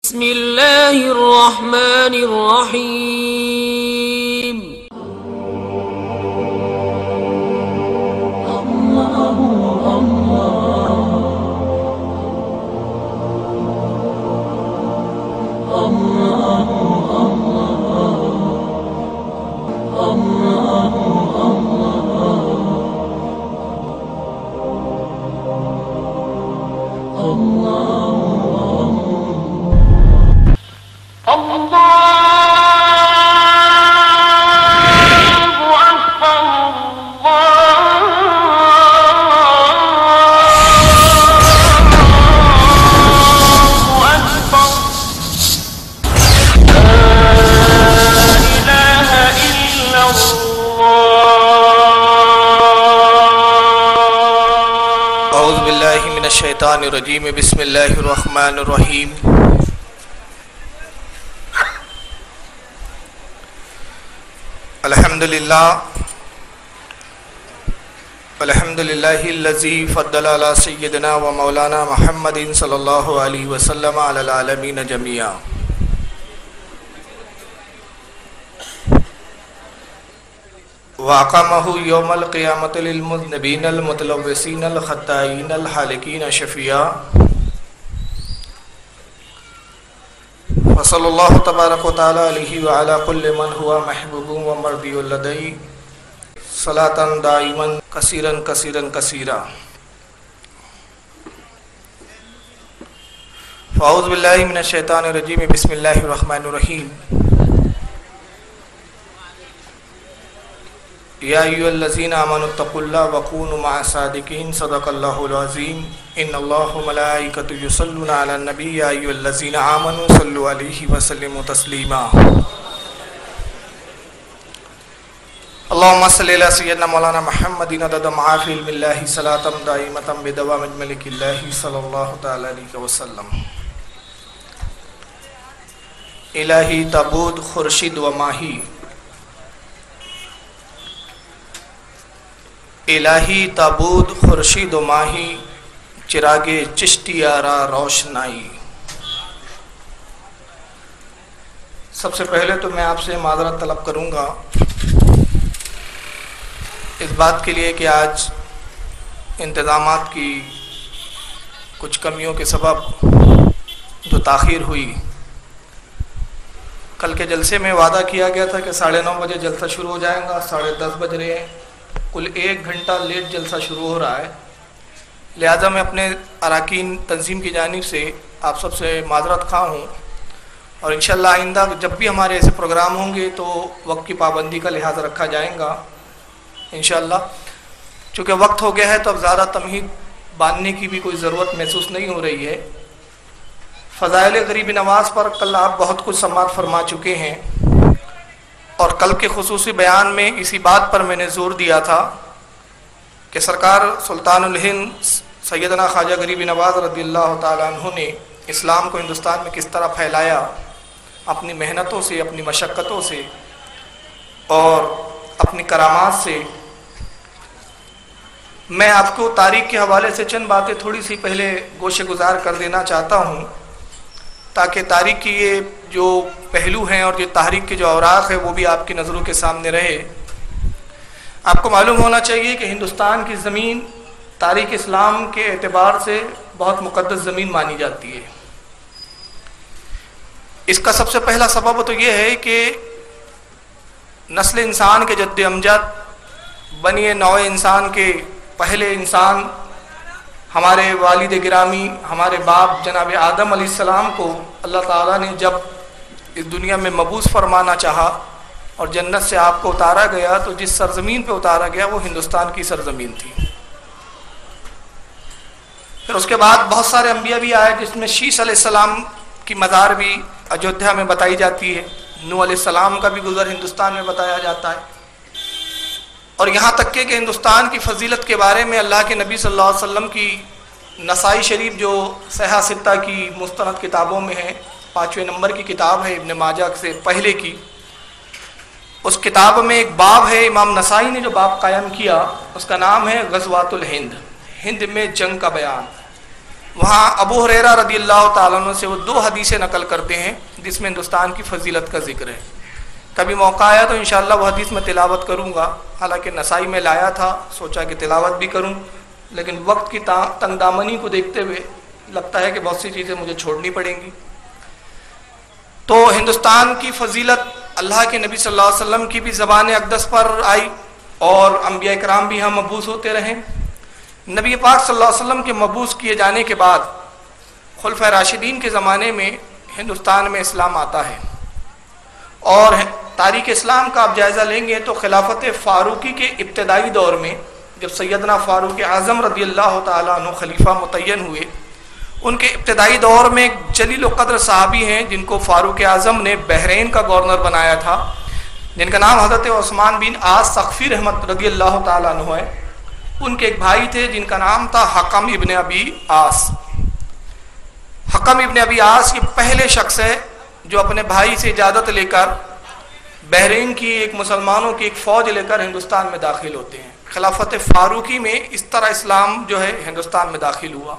بسم اللہ الرحمن الرحیم الشیطان الرجیم بسم اللہ الرحمن الرحیم الحمدللہ الذی فضل علی سیدنا و مولانا محمد صلی اللہ علیہ وسلم علی العالمین جميعا وَأَقَامَهُ يَوْمَ الْقِيَامَةِ لِلْمُذْنِبِينَ الْمُتَلَوِّثِينَ الْخَطَّائِينَ الْحَالِقِينَ شَفِيعًا وصلی اللہ تبارک و تعالی علیہ وعلی کل من ہوا محبوب و مرضی لدیہ صلاۃ دائما کثیرا کثیرا کثیرا فاعوذ باللہ من الشیطان الرجیم بسم اللہ الرحمن الرحیم یا ایھا الذین آمنوا اتقوا اللہ وکونوا مع الصادقین صدق اللہ العظیم ان اللہ وملائکتہ یصلون علی النبی یا ایھا الذین آمنوا صلوا علیہ وسلموا تسلیما اللہم صلی علی سیدنا مولانا محمد عدد معافی علم اللہ صلاۃ دائمۃ بدوام ملک اللہ صلی اللہ تعالی علیہ وسلم الہی تابوت خورشید و ماہی الہی تابوت خورشید و ماہی چراغ چشتی آرا روشنائی. سب سے پہلے تو میں آپ سے معذرت طلب کروں گا اس بات کے لیے کہ آج انتظامات کی کچھ کمیوں کے سبب جو تاخیر ہوئی. کل کے جلسے میں وعدہ کیا گیا تھا کہ 9:30 بجے جلسہ شروع ہو جائے گا، 10:30 بج رہے ہیں، کل 1 گھنٹہ لیٹ جلسہ شروع ہو رہا ہے. لہذا میں اپنے اراکین تنظیم کی جانب سے آپ سب سے معذرت خواہ ہوں، اور انشاءاللہ آئندہ جب بھی ہمارے ایسے پروگرام ہوں گے تو وقت کی پابندی کا لحاظ رکھا جائے گا انشاءاللہ. چونکہ وقت ہو گیا ہے تو اب زیادہ تمہید باندھنے کی بھی کوئی ضرورت محسوس نہیں ہو رہی ہے. فضائل غریب نواز پر کل آپ بہت کچھ سماعت فرما چکے ہیں، اور کل کے خصوصی بیان میں اسی بات پر میں نے زور دیا تھا کہ سرکار سلطان الہند سیدنا خواجہ غریب نواز رضی اللہ تعالیٰ عنہ نے اسلام کو ہندوستان میں کس طرح پھیلایا اپنی محنتوں سے، اپنی مشقتوں سے اور اپنی کرامات سے. میں آپ کو تاریخ کے حوالے سے چند باتیں تھوڑی سی پہلے گوشے گزار کر دینا چاہتا ہوں تاکہ تاریخ کی یہ جو پہلو ہیں اور یہ تاریخ کے جو اوراق ہے وہ بھی آپ کی نظروں کے سامنے رہے. آپ کو معلوم ہونا چاہیے کہ ہندوستان کی زمین تاریخ اسلام کے اعتبار سے بہت مقدس زمین مانی جاتی ہے. اس کا سب سے پہلا سبب تو یہ ہے کہ نسل انسان کے جد امجد بنی نوع انسان کے پہلے انسان ہمارے والد گرامی ہمارے باپ جناب آدم علیہ السلام کو اللہ تعالیٰ نے جب اس دنیا میں مبعوث فرمانا چاہا اور جنت سے آپ کو اتارا گیا تو جس سرزمین پہ اتارا گیا وہ ہندوستان کی سرزمین تھی. پھر اس کے بعد بہت سارے انبیاء بھی آئے جس میں شیش علیہ السلام کی مزار بھی ایودھیا میں بتائی جاتی ہے، نوح علیہ السلام کا بھی گزر ہندوستان میں بتایا جاتا ہے، اور یہاں تک کہ ہندوستان کی فضیلت کے بارے میں اللہ کے نبی صلی اللہ علیہ وسلم کی نسائی شریف جو صحیح ستہ کی مستند کتابوں میں ہے، 5ویں نمبر کی کتاب ہے ابن ماجہ سے پہلے کی، اس کتاب میں ایک باب ہے امام نسائی نے جو باب قائم کیا، اس کا نام ہے غزوات الہند، ہند میں جنگ کا بیان. وہاں ابو ہریرہ رضی اللہ تعالیٰ عنہ سے وہ 2 حدیثیں نقل کرتے ہیں جس میں ہندوستان کی فضیلت کا ذکر ہے. کبھی موقع آیا تو انشاءاللہ وہ حدیث میں تلاوت کروں گا. حالانکہ نسائی میں لایا تھا، سوچا کہ تلاوت بھی کروں، لیکن وقت کی تنگ دامنی کو دیکھتے ہوئے لگتا ہے کہ بہت سی چیزیں مجھے چھوڑنی پڑیں گی. تو ہندوستان کی فضیلت اللہ کے نبی صلی اللہ علیہ وسلم کی بھی زبان اقدس پر آئی اور انبیاء کرام بھی ہم مبعوث ہوتے رہیں. نبی پاک صلی اللہ علیہ وسلم کے مبعوث کیے جانے کے بعد خلفائے راشدین کے زمانے میں ہندوستان میں اسلام آتا ہے. اور تاریخ اسلام کا آپ جائزہ لیں گے تو خلافت فاروقی کے ابتدائی دور میں جب سیدنا فاروق اعظم رضی اللہ تعالیٰ عنہ خلیفہ متعین ہوئے، ان کے ابتدائی دور میں ایک جلیل القدر صحابی ہیں جن کو فاروق اعظم نے بحرین کا گورنر بنایا تھا، جن کا نام حضرت عثمان بن عاص ثقفی رحمت رضی اللہ تعالیٰ عنہ ہے. ان کے ایک بھائی تھے جن کا نام تھا حکم ابن ابی عاص. حکم ابن ابی عاص یہ پہلے شخص ہے جو اپنے بھائی سے اجازت لے کر بحرین کی ایک مسلمانوں کی ایک فوج لے کر ہندوستان میں داخل ہوتے ہیں. خلافت فاروقی میں اس طرح اسلام جو ہے ہندوستان میں داخل ہوا.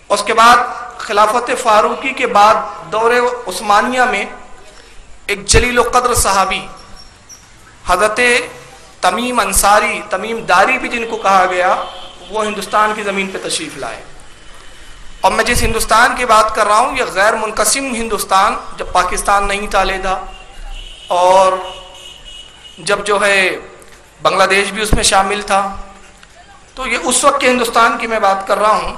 اس کے بعد خلافت فاروقی کے بعد دور عثمانیہ میں ایک جلیل القدر صحابی حضرت تمیم انصاری، تمیم داری بھی جن کو کہا گیا، وہ ہندوستان کی زمین پہ تشریف لائے. اور میں جس ہندوستان کی بات کر رہا ہوں یہ غیر منقسم ہندوستان، جب پاکستان نہیں تھا علیحدہ اور جب جو ہے بنگلہ دیش بھی اس میں شامل تھا. تو یہ اس وقت کے ہندوستان کی میں بات کر رہا ہوں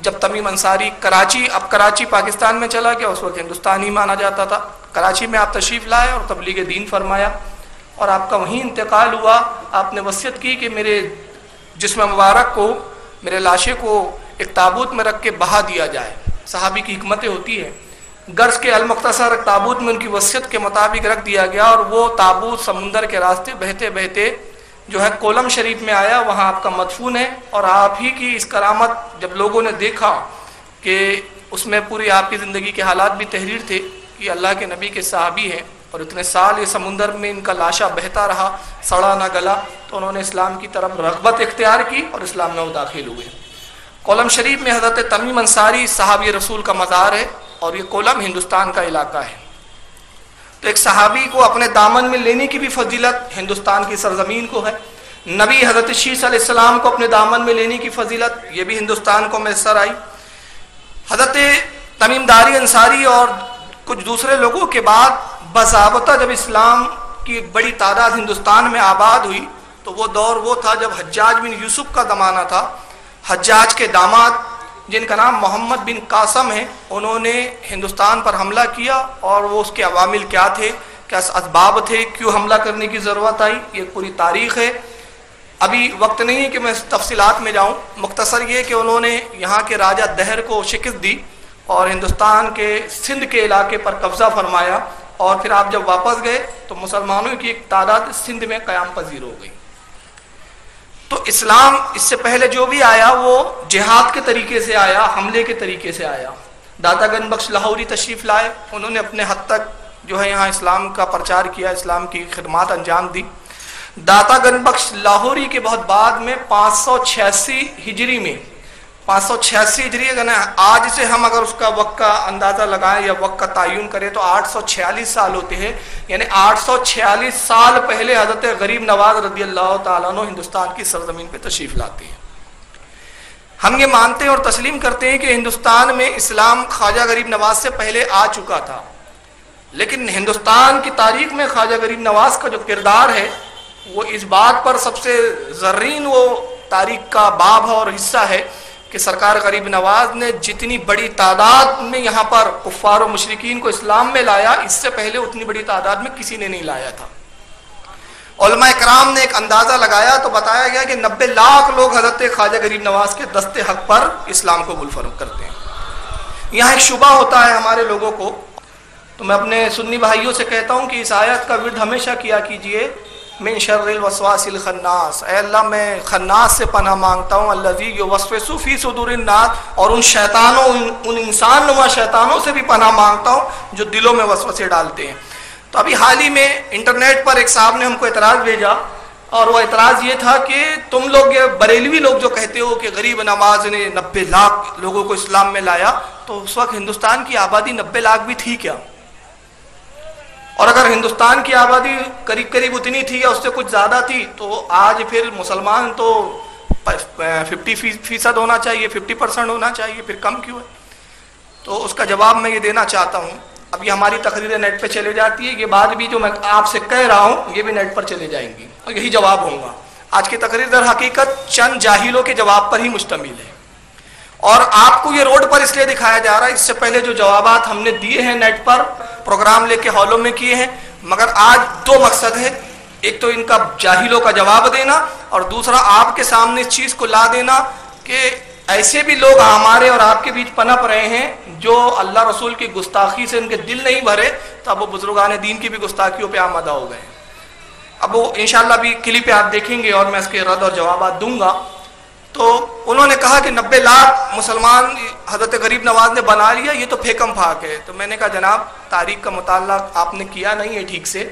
جب تمیم انصاری کراچی، اب کراچی پاکستان میں چلا گیا، اس وقت ہندوستان ہی مانا جاتا تھا. کراچی میں آپ تشریف لائے اور تبلیغ دین فرمایا اور آپ کا وہیں انتقال ہوا. آپ نے وصیت کی کہ میرے جسم مبارک کو، میرے لاشے کو ایک تابوت میں رکھ کے بہا دیا جائے. صحابی کی حکمتیں ہوتی ہے. غرض کے المختصر تابوت میں ان کی وصیت کے مطابق رکھ دیا گیا اور وہ تابوت سمندر کے راستے بہتے بہتے جو ہے کولم شریف میں آیا، وہاں آپ کا مدفون ہے. اور آپ ہی کی اس کرامت جب لوگوں نے دیکھا کہ اس میں پوری آپ کی زندگی کے حالات بھی تحریر تھے کہ اللہ کے نبی کے صحابی ہیں اور اتنے سال یہ سمندر میں ان کا لاشا بہتا رہا، سڑا نہ گلا، تو انہوں نے اسلام کی طرف رغبت اختیار کی اور اسلام میں وہ داخل ہوئے. کولم شریف میں حضرت تمیم انصاری صحابی رسول کا مزار ہے اور یہ کولم ہندوستان کا علاقہ ہے. تو ایک صحابی کو اپنے دامن میں لینے کی بھی فضیلت ہندوستان کی سرزمین کو ہے. نبی حضرت شیس علیہ السلام کو اپنے دامن میں لینے کی فضیلت یہ بھی ہندوستان کو میسر آئی. حضرت تمیم داری انصاری اور کچھ دوسرے لوگوں کے بعد بضابطہ جب اسلام کی ایک بڑی تعداد ہندوستان میں آباد ہوئی تو وہ دور وہ تھا جب حجاج بن یوسف کا زمانہ تھا. حجاج کے داماد جن کا نام محمد بن قاسم ہے، انہوں نے ہندوستان پر حملہ کیا اور وہ اس کے عوامل کیا تھے، کیا اسباب تھے، کیوں حملہ کرنے کی ضرورت آئی، یہ پوری تاریخ ہے. ابھی وقت نہیں ہے کہ میں تفصیلات میں جاؤں. مختصر یہ کہ انہوں نے یہاں کے راجہ دہر کو شکست دی اور ہندوستان کے سندھ کے علاقے پر قبضہ فرمایا اور پھر آپ جب واپس گئے تو مسلمانوں کی ایک تعداد سندھ میں قیام پذیر ہو گئی. تو اسلام اس سے پہلے جو بھی آیا وہ جہاد کے طریقے سے آیا، حملے کے طریقے سے آیا. داتا گنج بخش لاہوری تشریف لائے، انہوں نے اپنے حد تک جو ہے یہاں اسلام کا پرچار کیا، اسلام کی خدمات انجام دی. داتا گنج بخش لاہوری کے بہت بعد میں 586 ہجری میں 586 ہجری اگر آج سے ہم اگر اس کا وقت کا اندازہ لگائیں یا وقت کا تعین کریں تو 846 سال ہوتے ہیں. یعنی 846 سال پہلے حضرت غریب نواز رضی اللہ تعالیٰ عنہ ہندوستان کی سرزمین پہ تشریف لاتے ہیں. ہم یہ مانتے ہیں اور تسلیم کرتے ہیں کہ ہندوستان میں اسلام خواجہ غریب نواز سے پہلے آ چکا تھا، لیکن ہندوستان کی تاریخ میں خواجہ غریب نواز کا جو کردار ہے وہ اس بات پر سب سے زرین وہ تاریخ کا باب اور حصہ ہے کہ سرکار غریب نواز نے جتنی بڑی تعداد میں یہاں پر کفار و مشرکین کو اسلام میں لایا، اس سے پہلے اتنی بڑی تعداد میں کسی نے نہیں لایا تھا. علماء کرام نے ایک اندازہ لگایا تو بتایا گیا کہ 90 لاکھ لوگ حضرت خواجہ غریب نواز کے دست حق پر اسلام کو قبول کرتے ہیں. یہاں ایک شبہ ہوتا ہے ہمارے لوگوں کو، تو میں اپنے سنی بھائیوں سے کہتا ہوں کہ اس آیت کا ورد ہمیشہ کیا کیجئے، من شر الوسواس الخناس، اے اللہ میں خناس سے پناہ مانگتا ہوں، الذی یوسوس فی صدور الناس، اور ان شیطانوں ان انسان نما شیطانوں سے بھی پناہ مانگتا ہوں جو دلوں میں وسوسے ڈالتے ہیں. تو ابھی حال ہی میں انٹرنیٹ پر ایک صاحب نے ہم کو اعتراض بھیجا اور وہ اعتراض یہ تھا کہ تم لوگ یہ بریلوی لوگ جو کہتے ہو کہ غریب نواز نے 90 لاکھ لوگوں کو اسلام میں لایا، تو اس وقت ہندوستان کی آبادی 90 لاکھ بھی تھی کیا؟ اور اگر ہندوستان کی آبادی قریب قریب اتنی تھی یا اس سے کچھ زیادہ تھی تو آج پھر مسلمان تو 50% ہونا چاہیے، 50% ہونا چاہیے، پھر کم کیوں ہے؟ تو اس کا جواب میں یہ دینا چاہتا ہوں. اب یہ ہماری تقریریں نیٹ پہ چلے جاتی ہے، یہ بات بھی جو میں آپ سے کہہ رہا ہوں یہ بھی نیٹ پر چلے جائیں گی اور یہی جواب ہوگا. آج کی تقریر در حقیقت چند جاہلوں کے جواب پر ہی مشتمل ہے، اور آپ کو یہ روڈ پر اس لیے دکھایا جا رہا ہے. اس سے پہلے جو جوابات ہم نے دیے ہیں نیٹ پر، پروگرام لے کے ہالوں میں کیے ہیں، مگر آج دو مقصد ہے. ایک تو ان کا جاہلوں کا جواب دینا، اور دوسرا آپ کے سامنے اس چیز کو لا دینا کہ ایسے بھی لوگ ہمارے اور آپ کے بیچ پنپ رہے ہیں جو اللہ رسول کی گستاخی سے ان کے دل نہیں بھرے، تو اب وہ بزرگان دین کی بھی گستاخیوں پہ آمادہ ہو گئے. اب وہ انشاءاللہ بھی کلپ پہ آپ دیکھیں گے اور میں اس کے رد اور جوابات دوں گا. تو انہوں نے کہا کہ 90 لاکھ مسلمان حضرت غریب نواز نے بنا لیا، یہ تو پھیکم پھاک ہے. تو میں نے کہا جناب تاریخ کا مطالعہ آپ نے کیا نہیں ہے ٹھیک سے.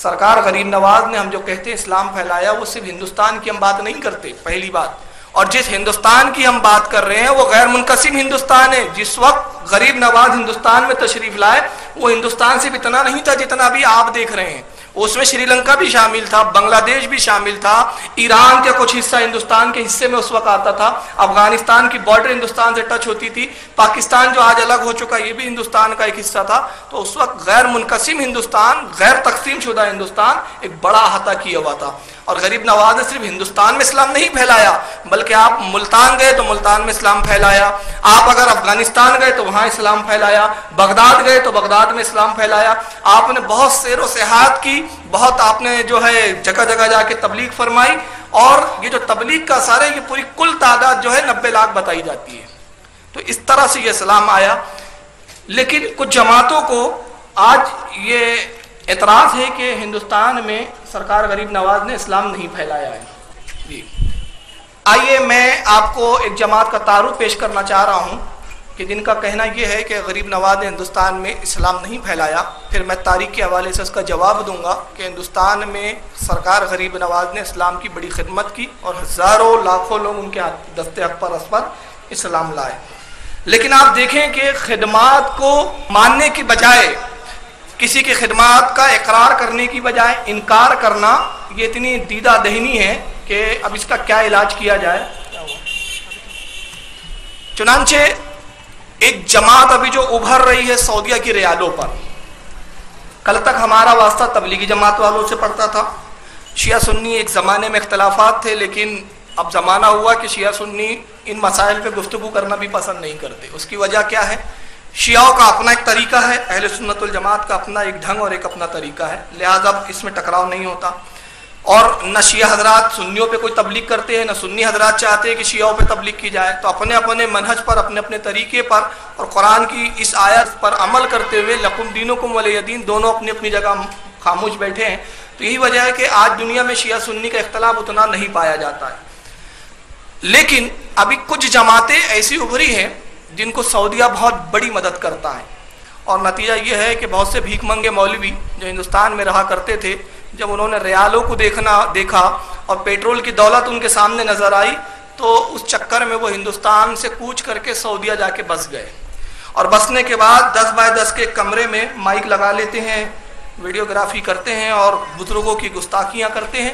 سرکار غریب نواز نے، ہم جو کہتے ہیں اسلام پھیلایا، وہ صرف ہندوستان کی ہم بات نہیں کرتے، پہلی بات. اور جس ہندوستان کی ہم بات کر رہے ہیں وہ غیر منقسم ہندوستان ہے. جس وقت غریب نواز ہندوستان میں تشریف لائے وہ ہندوستان صرف اتنا نہیں تھا جتنا ابھی آپ دیکھ رہے ہیں. اس میں شری لنکا بھی شامل تھا، بنگلہ دیش بھی شامل تھا، ایران کا کچھ حصہ ہندوستان کے حصے میں اس وقت آتا تھا، افغانستان کی بارڈر ہندوستان سے ٹچ ہوتی تھی، پاکستان جو آج الگ ہو چکا یہ بھی ہندوستان کا ایک حصہ تھا. تو اس وقت غیر منقسم ہندوستان، غیر تقسیم شدہ ہندوستان ایک بڑا احاطہ کیا ہوا تھا. اور غریب نواز نے صرف ہندوستان میں اسلام نہیں پھیلایا، بلکہ آپ ملتان گئے تو ملتان میں اسلام پھیلایا، آپ اگر افغانستان گئے تو وہاں اسلام پھیلایا، بغداد گئے تو بغداد میں اسلام پھیلایا. آپ نے بہت سیر و سیاحت کی، بہت آپ نے جو ہے جگہ جگہ جا کے تبلیغ فرمائی. اور یہ جو تبلیغ کا اثر ہے یہ پوری کل تعداد جو ہے 90 لاکھ بتائی جاتی ہے. تو اس طرح سے یہ اسلام آیا. لیکن کچھ جماعتوں کو آج یہ اعتراض ہے کہ ہندوستان میں سرکار غریب نواز نے اسلام نہیں پھیلایا ہے. جی آئیے میں آپ کو ایک جماعت کا تعارف پیش کرنا چاہ رہا ہوں کہ جن کا کہنا یہ ہے کہ غریب نواز نے ہندوستان میں اسلام نہیں پھیلایا. پھر میں تاریخ کے حوالے سے اس کا جواب دوں گا کہ ہندوستان میں سرکار غریب نواز نے اسلام کی بڑی خدمت کی اور ہزاروں لاکھوں لوگ ان کے دستے حق پر اسپر اسلام لائے. لیکن آپ دیکھیں کہ خدمات کو ماننے کی بجائے، کسی کی خدمات کا اقرار کرنے کی بجائے انکار کرنا، یہ اتنی دیدہ دہنی ہے کہ اب اس کا کیا علاج کیا جائے. چنانچہ ایک جماعت ابھی جو ابھر رہی ہے سعودیہ کی ریالوں پر. کل تک ہمارا واسطہ تبلیغی جماعت والوں سے پڑتا تھا. شیعہ سنی ایک زمانے میں اختلافات تھے، لیکن اب زمانہ ہوا کہ شیعہ سنی ان مسائل پہ گفتگو کرنا بھی پسند نہیں کرتے. اس کی وجہ کیا ہے؟ شیعوں کا اپنا ایک طریقہ ہے، اہل سنت الجماعت کا اپنا ایک ڈھنگ اور ایک اپنا طریقہ ہے، لہذا اس میں ٹکراؤ نہیں ہوتا. اور نہ شیعہ حضرات سنیوں پہ کوئی تبلیغ کرتے ہیں، نہ سنی حضرات چاہتے ہیں کہ شیعوں پہ تبلیغ کی جائے. تو اپنے اپنے منہج پر، اپنے اپنے طریقے پر اور قرآن کی اس آیت پر عمل کرتے ہوئے لکم دینکم ولی دین، دونوں اپنی اپنی جگہ خاموش بیٹھے ہیں. تو یہی وجہ ہے کہ آج دنیا میں شیعہ سنی کا اختلاف اتنا نہیں پایا جاتا ہے. لیکن ابھی کچھ جماعتیں ایسی ابھری ہیں جن کو سعودیہ بہت بڑی مدد کرتا ہے. اور نتیجہ یہ ہے کہ بہت سے بھیک منگے مولوی جو ہندوستان میں رہا کرتے تھے، جب انہوں نے ریالوں کو دیکھا اور پیٹرول کی دولت ان کے سامنے نظر آئی تو اس چکر میں وہ ہندوستان سے کوچ کر کے سعودیہ جا کے بس گئے. اور بسنے کے بعد 10 بائی 10 کے کمرے میں مائک لگا لیتے ہیں، ویڈیوگرافی کرتے ہیں اور بزرگوں کی گستاخیاں کرتے ہیں.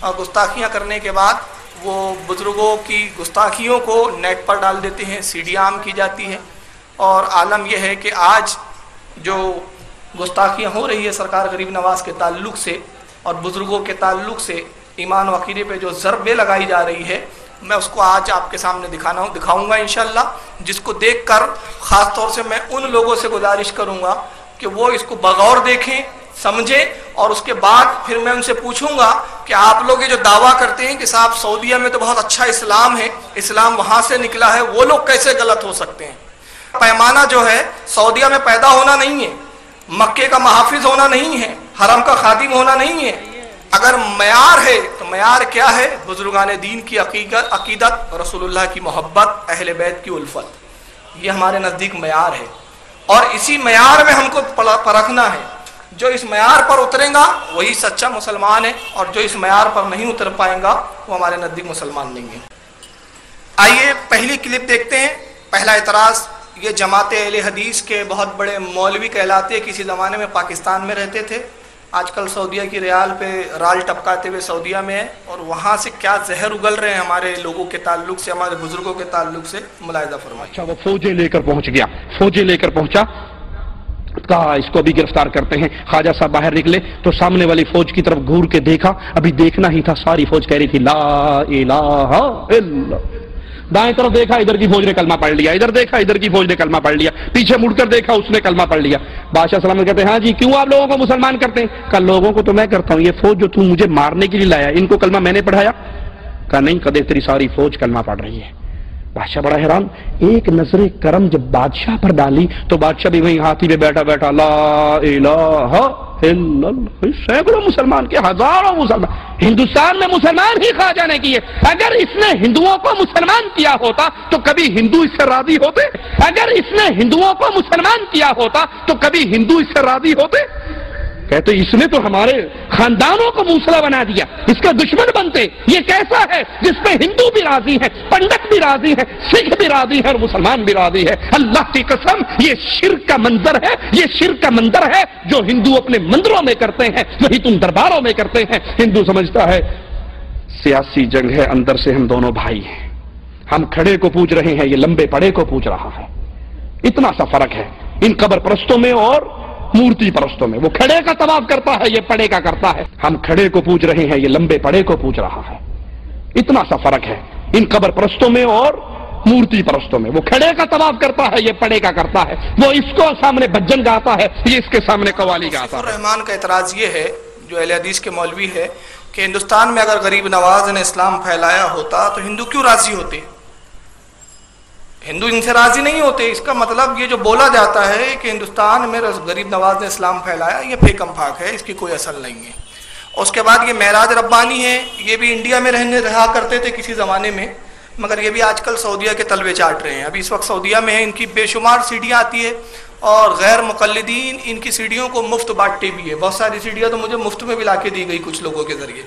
اور گستاخیاں کرنے کے بعد وہ بزرگوں کی گستاخیوں کو نیٹ پر ڈال دیتے ہیں، سی ڈی عام کی جاتی ہے. اور عالم یہ ہے کہ آج جو گستاخیاں ہو رہی ہے سرکار غریب نواز کے تعلق سے اور بزرگوں کے تعلق سے، ایمان و عقیدے پہ جو ضربیں لگائی جا رہی ہے، میں اس کو آج آپ کے سامنے دکھاؤں گا انشاءاللہ، جس کو دیکھ کر خاص طور سے میں ان لوگوں سے گزارش کروں گا کہ وہ اس کو بغور دیکھیں، سمجھیں، اور اس کے بعد پھر میں ان سے پوچھوں گا کہ آپ لوگ یہ جو دعویٰ کرتے ہیں کہ صاحب سعودیہ میں تو بہت اچھا اسلام ہے، اسلام وہاں سے نکلا ہے، وہ لوگ کیسے غلط ہو سکتے ہیں؟ پیمانہ جو ہے سعودیہ میں پیدا ہونا نہیں ہے، مکے کا محافظ ہونا نہیں ہے، حرم کا خادم ہونا نہیں ہے. اگر معیار ہے تو معیار کیا ہے؟ بزرگان دین کی عقیدت، رسول اللہ کی محبت، اہل بیت کی الفت. یہ ہمارے نزدیک معیار ہے اور اسی معیار میں ہم کو پرکھنا ہے. جو اس معیار پر اترے گا وہی سچا مسلمان ہے، اور جو اس معیار پر نہیں اتر پائے گا وہ ہمارے نزدیک مسلمان نہیں ہے۔ آئیے پہلی کلپ دیکھتے ہیں۔ پہلا اعتراض، یہ جماعت اہل حدیث کے بہت بڑے مولوی کہلاتے ہیں، کسی زمانے میں پاکستان میں رہتے تھے، آج کل سعودیہ کی ریال پہ رال ٹپکاتے ہوئے سعودیہ میں ہیں، اور وہاں سے کیا زہر اگل رہے ہیں ہمارے لوگوں کے تعلق سے، ہمارے بزرگوں کے تعلق سے، ملاحظہ فرمائیں۔ اچھا، وہ فوجیں لے کر پہنچ گیا، فوجیں لے کر پہنچا، کہا اس کو ابھی گرفتار کرتے ہیں۔ خواجہ صاحب باہر نکلے تو سامنے والی فوج کی طرف گھور کے دیکھا، ابھی دیکھنا ہی تھا، ساری فوج کہہ رہی تھی لا الہ الا۔ دائیں طرف دیکھا، ادھر کی فوج نے کلمہ پڑھ لیا، ادھر دیکھا، ادھر کی فوج نے کلمہ پڑھ لیا، پیچھے مڑ کر دیکھا، اس نے کلمہ پڑھ لیا۔ بادشاہ سلام کہتے ہیں ہاں جی کیوں آپ لوگوں کو مسلمان کرتے ہیں؟ کہا لوگوں کو تو میں کرتا ہوں، یہ فوج جو تم مجھے مارنے کے لیے لایا ان کو کلمہ میں نے پڑھایا؟ کہا نہیں، کدے تیری ساری فوج کلمہ پڑھ رہی ہے۔ بادشاہ بڑا حیران، ایک نظر کرم جب بادشاہ پر ڈالی تو بادشاہ بھی وہیں ہاتھی پہ بیٹھا بیٹھا لا الہ الا اللہ۔ سینکڑوں مسلمان کے، ہزاروں مسلمان، ہندوستان میں مسلمان ہی خواجہ نے کیے۔ اگر اس نے ہندوؤں کو مسلمان کیا ہوتا تو کبھی ہندو اس سے راضی ہوتے؟ اگر اس نے ہندوؤں کو مسلمان کیا ہوتا تو کبھی ہندو اس سے راضی ہوتے؟ کہتے اس نے تو ہمارے خاندانوں کو موسلا بنا دیا، اس کا دشمن بنتے۔ یہ کیسا ہے جس پہ ہندو بھی راضی ہے، پنڈت بھی راضی ہے، سکھ بھی راضی ہے اور مسلمان بھی راضی ہے؟ اللہ کی قسم یہ شرک کا منظر ہے، یہ شرک کا منظر ہے جو ہندو اپنے مندروں میں کرتے ہیں، وہی تم درباروں میں کرتے ہیں۔ ہندو سمجھتا ہے سیاسی جنگ ہے، اندر سے ہم دونوں بھائی ہیں، ہم کھڑے کو پوج رہے ہیں، یہ لمبے پڑے کو پوج رہا ہے۔ اتنا سا فرق ہے ان قبر پرستوں میں اور مورتی پرستوں میں۔ وہ کھڑے کا طواف کرتا ہے، یہ پڑے کا کرتا ہے۔ ہم کھڑے کو پوج رہے ہیں، یہ لمبے پڑے کو پوج رہا ہے۔ اتنا سا فرق ہے ان قبر پرستوں میں اور مورتی پرستوں میں۔ وہ کھڑے کا طواف کرتا ہے، یہ پڑے کا کرتا ہے۔ وہ اس کو سامنے بھجن گاتا ہے، یہ اس کے سامنے قوالی گاتا ہے۔ الرحمان کا اعتراض یہ ہے جو اہل حدیث کے مولوی ہے کہ ہندوستان میں اگر غریب نواز نے اسلام پھیلایا ہوتا تو ہندو کیوں راضی ہوتے؟ ہندو ان سے راضی نہیں ہوتے۔ اس کا مطلب یہ جو بولا جاتا ہے کہ ہندوستان میں غریب نواز نے اسلام پھیلایا، یہ پھیکم پھاک ہے، اس کی کوئی اصل نہیں ہے۔ اس کے بعد یہ معراج ربانی ہے، یہ بھی انڈیا میں رہا کرتے تھے کسی زمانے میں، مگر یہ بھی آج کل سعودیہ کے تلوے چاٹ رہے ہیں۔ ابھی اس وقت سعودیہ میں ہیں، ان کی بے شمار سیڑھیاں آتی ہے اور غیر مقلدین ان کی سیڑھیوں کو مفت بانٹتے بھی ہے۔ بہت ساری سیڑھیاں تو مجھے مفت میں بھی لا کے دی گئی کچھ لوگوں کے ذریعے۔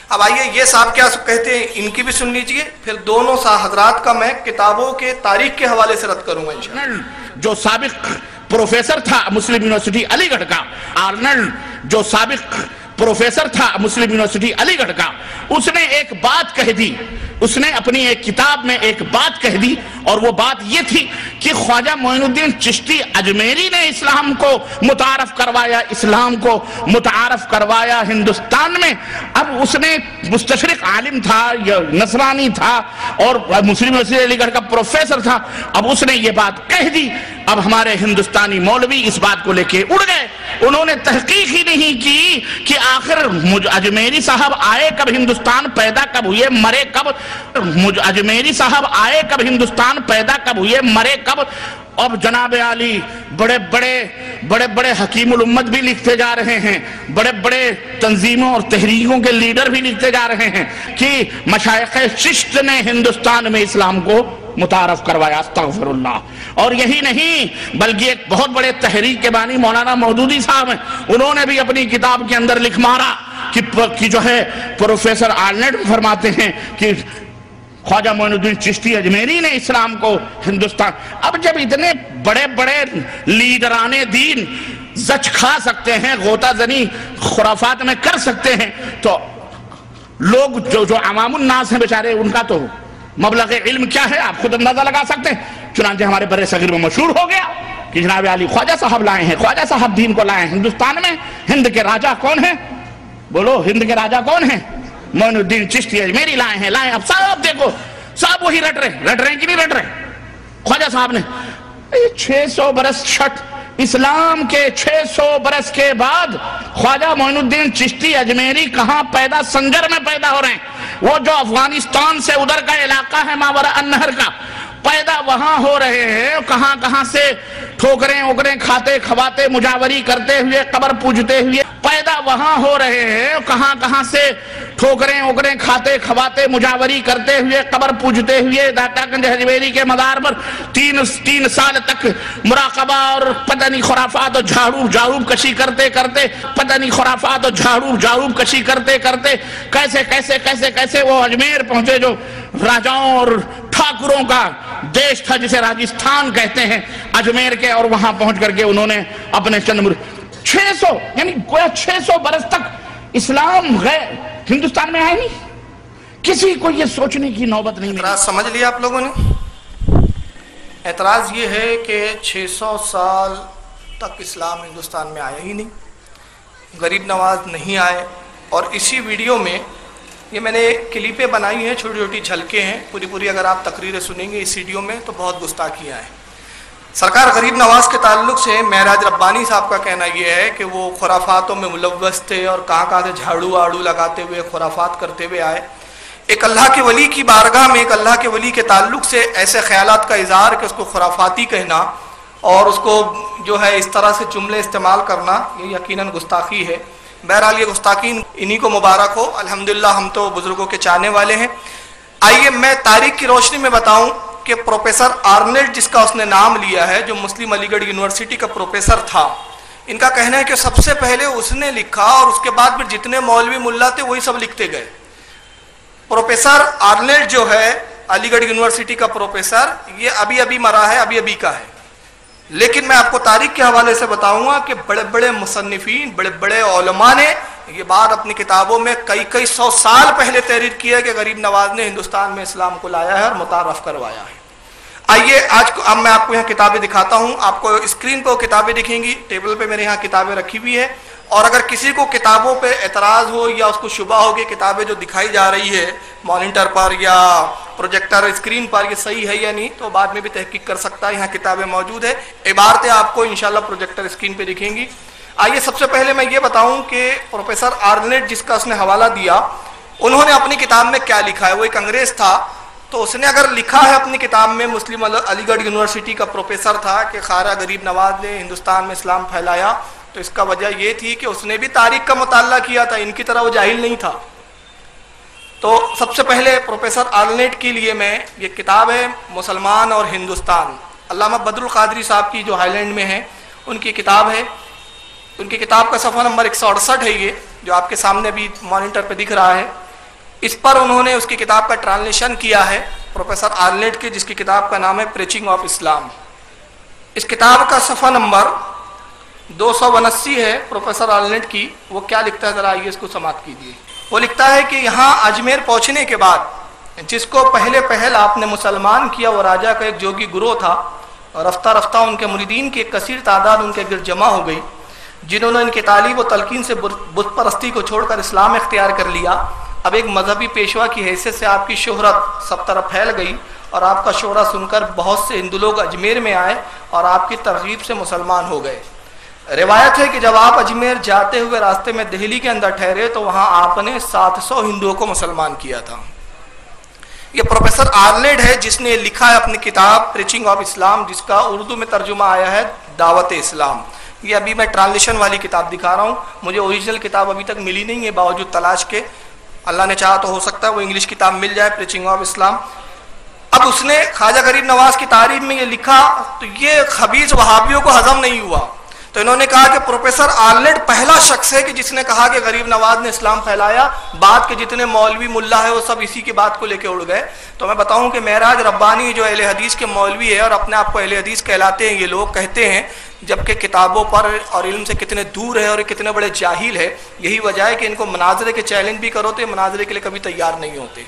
اب آئیے یہ صاحب کیا کہتے ہیں، ان کی بھی سن لیجئے، پھر دونوں حضرات کا میں کتابوں کے تاریخ کے حوالے سے رد کروں گا انشاءاللہ۔ جو سابق پروفیسر تھا مسلم یونیورسٹی علی گڑھ کا، آرنلڈ جو سابق پروفیسر تھا مسلم یونیورسٹی علی گڑھ کا، اس نے ایک بات کہہ دی، اس نے اپنی ایک کتاب میں ایک بات کہہ دی، اور وہ بات یہ تھی کہ خواجہ معین الدین چشتی اجمیری نے اسلام کو متعارف کروایا، اسلام کو متعارف کروایا ہندوستان میں۔ اب اس نے مستشرق عالم تھا، نصرانی تھا اور مسلم یونیورسٹی علی گڑھ کا پروفیسر تھا، اب اس نے یہ بات کہہ دی۔ اب ہمارے ہندوستانی مولوی اس بات کو لے کے اڑ گئے، انہوں نے تحقیق ہی نہیں کی کہ آخر اجمیری صاحب آئے کب ہندوستان، پیدا کب ہوئے، مرے کب، اجمیری صاحب آئے کب ہندوستان، پیدا کب ہوئے، مرے کب۔ اب جناب عالی بڑے بڑے حکیم الامت بھی لکھتے جا رہے ہیں، بڑے بڑے تنظیموں اور تحریکوں کے لیڈر بھی لکھتے جا رہے ہیں کہ مشائخ چشت نے ہندوستان میں اسلام کو متعارف کروایا، استغفر اللہ۔ اور یہی نہیں بلکہ ایک بہت بڑے تحریک کے بانی مولانا مودودی صاحب ہیں، انہوں نے بھی اپنی کتاب کے اندر لکھ مارا کہ جو ہے پروفیسر آرنلڈ فرماتے ہیں کہ خواجہ معین الدین چشتی اجمیری نے اسلام کو ہندوستان۔ اب جب اتنے بڑے بڑے لیڈران دین زچ کھا سکتے ہیں، غوطہ زنی خرافات میں کر سکتے ہیں، تو لوگ جو عوام الناس ہیں بیچارے، ان کا تو مبلغ علم کیا ہے آپ خود اندازہ لگا سکتے ہیں۔ چنانچہ ہمارے بر صغیر میں مشہور ہو گیا کہ جناب علی خواجہ صاحب لائے ہیں، خواجہ صاحب دین کو لائے ہیں ہندوستان میں۔ ہند کے راجہ کون ہیں؟ بولو ہند کے راجہ کون ہیں؟ معین الدین چشتی اجمیری لائے ہیں۔ اب صاحب دیکھو، صاحب وہی رٹ رہے ہیں کہ نہیں رٹ رہے؟ خواجہ صاحب نے 600 برس چھٹ اسلام کے 600 برس کے بعد خواجہ معین الدین چشتی اجمیری کہاں پیدا؟ سنگر میں پیدا ہو رہے ہیں۔ وہ جو افغانستان سے ادھر کا علاقہ ہے ماورا النہر کا، پیدا وہاں ہو رہے ہیں کہاں کہاں سے ٹھوکریں اوکریں کھاتے کھواتے مجاوری کرتے ہوئے قبر پوجتے ہوئے پیدا وہاں ہو رہے ہیں کہاں کہاں سے ٹھوکریں اوکریں کھاتے کھواتے مجاوری کرتے ہوئے قبر پوجتے ہوئے داتا گنج حجویری کے مزار پر تین سال تک مراقبہ اور پتہ نہیں خرافات اور جھاڑو کشی کرتے کرتے پتہ نہیں خرافات اور جھاڑو کشی کرتے کرتے کیسے وہ اجمیر پہنچے جو راجاؤں اور ٹھاکروں کا دیش تھا جسے راجستھان کہتے ہیں اجمیر کے، اور وہاں پہنچ کر کے انہوں نے اپنے چند 600 یعنی گویا 600 برس تک اسلام ہندوستان میں آئے نہیں، کسی کو یہ سوچنے کی نوبت نہیں ملی۔ اعتراض سمجھ لیا آپ لوگوں نے؟ اعتراض یہ ہے کہ 600 سال تک اسلام ہندوستان میں آیا ہی نہیں، غریب نواز نہیں آئے، اور اسی ویڈیو میں یہ میں نے کلپیں بنائی ہیں، چھوٹی چھوٹی جھلکیں ہیں، پوری اگر آپ تقریریں سنیں گے اس ویڈیو میں تو بہت گستاخیاں ہیں۔ سرکار غریب نواز کے تعلق سے معراج ربانی صاحب کا کہنا یہ ہے کہ وہ خرافاتوں میں ملوث تھے اور کہاں سے جھاڑو آڑو لگاتے ہوئے خرافات کرتے ہوئے آئے۔ ایک اللہ کے ولی کی بارگاہ میں ایک اللہ کے ولی کے تعلق سے ایسے خیالات کا اظہار کہ اس کو خرافاتی کہنا اور اس کو جو ہے اس طرح سے جملے استعمال کرنا یہ یقیناً گستاخی ہے۔ بہرحال یہ گستاخی انہی کو مبارک ہو، الحمدللہ ہم تو بزرگوں کے چاہنے والے ہیں۔ آئیے میں تاریخ کی روشنی میں بتاؤں کہ پروفیسر آرنلڈ جس کا اس نے نام لیا ہے، جو مسلم علی گڑھ یونیورسٹی کا پروفیسر تھا، ان کا کہنا ہے کہ سب سے پہلے اس نے لکھا اور اس کے بعد پھر جتنے مولوی ملا تھے وہی سب لکھتے گئے۔ پروفیسر آرنلڈ جو ہے علی گڑھ یونیورسٹی کا پروفیسر، یہ ابھی مرا ہے، ابھی کا ہے، لیکن میں آپ کو تاریخ کے حوالے سے بتاؤں گا کہ بڑے بڑے مصنفین بڑے علماء نے یہ بات اپنی کتابوں میں کئی 100 سال پہلے تحریر کی ہے کہ غریب نواز نے ہندوستان میں اسلام کو لایا ہے اور متعارف کروایا ہے۔ آئیے اب میں آپ کو یہاں کتابیں دکھاتا ہوں، آپ کو اسکرین پہ کتابیں دکھیں گی، ٹیبل پہ میرے یہاں کتابیں رکھی ہوئی ہے، اور اگر کسی کو کتابوں پہ اعتراض ہو یا اس کو شبہ ہو کہ کتابیں جو دکھائی جا رہی ہے مانیٹر پر یا پروجیکٹر اسکرین پر یہ صحیح ہے یا نہیں تو بعد میں بھی تحقیق کر سکتا ہے، یہاں کتابیں موجود ہے، عبارتیں آپ کو انشاءاللہ پروجیکٹر اسکرین پہ دکھیں گی۔ آئیے سب سے پہلے میں یہ بتاؤں کہ پروفیسر آرنلڈ جس کا اس نے حوالہ دیا، انہوں نے اپنی کتاب میں کیا لکھا ہے۔ وہ ایک انگریز تھا، تو اس نے اگر لکھا ہے اپنی کتاب میں، مسلم علی گڑھ یونیورسٹی کا پروفیسر تھا، کہ خواجہ غریب نواز نے ہندوستان میں اسلام پھیلایا، تو اس کا وجہ یہ تھی کہ اس نے بھی تاریخ کا مطالعہ کیا تھا، ان کی طرح وہ جاہل نہیں تھا۔ تو سب سے پہلے پروفیسر آرنلڈ کے لیے میں یہ کتاب ہے مسلمان اور ہندوستان، علامہ بدر القادری صاحب کی جو ہائی لینڈ میں ہے ان کی کتاب ہے، ان کی کتاب کا صفحہ نمبر 168 ہے، یہ جو آپ کے سامنے بھی مانیٹر پہ دکھ رہا ہے، اس پر انہوں نے اس کی کتاب کا ٹرانسلیشن کیا ہے پروفیسر آرنلڈ کے، جس کی کتاب کا نام ہے پریچنگ آف اسلام۔ اس کتاب کا صفحہ نمبر 279 ہے پروفیسر آرنلڈ کی، وہ کیا لکھتا ہے ذرا آئیے اس کو سماعت کیجیے۔ وہ لکھتا ہے کہ یہاں اجمیر پہنچنے کے بعد جس کو پہل آپ نے مسلمان کیا وہ راجہ کا ایک جوگی گروہ تھا، اور رفتہ رفتہ ان کے مریدین کی ایک کثیر تعداد ان کے گرد جمع ہو گئی، جنہوں نے ان کی تعلیم و تلقین سے بت پرستی کو چھوڑ کر اسلام اختیار کر لیا۔ اب ایک مذہبی پیشوا کی حیثیت سے آپ کی شہرت سب طرف پھیل گئی، اور آپ کا شعرا سن کر بہت سے ہندو لوگ اجمیر میں آئے اور آپ کی ترغیب سے مسلمان ہو گئے۔ روایت ہے کہ جب آپ اجمیر جاتے ہوئے راستے میں دہلی کے اندر ٹھہرے تو وہاں آپ نے 700 ہندوؤں کو مسلمان کیا تھا۔ یہ پروفیسر آرنلڈ ہے جس نے لکھا ہے اپنی کتاب پریچنگ آف اسلام، جس کا اردو میں ترجمہ آیا ہے دعوت اسلام۔ یہ ابھی میں ٹرانسلیشن والی کتاب دکھا رہا ہوں، مجھے اوریجنل کتاب ابھی تک ملی نہیں ہے باوجود تلاش کے، اللہ نے چاہا تو ہو سکتا ہے وہ انگلش کتاب مل جائے، پریچنگ آف اسلام۔ اب اس نے خواجہ غریب نواز کی تعریف میں یہ لکھا تو یہ خبیث وہابیوں کو ہضم نہیں ہوا، تو انہوں نے کہا کہ پروفیسر آرنلڈ پہلا شخص ہے کہ جس نے کہا کہ غریب نواز نے اسلام پھیلایا، بعد کے جتنے مولوی ملا ہے وہ سب اسی کی بات کو لے کے اڑ گئے۔ تو میں بتاؤں کہ معراج ربانی جو اہل حدیث کے مولوی ہے اور اپنے آپ کو اہل حدیث کہلاتے ہیں، یہ لوگ کہتے ہیں جبکہ کتابوں پر اور علم سے کتنے دور ہے اور کتنے بڑے جاہل ہے۔ یہی وجہ ہے کہ ان کو مناظرے کے چیلنج بھی کرو تو یہ مناظرے کے لیے کبھی تیار نہیں ہوتے۔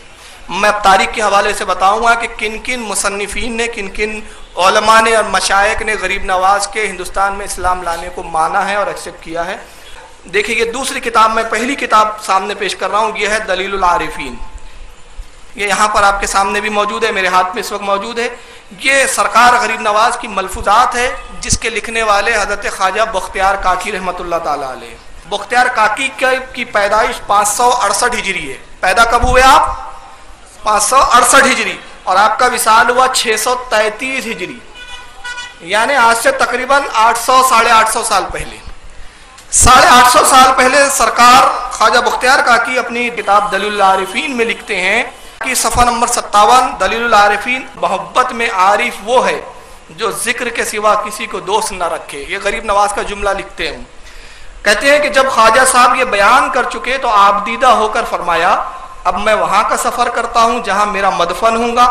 میں اب تاریخ کے حوالے سے بتاؤں گا کہ کن کن مصنفین نے، کن کن علماء نے اور مشائخ نے غریب نواز کے ہندوستان میں اسلام لانے کو مانا ہے اور ایکسیپٹ کیا ہے۔ دیکھیں یہ دوسری کتاب، میں پہلی کتاب سامنے پیش کر رہا ہوں، یہ ہے دلیل العارفین، یہ یہاں پر آپ کے سامنے بھی موجود ہے، میرے ہاتھ میں اس وقت موجود ہے۔ یہ سرکار غریب نواز کی ملفوظات ہے جس کے لکھنے والے حضرت خواجہ بختیار کاکی رحمۃ اللہ تعالیٰ علیہ۔ بختیار کاکی کی پیدائش 568 ہجری ہے۔ پیدا کب ہوئے آپ؟ 568 ہجری، اور آپ کا وصال ہوا 633 ہجری، یعنی آج سے تقریباً 800 ساڑھے 800 سال پہلے۔ 850 سال پہلے سرکار خواجہ بختیار کاکی اپنی کتاب دلیل العارفین میں لکھتے ہیں کہ صفحہ نمبر 57، دلیل العارفین، محبت میں عارف وہ ہے جو ذکر کے سوا کسی کو دوست نہ رکھے۔ یہ غریب نواز کا جملہ لکھتے ہیں۔ کہتے ہیں کہ جب خواجہ صاحب یہ بیان کر چکے تو آپ دیدہ ہو کر فرمایا اب میں وہاں کا سفر کرتا ہوں جہاں میرا مدفن ہوگا،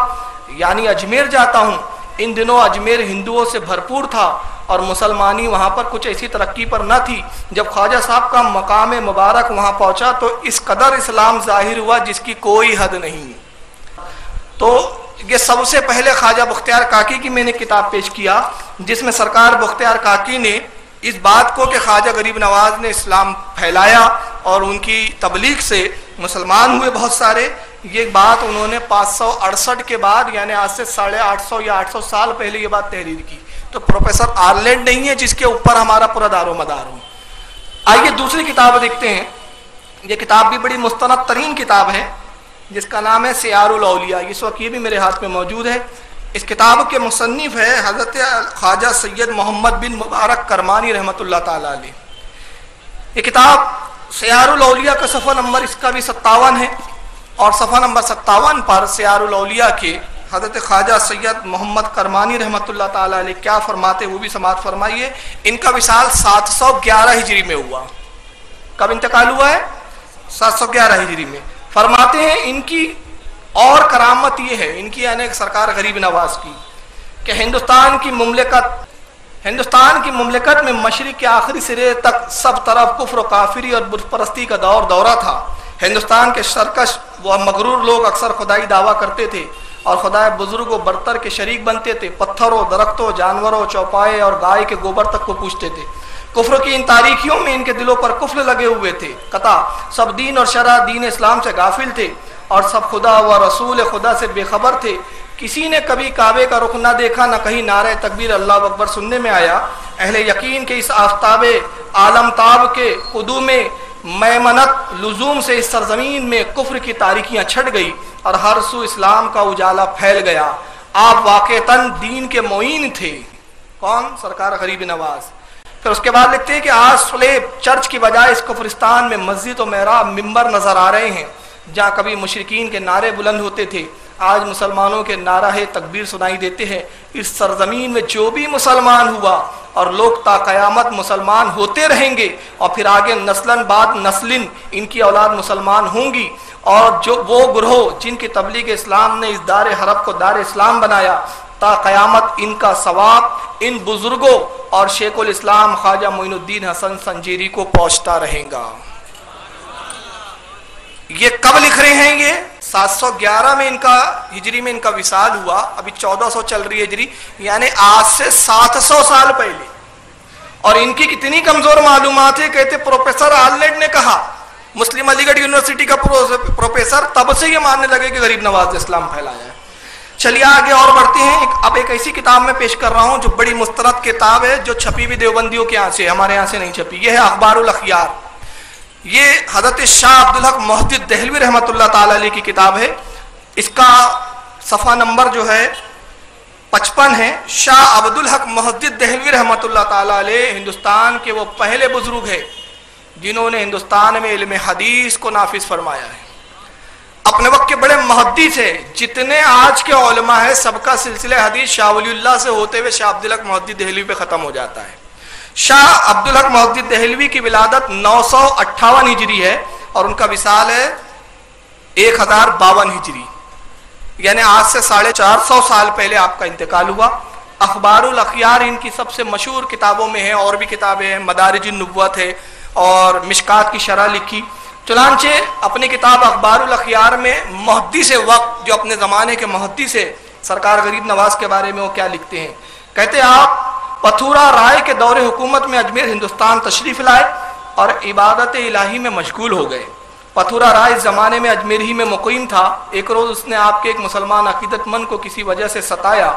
یعنی اجمیر جاتا ہوں۔ ان دنوں اجمیر ہندوؤں سے بھرپور تھا اور مسلمانی وہاں پر کچھ ایسی ترقی پر نہ تھی۔ جب خواجہ صاحب کا مقام مبارک وہاں پہنچا تو اس قدر اسلام ظاہر ہوا جس کی کوئی حد نہیں۔ تو یہ سب سے پہلے خواجہ بختیار کاکی کی میں نے کتاب پیش کیا، جس میں سرکار بختیار کاکی نے اس بات کو کہ خواجہ غریب نواز نے اسلام پھیلایا اور ان کی تبلیغ سے مسلمان ہوئے بہت سارے، یہ بات انہوں نے 568 کے بعد یعنی آج سے 850 یا 800 سال پہلے یہ بات تحریر کی۔ تو پروفیسر آرلینڈ نہیں ہے جس کے اوپر ہمارا پورا دار و مدار ہو۔ آئیے دوسری کتاب دیکھتے ہیں۔ یہ کتاب بھی بڑی مستند ترین کتاب ہے جس کا نام ہے سیار الاولیاء، اس وقت یہ بھی میرے ہاتھ میں موجود ہے۔ اس کتاب کے مصنف ہے حضرت خواجہ سید محمد بن مبارک کرمانی رحمۃ اللہ تعالی علیہ۔ یہ کتاب سیار الاولیاء کا صفحہ نمبر اس کا بھی 57 ہے، اور صفحہ نمبر 57 پر سیار الاولیاء کے حضرت خواجہ سید محمد کرمانی رحمۃ اللہ تعالی علیہ کیا فرماتے وہ بھی سماعت فرمائیے۔ ان کا وصال 711 ہجری میں ہوا۔ کب انتقال ہوا ہے؟ 711 ہجری میں۔ فرماتے ہیں ان کی اور کرامت یہ ہے، ان کی یعنی سرکار غریب نواز کی، کہ ہندوستان کی مملکت میں مشرق کے آخری سرے تک سب طرف کفر و کافری اور بت پرستی کا دورہ تھا۔ ہندوستان کے سرکش و مغرور لوگ اکثر خدائی دعویٰ کرتے تھے اور خدائے بزرگ و برتر کے شریک بنتے تھے، پتھروں، درختوں، جانوروں، چوپائے اور گائے کے گوبر تک کو پوچھتے تھے۔ کفر کی ان تاریخیوں میں ان کے دلوں پر کفر لگے ہوئے تھے، قطع سب دین اور شرع دین اسلام سے غافل تھے اور سب خدا و رسول خدا سے بے خبر تھے۔ کسی نے کبھی کعبے کا رخ نہ دیکھا، نہ کہیں نعرہ تکبیر اللہ اکبر سننے میں آیا۔ اہل یقین کے اس آفتاب عالم تاب کے قدوم میمنت لزوم سے اس سرزمین میں کفر کی تاریکیاں چھٹ گئی اور ہر سو اسلام کا اجالا پھیل گیا۔ آپ واقعتاً دین کے معین تھے۔ کون؟ سرکار غریب نواز۔ پھر اس کے بعد لکھتے ہیں کہ آج سلیب چرچ کی بجائے اس کفرستان میں مسجد و محراب ممبر نظر آ رہے ہیں۔ جہاں کبھی مشرکین کے نعرے بلند ہوتے تھے آج مسلمانوں کے نعرہ تکبیر سنائی دیتے ہیں۔ اس سرزمین میں جو بھی مسلمان ہوا اور لوگ تا قیامت مسلمان ہوتے رہیں گے اور پھر آگے نسلن بعد نسلن ان کی اولاد مسلمان ہوں گی، اور جو وہ گروہ جن کی تبلیغ اسلام نے اس دار حرب کو دار اسلام بنایا تا قیامت ان کا ثواب ان بزرگوں اور شیخ الاسلام خواجہ معین الدین حسن سنجیری کو پہنچتا رہے گا۔ یہ کب لکھ رہے ہیں؟ یہ 711 میں ان کا ہجری میں ان کا وصال ہوا، ابھی 1400 چل رہی ہے ہجری، یعنی آج سے 700 سال پہلے۔ اور ان کی کتنی کمزور معلومات ہے، کہتے پروفیسر آرلینڈ نے کہا، مسلم علی گڑھ یونیورسٹی کا پروفیسر، تب سے یہ ماننے لگے کہ غریب نواز نے اسلام پھیلایا ہے۔ چلیے آگے اور بڑھتے ہیں۔ اب ایک ایسی کتاب میں پیش کر رہا ہوں جو بڑی مستند کتاب ہے، جو چھپی بھی دیوبندیوں کے یہاں سے، ہمارے یہاں سے نہیں چھپی۔ یہ ہے اخبار الاخیار۔ یہ حضرت شاہ عبدالحق محدث دہلوی رحمۃ اللہ تعالی علیہ کی کتاب ہے۔ اس کا صفحہ نمبر جو ہے 55 ہے۔ شاہ عبدالحق محدث دہلوی رحمۃ اللہ تعالی علیہ ہندوستان کے وہ پہلے بزرگ ہیں جنہوں نے ہندوستان میں علم حدیث کو نافذ فرمایا ہے۔ اپنے وقت کے بڑے محدث ہیں، جتنے آج کے علماء ہیں سب کا سلسلہ حدیث شاہ ولی اللہ سے ہوتے ہوئے شاہ عبدالحق محدث دہلوی پہ ختم ہو جاتا ہے۔ شاہ عبدالحق محدث دہلوی کی ولادت 958 ہجری ہے اور ان کا وصال ہے 1052 ہجری، یعنی آج سے 450 سال پہلے آپ کا انتقال ہوا۔ اخبار الاخیار ان کی سب سے مشہور کتابوں میں ہے، اور بھی کتابیں ہیں، مدارج النبوت ہے اور مشکات کی شرح لکھی۔ چنانچہ اپنی کتاب اخبار الاخیار میں محدث وقت جو اپنے زمانے کے محدث ہے سرکار غریب نواز کے بارے میں وہ کیا لکھتے ہیں، کہتے آپ پتھورا رائے کے دور حکومت میں اجمیر ہندوستان تشریف لائے اور عبادت الہی میں مشغول ہو گئے۔ پتھورا رائے اس زمانے میں اجمیر ہی میں مقیم تھا۔ ایک روز اس نے آپ کے ایک مسلمان عقیدت مند کو کسی وجہ سے ستایا،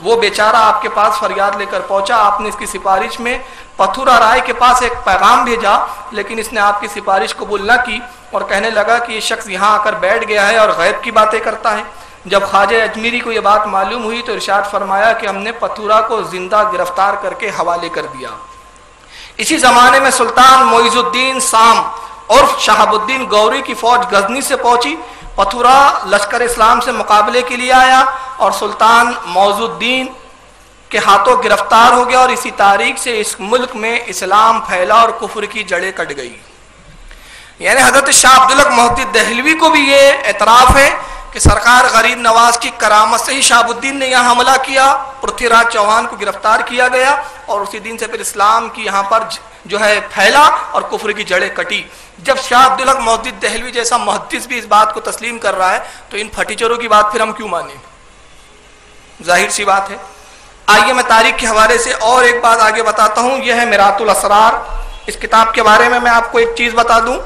وہ بیچارہ آپ کے پاس فریاد لے کر پہنچا۔ آپ نے اس کی سفارش میں پتھورا رائے کے پاس ایک پیغام بھیجا، لیکن اس نے آپ کی سفارش قبول نہ کی اور کہنے لگا کہ یہ شخص یہاں آ کر بیٹھ گیا ہے اور غیب کی باتیں کرتا ہے۔ جب خواجہ اجمیری کو یہ بات معلوم ہوئی تو ارشاد فرمایا کہ ہم نے پتھورا کو زندہ گرفتار کر کے حوالے کر دیا۔ اسی زمانے میں سلطان معیز الدین سام اور شہاب الدین گوری کی فوج غزنی سے پہنچی۔ پتھورا لشکر اسلام سے مقابلے کے لیے آیا اور سلطان معیز الدین کے ہاتھوں گرفتار ہو گیا، اور اسی تاریخ سے اس ملک میں اسلام پھیلا اور کفر کی جڑیں کٹ گئی۔ یعنی حضرت شاہ عبدالحق محدث دہلوی کو بھی یہ اعتراف ہے کہ سرکار غریب نواز کی کرامت سے ہی شہاب الدین نے یہاں حملہ کیا، پرتھوی راج چوہان کو گرفتار کیا گیا، اور اسی دن سے پھر اسلام کی یہاں پر جو ہے پھیلا اور کفر کی جڑیں کٹی۔ جب شاہ عبدالحق محدث دہلوی جیسا محدث بھی اس بات کو تسلیم کر رہا ہے تو ان پھٹیچروں کی بات پھر ہم کیوں مانیں؟ ظاہر سی بات ہے۔ آئیے میں تاریخ کے حوالے سے اور ایک بات آگے بتاتا ہوں۔ یہ ہے میرات الاسرار۔ اس کتاب کے بارے میں آپ کو ایک چیز بتا دوں،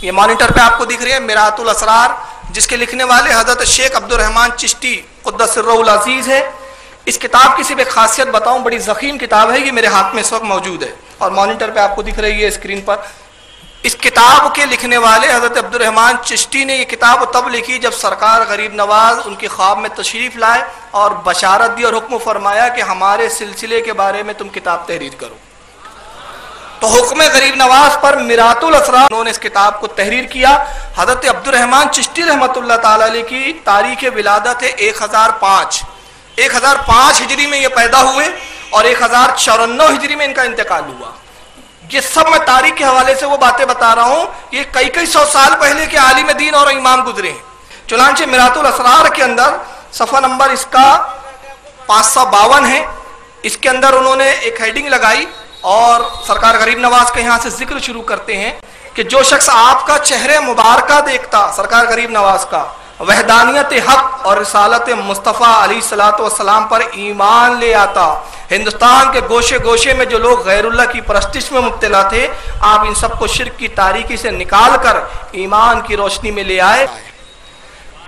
یہ مانیٹر پہ آپ کو دکھ رہی ہے میرات الاسرار، جس کے لکھنے والے حضرت شیخ عبد الرحمن چشتی قدس سرہ العزیز ہے۔ اس کتاب کی صرف ایک خاصیت بتاؤں، بڑی ضخیم کتاب ہے، یہ میرے ہاتھ میں اس وقت موجود ہے اور مانیٹر پہ آپ کو دکھ رہی ہے اسکرین پر۔ اس کتاب کے لکھنے والے حضرت عبد الرحمن چشتی نے یہ کتاب تب لکھی جب سرکار غریب نواز ان کے خواب میں تشریف لائے اور بشارت دی اور حکم فرمایا کہ ہمارے سلسلے کے بارے میں تم کتاب تحریر کرو۔ تو حکم غریب نواز پر میرات الاسرار انہوں نے اس کتاب کو تحریر کیا۔ حضرت عبد الرحمن چشتی رحمۃ اللہ تعالی علیہ کی تاریخ ولادت ہے 1005 ہجری میں یہ پیدا ہوئے اور 1094 ہجری میں ان کا انتقال ہوا۔ یہ سب میں تاریخ کے حوالے سے وہ باتیں بتا رہا ہوں، یہ کئی سو سال پہلے کے عالم دین اور امام گزرے ہیں۔ چنانچہ میرات الاسرار کے اندر صفحہ نمبر اس کا 552 ہے، اس کے اندر انہوں نے ایک ہیڈنگ لگائی اور سرکار غریب نواز کے یہاں سے ذکر شروع کرتے ہیں کہ جو شخص آپ کا چہرے مبارکہ دیکھتا، سرکار غریب نواز کا، وحدانیت حق اور رسالت مصطفیٰ علیہ الصلوۃ والسلام پر ایمان لے آتا، ہندوستان کے گوشے گوشے میں جو لوگ غیر اللہ کی پرستش میں مبتلا تھے، آپ ان سب کو شرک کی تاریکی سے نکال کر ایمان کی روشنی میں لے آئے۔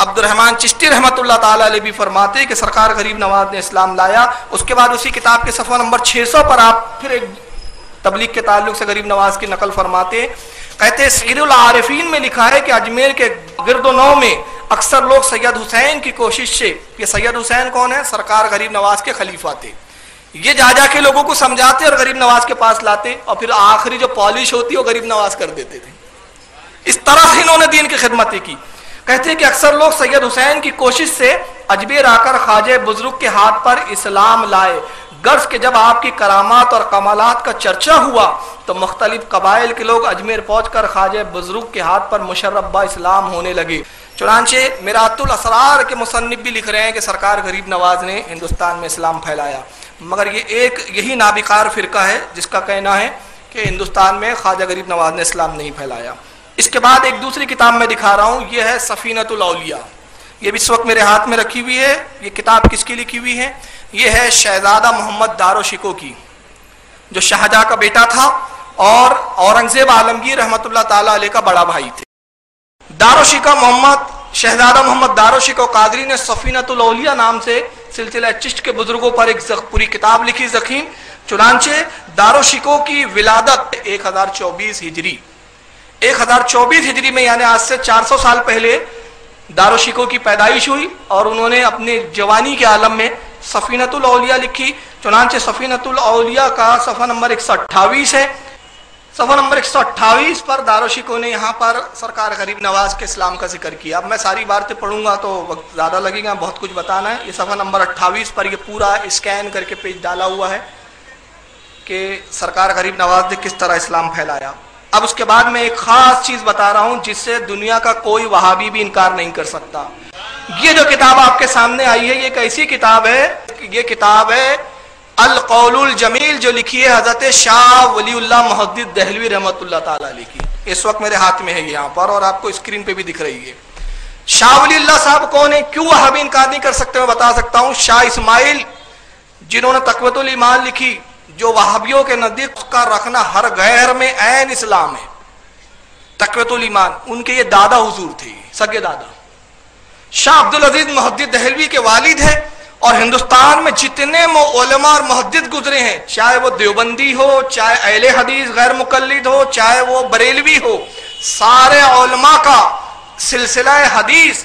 عبد الرحمن چشتی رحمۃ اللہ تعالی علیہ بھی فرماتے کہ سرکار غریب نواز نے اسلام لایا۔ اس کے بعد اسی کتاب کے صفحہ نمبر 600 پر آپ پھر ایک تبلیغ کے تعلق سے غریب نواز کی نقل فرماتے، کہتے ہیں سیر العارفین میں لکھا ہے کہ اجمیر کے گرد و نو میں اکثر لوگ سید حسین کی کوشش سے، یہ سید حسین کون ہے؟ سرکار غریب نواز کے خلیفہ تھے، یہ جا کے لوگوں کو سمجھاتے اور غریب نواز کے پاس لاتے اور پھر آخری جو پالش ہوتی وہ غریب نواز کر دیتے تھے۔ اس طرح سے انہوں نے دین کی خدمتیں کی۔ کہتے ہیں کہ اکثر لوگ سید حسین کی کوشش سے اجمیر آ کر خواجہ بزرگ کے ہاتھ پر اسلام لائے، غرض کہ جب آپ کی کرامات اور کمالات کا چرچا ہوا تو مختلف قبائل کے لوگ اجمیر پہنچ کر خواجہ بزرگ کے ہاتھ پر مشرف با اسلام ہونے لگے۔ چنانچہ میرات الاسرار کے مصنف بھی لکھ رہے ہیں کہ سرکار غریب نواز نے ہندوستان میں اسلام پھیلایا، مگر یہ یہی نابکار فرقہ ہے جس کا کہنا ہے کہ ہندوستان میں خواجہ غریب نواز نے اسلام نہیں پھیلایا۔ اس کے بعد ایک دوسری کتاب میں دکھا رہا ہوں، یہ ہے سفینۃ الاولیاء، یہ بھی اس وقت میرے ہاتھ میں رکھی ہوئی ہے۔ یہ کتاب کس کی لکھی ہوئی ہے؟ یہ ہے شہزادہ محمد داراشکو کی، جو شاہجہاں کا بیٹا تھا اور اورنگزیب عالمگیر رحمۃ اللہ تعالی علیہ کا بڑا بھائی تھے۔ شہزادہ محمد داراشکو قادری نے سفینۃ الاولیاء نام سے سلسلہ چشت کے بزرگوں پر ایک پوری کتاب لکھی ضخیم۔ چنانچہ داراشکو کی ولادت 1024 ہجری 1024 ہجری میں، یعنی آج سے 400 سال پہلے داراشکو کی پیدائش ہوئی اور انہوں نے اپنے جوانی کے عالم میں سفینۃ الاولیاء لکھی۔ چنانچہ سفینۃ الاولیاء کا صفحہ نمبر 128 ہے۔ صفحہ نمبر 128 پر داراشکو نے یہاں پر سرکار غریب نواز کے اسلام کا ذکر کیا۔ اب میں ساری باتیں پڑھوں گا تو وقت زیادہ لگے گا، بہت کچھ بتانا ہے۔ یہ صفحہ نمبر 28 پر یہ پورا اسکین کر کے پیج ڈالا ہوا ہے کہ سرکار غریب نواز نے کس طرح اسلام پھیلایا۔ اب اس کے بعد میں ایک خاص چیز بتا رہا ہوں جس سے دنیا کا کوئی وہابی بھی انکار نہیں کر سکتا۔ یہ جو کتاب آپ کے سامنے آئی ہے، یہ ایک ایسی کتاب ہے، یہ کتاب ہے القول الجمیل، جو لکھی ہے حضرت شاہ ولی اللہ محدث دہلوی رحمۃ اللہ تعالی علیہ کی۔ اس وقت میرے ہاتھ میں ہے یہاں پر اور آپ کو اسکرین پہ بھی دکھ رہی ہے۔ شاہ ولی اللہ صاحب کون ہے؟ کیوں وہابی انکار نہیں کر سکتے؟ میں بتا سکتا ہوں۔ شاہ اسماعیل جنہوں نے تقویۃ الایمان لکھی، جو وہابیوں کے نزدیک اس کا رکھنا ہر غیر میں عین اسلام ہے، تقویۃ الایمان، ان کے یہ دادا حضور تھے، سگے دادا۔ شاہ عبدالعزیز محدث دہلوی کے والد ہیں اور ہندوستان میں جتنے علماء اور محدث گزرے ہیں، چاہے وہ دیوبندی ہو، چاہے اہل حدیث غیر مقلد ہو، چاہے وہ بریلوی ہو، سارے علماء کا سلسلہ حدیث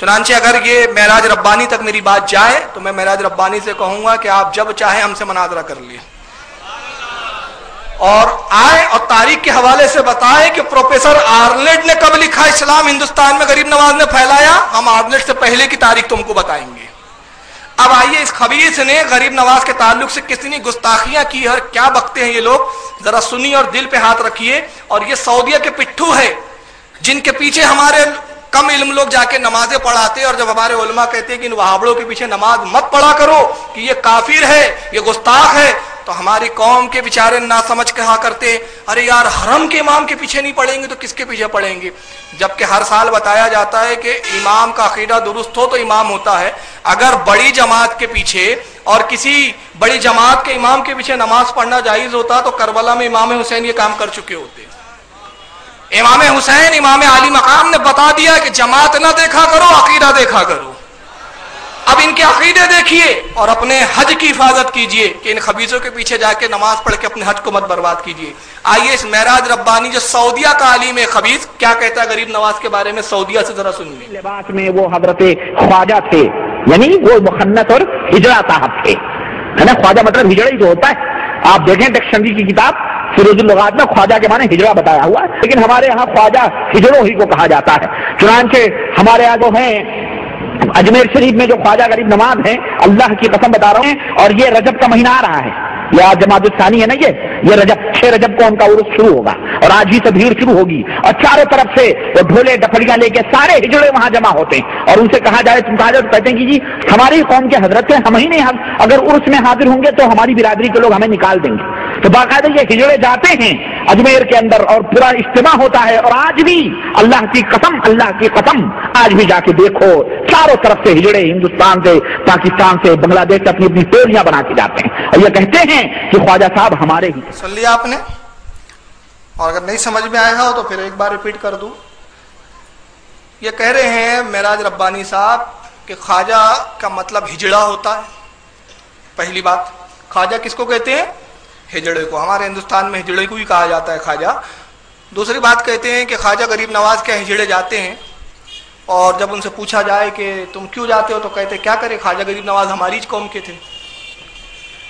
چنانچہ اگر یہ معراج ربانی تک میری بات جائے تو میں معراج ربانی سے کہوں گا کہ آپ جب چاہیں ہم سے مناظرہ کر لیے اور آئے اور تاریخ کے حوالے سے بتائے کہ پروفیسر آرلیٹ نے کب لکھا اسلام ہندوستان میں غریب نواز نے پھیلایا. ہم آرلیٹ سے پہلے کی تاریخ تم کو بتائیں گے. اب آئیے اس خبیث نے غریب نواز کے تعلق سے کتنی گستاخیاں کی اور کیا بکتے ہیں یہ لوگ, ذرا سنیے اور دل پہ ہاتھ رکھیے. اور یہ سعودیہ کے پٹھو ہے جن کے پیچھے ہمارے کم علم لوگ جا کے نمازیں پڑھاتے اور جب ہمارے علماء کہتے ہیں کہ ان وہابڑوں کے پیچھے نماز مت پڑھا کرو کہ یہ کافر ہے, یہ گستاخ ہے, تو ہماری قوم کے بیچارے نہ سمجھ کہا کرتے ارے یار حرم کے امام کے پیچھے نہیں پڑھیں گے تو کس کے پیچھے پڑھیں گے. جبکہ ہر سال بتایا جاتا ہے کہ امام کا عقیدہ درست ہو تو امام ہوتا ہے. اگر بڑی جماعت کے پیچھے اور کسی بڑی جماعت کے امام کے پیچھے نماز پڑھنا جائز ہوتا تو کربلا میں امام حسین یہ کام کر چکے ہوتے. امام حسین امام عالی مقام نے بتا دیا کہ جماعت نہ دیکھا کرو, عقیدہ دیکھا کرو. اب ان کے عقیدے دیکھیے اور اپنے حج کی حفاظت کیجئے کہ ان خبیثوں کے پیچھے جا کے نماز پڑھ کے اپنے حج کو مت برباد کیجئے. آئیے اس معراج ربانی جو سعودیہ کا عالم خبیث کیا کہتا ہے غریب نواز کے بارے میں, سعودیہ سے ذرا سنیے. لباس میں وہ حضرت خواجہ تھے, یعنی وہ مخنث اور ہجڑا صاحب تھے, ہے نا. خواجہ مطلب ہجڑا ہی جو ہوتا ہے. آپ دیکھیں ڈکشنری کی کتاب فیروز اللغات میں خواجہ کے معنی ہجڑا بتایا ہوا ہے, لیکن ہمارے یہاں خواجہ ہجڑوں ہی کو کہا جاتا ہے. چنانچہ ہمارے یہاں جو ہیں اجمیر شریف میں جو خواجہ غریب نواز ہیں, اللہ کی قسم بتا رہا ہوں, اور یہ رجب کا مہینہ آ رہا ہے, یہ جماعت الثانی ہے نا, یہ رجب 6 رجب کو ان کا عرس شروع ہوگا اور آج ہی سے بھیڑ شروع ہوگی اور چاروں طرف سے وہ ڈھولے ڈپڑیاں لے کے سارے ہجڑے وہاں جمع ہوتے ہیں. اور ان سے کہا جائے تم کہا جائے تو کہتے ہیں کہ جی ہماری قوم کے حضرت ہیں, ہم ہی نہیں, اگر عرس میں حاضر ہوں گے تو ہماری برادری کے لوگ ہمیں نکال دیں گے. تو باقاعدہ یہ ہجڑے جاتے ہیں اجمیر کے اندر اور پورا اجتماع ہوتا ہے. اور آج بھی اللہ کی قسم آج بھی جا کے دیکھو چاروں طرف سے ہجڑے ہندوستان سے, پاکستان سے, بنگلہ دیش سے اپنی اپنی ٹولیاں بنا کے جاتے ہیں اور یہ کہتے ہیں کہ خواجہ صاحب ہمارے ہی. سن لیا آپ نے, اور اگر نہیں سمجھ میں آیا ہو تو پھر ایک بار ریپیٹ کر دوں. یہ کہہ رہے ہیں معراج ربانی صاحب کہ خواجہ کا مطلب ہجڑا ہوتا ہے. پہلی بات, خواجہ کس کو کہتے ہیں؟ ہجڑے کو. ہمارے ہندوستان میں ہجڑے کو ہی کہا جاتا ہے خواجہ. دوسری بات کہتے ہیں کہ خواجہ غریب نواز کے ہجڑے جاتے ہیں اور جب ان سے پوچھا جائے کہ تم کیوں جاتے ہو تو کہتے کیا کرے, خواجہ غریب نواز ہماری قوم کے تھے.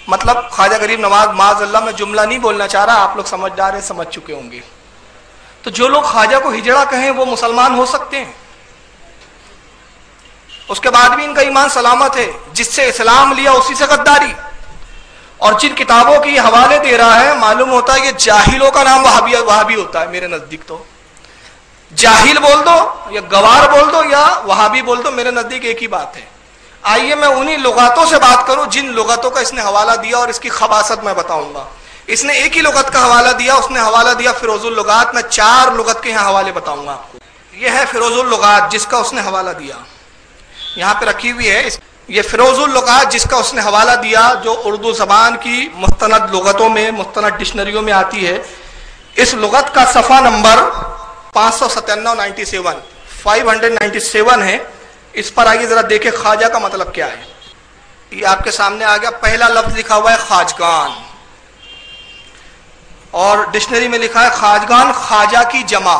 مطلب خواجہ غریب نواز معاذ اللہ میں جملہ نہیں بولنا چاہ رہا, آپ لوگ سمجھدار ہیں, سمجھ چکے ہوں گے. تو جو لوگ خواجہ کو ہجڑا کہیں وہ مسلمان ہو سکتے ہیں؟ اس کے بعد بھی ان کا ایمان سلامت ہے. جس سے اسلام لیا اسی سے غداری. اور جن کتابوں کی حوالے دے رہا ہے معلوم ہوتا ہے یہ جاہلوں کا نام وہابی ہوتا ہے. میرے نزدیک تو جاہل بول دو یا گوار بول دو یا وہابی بول دو, میرے نزدیک ایک ہی بات ہے. آئیے میں انہی لغاتوں سے بات کروں جن لغتوں کا اس نے حوالہ دیا اور اس کی خباثت میں بتاؤں گا. اس نے ایک ہی لغت کا حوالہ دیا, اس نے حوالہ دیا فیروز اللغات. میں 4 لغت کے یہاں حوالے بتاؤں گا آپ کو. یہ ہے فیروز اللغات جس کا اس نے حوالہ دیا, یہاں پہ رکھی ہوئی ہے. یہ فیروز اللغات جس کا اس نے حوالہ دیا جو اردو زبان کی مستند لغتوں میں, مستند ڈکشنریوں میں آتی ہے. اس لغت کا صفحہ نمبر 597 ہے. اس پر آئیے ذرا دیکھیں خواجہ کا مطلب کیا ہے. یہ آپ کے سامنے آ گیا. پہلا لفظ لکھا ہوا ہے خواجگان, اور ڈکشنری میں لکھا ہے خواجگان خواجہ کی جمع.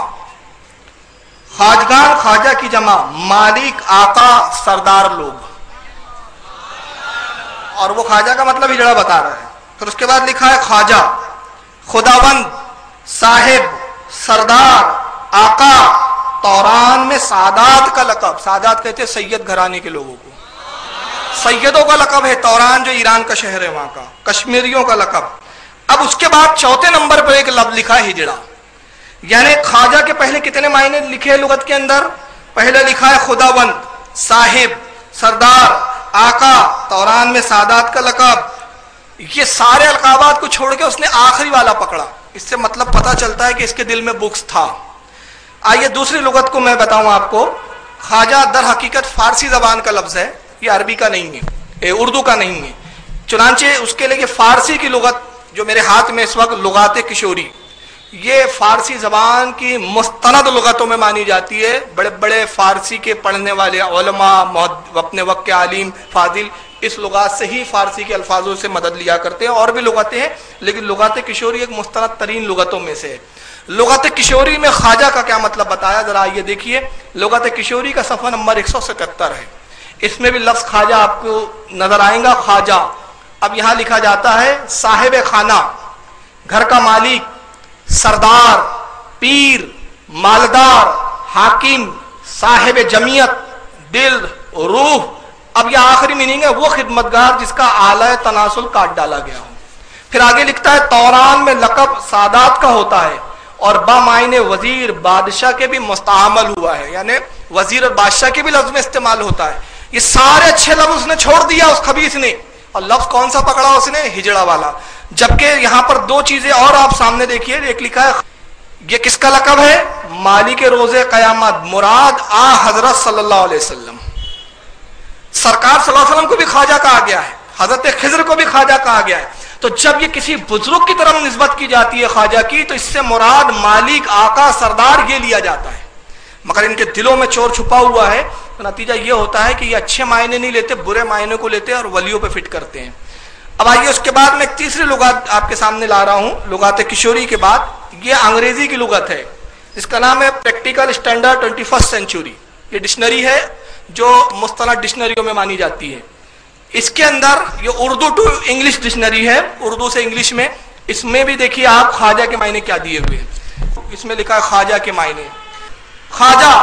خواجگان خواجہ کی جمع, مالک, آقا, سردار لوگ. اور وہ خواجہ کا مطلب ہجڑا بتا رہا ہے. پھر اس کے بعد لکھا ہے خواجہ, خداوند, صاحب, سردار, آقا. توران میں سادات کا لقب, سادات کہتے ہیں سید گھرانے کے لوگوں کو, سیدوں کا لقب ہے. توران جو ایران کا شہر ہے وہاں کا, کشمیریوں کا لقب. اب اس کے بعد 4 نمبر پر ایک لفظ لکھا ہے ہجڑا. یعنی خواجہ کے پہلے کتنے معنی لکھے ہیں لغت کے اندر؟ پہلے لکھا ہے خداوند, صاحب, سردار, آقا, توران میں سادات کا لقب. یہ سارے القابات کو چھوڑ کے اس نے آخری والا پکڑا. اس سے مطلب پتہ چلتا ہے کہ اس کے دل میں بغض تھا. آئیے دوسری لغت کو میں بتاؤں آپ کو. خواجہ در حقیقت فارسی زبان کا لفظ ہے, یہ عربی کا نہیں ہے, اردو کا نہیں ہے. چنانچہ اس کے لیے فارسی کی لغت جو میرے ہاتھ میں اس وقت لغات کشوری, یہ فارسی زبان کی مستند لغتوں میں مانی جاتی ہے. بڑے بڑے فارسی کے پڑھنے والے علماء, اپنے وقت کے عالم فاضل اس لغات سے ہی فارسی کے الفاظوں سے مدد لیا کرتے ہیں. اور بھی لغتیں ہیں لیکن لغات کشوری ایک مستند ترین لغتوں میں سے ہے. لغت کشوری میں خواجہ کا کیا مطلب بتایا، ذرا یہ دیکھیے. لغت کشوری کا صفحہ نمبر 177 ہے. اس میں بھی لفظ خواجہ آپ کو نظر آئے گا، خواجہ. اب یہاں لکھا جاتا ہے صاحب خانہ، گھر کا مالک، سردار، پیر، مالدار، حاکم، صاحب جمعیت، دل، روح. اب یہ آخری میننگ ہے وہ خدمتگار جس کا آلہ تناسل کاٹ ڈالا گیا ہو. پھر آگے لکھتا ہے توران میں لقب سادات کا ہوتا ہے اور بامعنی وزیر بادشاہ کے بھی مستعمل ہوا ہے، یعنی وزیر اور بادشاہ کے بھی لفظ میں استعمال ہوتا ہے. یہ سارے اچھے لفظ اس نے چھوڑ دیا اس خبیث نے، اور لفظ کون سا پکڑا اس نے؟ ہجڑا والا. جبکہ یہاں پر دو چیزیں اور آپ سامنے دیکھیے. ایک لکھا ہے یہ کس کا لقب ہے؟ مالک روز قیامت، مراد آ حضرت صلی اللہ علیہ وسلم. سرکار صلی اللہ علیہ وسلم کو بھی خواجہ کہا گیا ہے، حضرت خضر کو بھی خواجہ کہا گیا ہے. تو جب یہ کسی بزرگ کی طرف نسبت کی جاتی ہے خواجہ کی، تو اس سے مراد مالک، آقا، سردار یہ لیا جاتا ہے. مگر ان کے دلوں میں چور چھپا ہوا ہے. تو نتیجہ یہ ہوتا ہے کہ یہ اچھے معنی نہیں لیتے، برے معنی کو لیتے اور ولیوں پہ فٹ کرتے ہیں. اب آئیے اس کے بعد میں ایک تیسری لغت آپ کے سامنے لا رہا ہوں. لغات کشوری کے بعد یہ انگریزی کی لغت ہے، جس کا نام ہے پریکٹیکل اسٹینڈرڈ 21 سینچری. یہ ڈکشنری ہے جو مستند ڈکشنریوں میں مانی جاتی ہے. اس کے اندر یہ اردو ٹو انگلش ڈکشنری ہے، اردو سے انگلش میں. اس میں بھی دیکھیے آپ خواجہ کے معنی کیا دیے ہوئے ہیں. اس میں لکھا ہے خواجہ کے معنی. خواجہ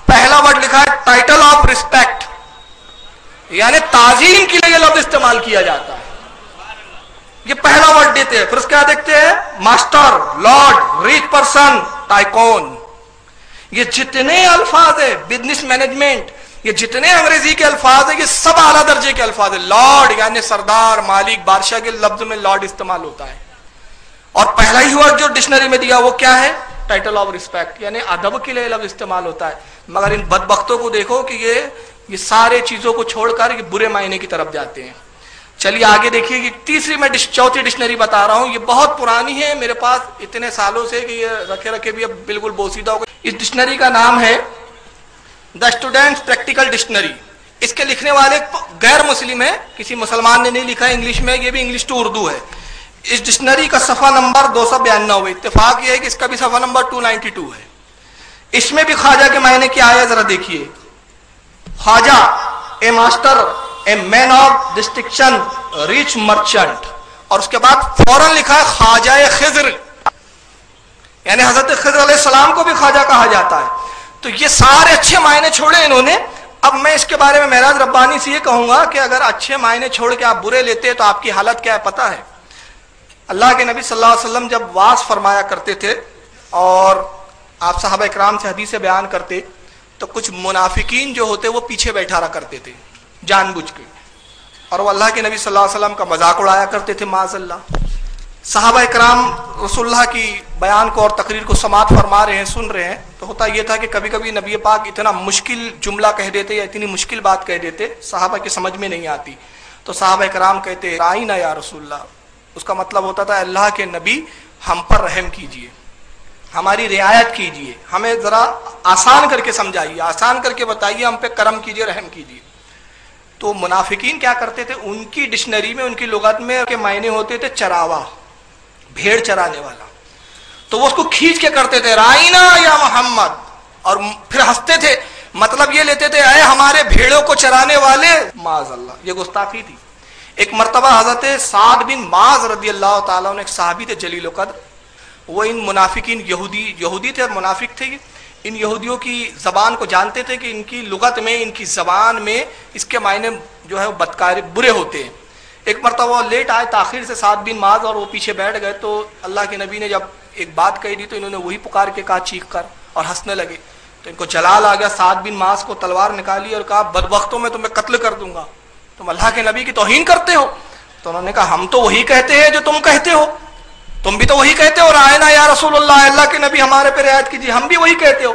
پہلا ورڈ لکھا ہے ٹائٹل آف ریسپیکٹ، یعنی تعظیم کے لیے یہ لفظ استعمال کیا جاتا ہے. یہ پہلا ورڈ دیتے ہیں. پھر اس کیا دیکھتے ہیں؟ Master, lord, reach person, tycoon. یہ جتنے الفاظ ہیں، بزنس مینجمنٹ، یہ جتنے انگریزی کے الفاظ ہیں، یہ سب اعلیٰ درجے کے الفاظ ہیں. لارڈ یعنی سردار، مالک، بادشاہ کے لفظ میں لارڈ استعمال ہوتا ہے. اور پہلا ہی ورڈ جو ڈکشنری میں دیا وہ کیا ہے؟ ٹائٹل آف ریسپیکٹ، یعنی ادب کے لیے لفظ استعمال ہوتا ہے. مگر ان بدبختوں کو دیکھو کہ یہ سارے چیزوں کو چھوڑ کر یہ برے معنی کی طرف جاتے ہیں. چلیے آگے دیکھیے کہ تیسری میں چوتھی ڈکشنری بتا رہا ہوں. یہ بہت پرانی ہے میرے پاس اتنے سالوں سے کہ یہ رکھے رکھے بھی اب بالکل بوسیدہ ہو گئی. اس ڈکشنری کا نام ہے دا اسٹوڈنٹس پریکٹیکل ڈکشنری. اس کے لکھنے والے غیر مسلم ہیں، کسی مسلمان نے نہیں لکھا ہے انگلش میں. یہ بھی انگلش ٹو اردو ہے. اس ڈکشنری کا صفحہ نمبر 292. اتفاق یہ ہے کہ اس کا بھی صفحہ نمبر 292 ہے. اس میں بھی خواجہ کے معنی کیا آیا ذرا دیکھیے. Khwaja a master, a man of distinction, rich merchant. اور اس کے بعد فوراً لکھا ہے خواجہ خضر، یعنی حضرت خضر علیہ السلام کو بھی خواجہ کہا جاتا ہے. تو یہ سارے اچھے معنی چھوڑے انہوں نے. اب میں اس کے بارے میں معراج ربانی سے یہ کہوں گا کہ اگر اچھے معنی چھوڑ کے آپ برے لیتے تو آپ کی حالت کیا ہے پتہ ہے؟ اللہ کے نبی صلی اللہ علیہ وسلم جب واعظ فرمایا کرتے تھے اور آپ صحابہ اکرام سے حدیثیں بیان کرتے تو کچھ منافقین جو ہوتے وہ پیچھے بیٹھا رہا کرتے تھے جان بوجھ کے، اور وہ اللہ کے نبی صلی اللہ علیہ وسلم کا مذاق اڑایا کرتے تھے معاذ اللہ. صحابہ اکرام رسول اللہ کی بیان کو اور تقریر کو سماعت فرما رہے ہیں، سن رہے ہیں. تو ہوتا یہ تھا کہ کبھی کبھی نبی پاک اتنا مشکل جملہ کہہ دیتے یا اتنی مشکل بات کہہ دیتے صحابہ کی سمجھ میں نہیں آتی. تو صحابہ اکرام کہتے رائنا یا رسول اللہ. اس کا مطلب ہوتا تھا اللہ کے نبی ہم پر رحم کیجئے، ہماری رعایت کیجئے، ہمیں ذرا آسان کر کے سمجھائیے، آسان کر کے بتائیے، ہم پہ کرم کیجئے، رحم کیجئے. تو منافقین کیا کرتے تھے؟ ان کی ڈکشنری میں، ان کی لغت میں کے معنی ہوتے تھے چراوا، بھیڑ چرانے والا. تو وہ اس کو کھینچ کے کرتے تھے رائنا یا محمد، اور پھر ہنستے تھے. مطلب یہ لیتے تھے اے ہمارے بھیڑوں کو چرانے والے. معاذ اللہ، یہ گستاخی تھی. ایک مرتبہ حضرت سعد بن معاذ رضی اللہ تعالیٰ عنہ ایک صحابی تھے جلیل القدر، وہ ان منافقین یہودی تھے اور منافق تھے. ان یہودیوں کی زبان کو جانتے تھے کہ ان کی لغت میں، ان کی زبان میں اس کے معنی جو ہے وہ بدکار برے ہوتے ہیں. ایک مرتبہ وہ لیٹ آئے تاخیر سے سعد بن معاذ، اور وہ پیچھے بیٹھ گئے. تو اللہ کے نبی نے جب ایک بات کہی دی تو انہوں نے وہی پکار کے کہا چیخ کر، اور ہنسنے لگے. تو ان کو جلال آ گیا. سعد بن معاذ کو تلوار نکالی اور کہا بدبختوں میں تمہیں قتل کر دوں گا، تم اللہ کے نبی کی توہین کرتے ہو. تو انہوں نے کہا ہم تو وہی کہتے ہیں جو تم کہتے ہو، تم بھی تو وہی کہتے ہو رائنا یا رسول اللہ، اللہ کے نبی ہمارے پہ رعایت کیجیے، ہم بھی وہی کہتے ہو.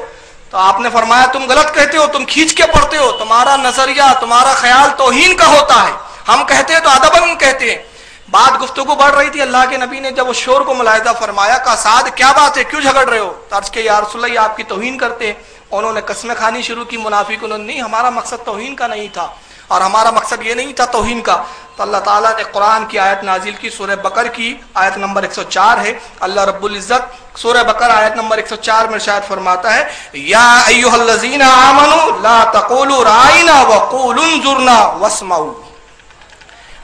تو آپ نے فرمایا تم غلط کہتے ہو، تم کھینچ کے پڑھتے ہو، تمہارا نظریہ، تمہارا خیال توہین کا ہوتا ہے. ہم کہتے ہیں تو ادباً کہتے ہیں. بات گفتگو بڑھ رہی تھی. اللہ کے نبی نے جب وہ شور کو ملاحظہ فرمایا کہا سعد کیا بات ہے، کیوں جھگڑ رہے ہو؟ تو عرض کہ یا رسول اللہ یہ آپ کی توہین کرتے ہیں. انہوں نے قسمیں کھانی شروع کی منافق. انہوں نے نہیں، ہمارا مقصد توہین کا نہیں تھا، اور ہمارا مقصد یہ نہیں تھا توہین کا. تو اللہ تعالیٰ نے قرآن کی آیت نازل کی, سورہ بقر کی آیت نمبر 104 ہے. اللہ رب العزت سورہ بقر آیت نمبر 104 میں ارشاد فرماتا ہے, یا ایھا الذین آمنوا لا تقولوا رائنا وقولوا انظرنا واسمعوا.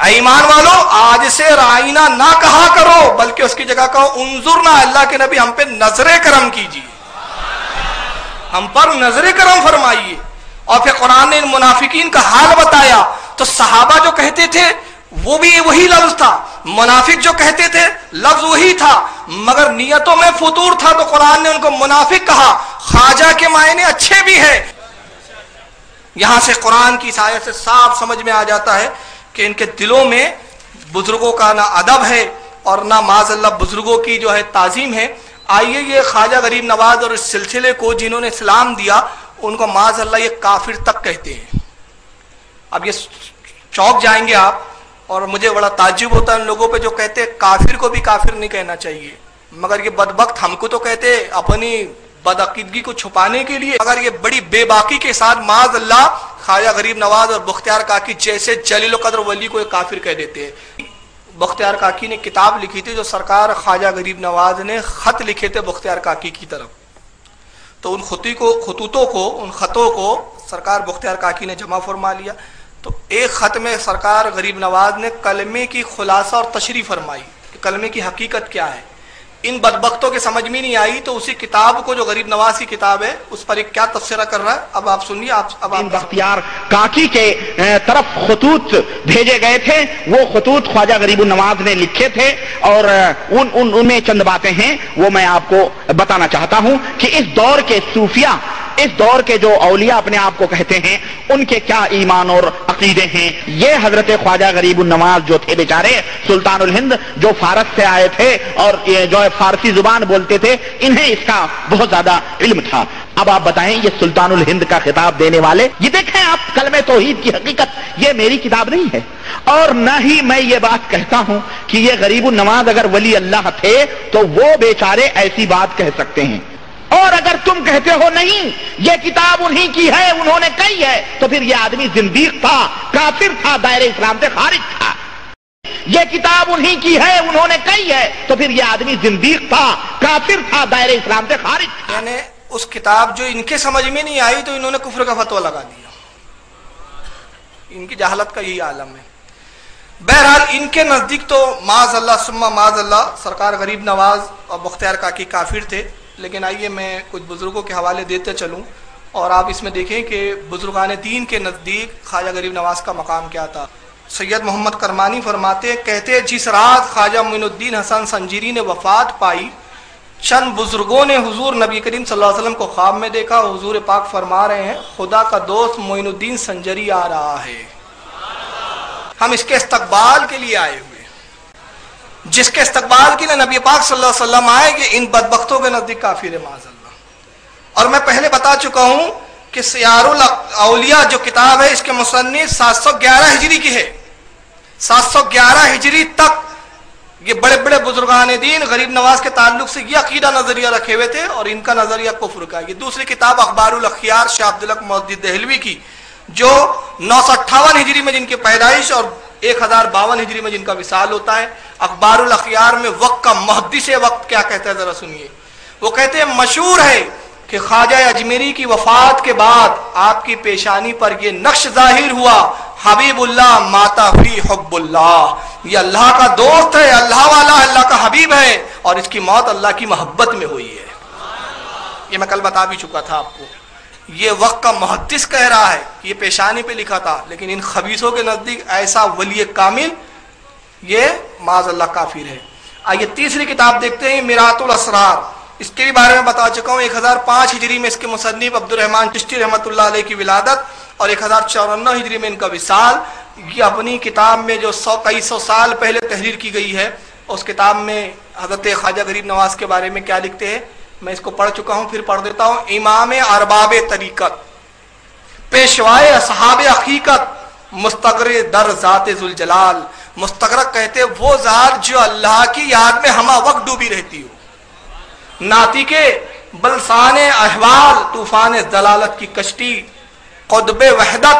ایمان والو, آج سے رائنا نہ کہا کرو بلکہ اس کی جگہ کہو انظرنا. اللہ کے نبی ہم پہ نظر کرم کیجیے, ہم پر نظر کرم فرمائیے. اور پھر قرآن نے ان منافقین کا حال بتایا. تو صحابہ جو کہتے تھے وہ بھی وہی لفظ تھا, منافق جو کہتے تھے لفظ وہی تھا, مگر نیتوں میں فطور تھا تو قرآن نے ان کو منافق کہا. خواجہ کے معنی اچھے بھی ہیں. یہاں سے قرآن کی اس آیت سے صاف سمجھ میں آ جاتا ہے کہ ان کے دلوں میں بزرگوں کا نہ ادب ہے اور نہ معاذ اللہ بزرگوں کی جو ہے تعظیم ہے. آئیے یہ خواجہ غریب نواز اور اس سلسلے کو جنہوں نے اسلام دیا ان کو معاذ اللہ یہ کافر تک کہتے ہیں. اب یہ چوک جائیں گے آپ, اور مجھے بڑا تعجب ہوتا ہے ان لوگوں پہ جو کہتے ہیں کافر کو بھی کافر نہیں کہنا چاہیے, مگر یہ بدبخت ہم کو تو کہتے اپنی بدعقیدگی کو چھپانے کے لیے, مگر یہ بڑی بے باکی کے ساتھ معاذ اللہ خواجہ غریب نواز اور بختیار کاکی جیسے جلیل القدر ولی کو ایک کافر کہہ دیتے ہیں. بختیار کاکی نے کتاب لکھی تھی جو سرکار خواجہ غریب نواز نے خط لکھے تھے بختیار کاکی کی طرف. تو ان خطوں کو سرکار بختیار کاکی نے جمع فرما لیا. تو ایک خط میں سرکار غریب نواز نے کلمے کی خلاصہ اور تشریح فرمائی کہ کلمے کی حقیقت کیا ہے. ان بدبختوں کے سمجھ میں نہیں آئی تو اسی کتاب کو جو غریب نواز کی کتاب ہے اس پر ایک کیا تفسیرہ کر رہا ہے, اب آپ سنیے. اب بختیار کاکی کے طرف خطوط بھیجے گئے تھے, وہ خطوط خواجہ غریب النواز نے لکھے تھے, اور ان میں چند باتیں ہیں وہ میں آپ کو بتانا چاہتا ہوں کہ اس دور کے صوفیہ, اس دور کے جو اولیاء اپنے آپ کو کہتے ہیں, ان کے کیا ایمان اور عقیدے ہیں. یہ حضرت خواجہ غریب النواز جو تھے بیچارے سلطان الہند, جو فارس سے آئے تھے اور جو فارسی زبان بولتے تھے, انہیں اس کا بہت زیادہ علم تھا. اب آپ بتائیں یہ سلطان الہند کا خطاب دینے والے, یہ دیکھیں آپ کلمہ توحید کی حقیقت, یہ میری کتاب نہیں ہے اور نہ ہی میں یہ بات کہتا ہوں کہ یہ غریب النواز اگر ولی اللہ تھے تو وہ بیچارے ایسی بات کہہ سکتے ہیں. اور اگر تم کہتے ہو نہیں یہ کتاب انہی کی ہے, انہوں نے کہی ہے, تو پھر یہ آدمی زندیق تھا, کافر تھا, دائرہ اسلام سے خارج تھا. یہ کتاب انہی کی ہے, انہوں نے کہی ہے, تو پھر یہ آدمی زندیق تھا, کافر تھا, دائرہ اسلام سے خارج تھا. یعنی اس کتاب جو ان کے سمجھ میں نہیں آئی تو انہوں نے کفر کا فتویٰ لگا دیا. ان کی جہالت کا یہی عالم ہے. بہرحال ان کے نزدیک تو معاذ اللہ ثم معاذ اللہ سرکار غریب نواز اور بختیار کاکی کافر تھے. لیکن آئیے میں کچھ بزرگوں کے حوالے دیتے چلوں اور آپ اس میں دیکھیں کہ بزرگان دین کے نزدیک خواجہ غریب نواز کا مقام کیا تھا. سید محمد کرمانی فرماتے کہتے جس رات خواجہ معین الدین حسن سنجیری نے وفات پائی, چند بزرگوں نے حضور نبی کریم صلی اللہ علیہ وسلم کو خواب میں دیکھا. حضور پاک فرما رہے ہیں خدا کا دوست معین الدین سنجری آ رہا ہے, ہم اس کے استقبال کے لیے آئے ہوئے. جس کے استقبال کے لیے نبی پاک صلی اللہ علیہ وسلم آئے کہ ان بدبختوں کے نزدیک کافر ہے معاذ اللہ. اور میں پہلے بتا چکا ہوں کہ سیار الاولیاء جو کتاب ہے اس کے مصنف 711 ہجری کی ہے. 711 ہجری تک یہ بڑے بڑے بزرگان دین غریب نواز کے تعلق سے یہ عقیدہ نظریہ رکھے ہوئے تھے اور ان کا نظریہ کفر کا. یہ دوسری کتاب اخبار الاخیار شاہ عبدالحق محدث دہلوی کی جو 958 ہجری میں جن کی پیدائش اور 1052 ہجری میں جن کا وصال ہوتا ہے. اخبار الاخیار میں وقت کا محدث وقت کیا کہتا ہے ذرا سنیے. وہ کہتے ہیں مشہور ہے کہ خواجہ اجمیری کی وفات کے بعد آپ کی پیشانی پر یہ نقش ظاہر ہوا, حبیب اللہ ماتا فی حب اللہ, یہ اللہ کا دوست ہے, اللہ والا, اللہ کا حبیب ہے, اور اس کی موت اللہ کی محبت میں ہوئی ہے. یہ میں کل بتا بھی چکا تھا آپ کو. یہ وقت کا محدث کہہ رہا ہے کہ یہ پیشانی پہ لکھا تھا, لیکن ان خبیثوں کے نزدیک ایسا ولی کامل یہ معاذ اللہ کافر ہے. آئیے تیسری کتاب دیکھتے ہیں میرات الاسرار. اس کے بھی بارے میں بتا چکا ہوں. 1005 ہجری میں اس کے مصنف عبد الرحمن چشتی رحمۃ اللہ علیہ کی ولادت اور 1054 ہجری میں ان کا وصال. یہ اپنی کتاب میں جو کئی سو سال پہلے تحریر کی گئی ہے, اس کتاب میں حضرت خواجہ غریب نواز کے بارے میں کیا لکھتے ہیں میں اس کو پڑھ چکا ہوں, پھر پڑھ دیتا ہوں. امام ارباب طریقت, پیشوائے اصحاب حقیقت, مستغرق در ذات ذوالجلال. مستغرق کہتے وہ ذات جو اللہ کی یاد میں ہمہ وقت ڈوبی رہتی ہو. ناطق بلسان احوال, طوفان دلالت کی کشتی, قطب وحدت,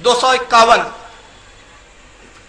251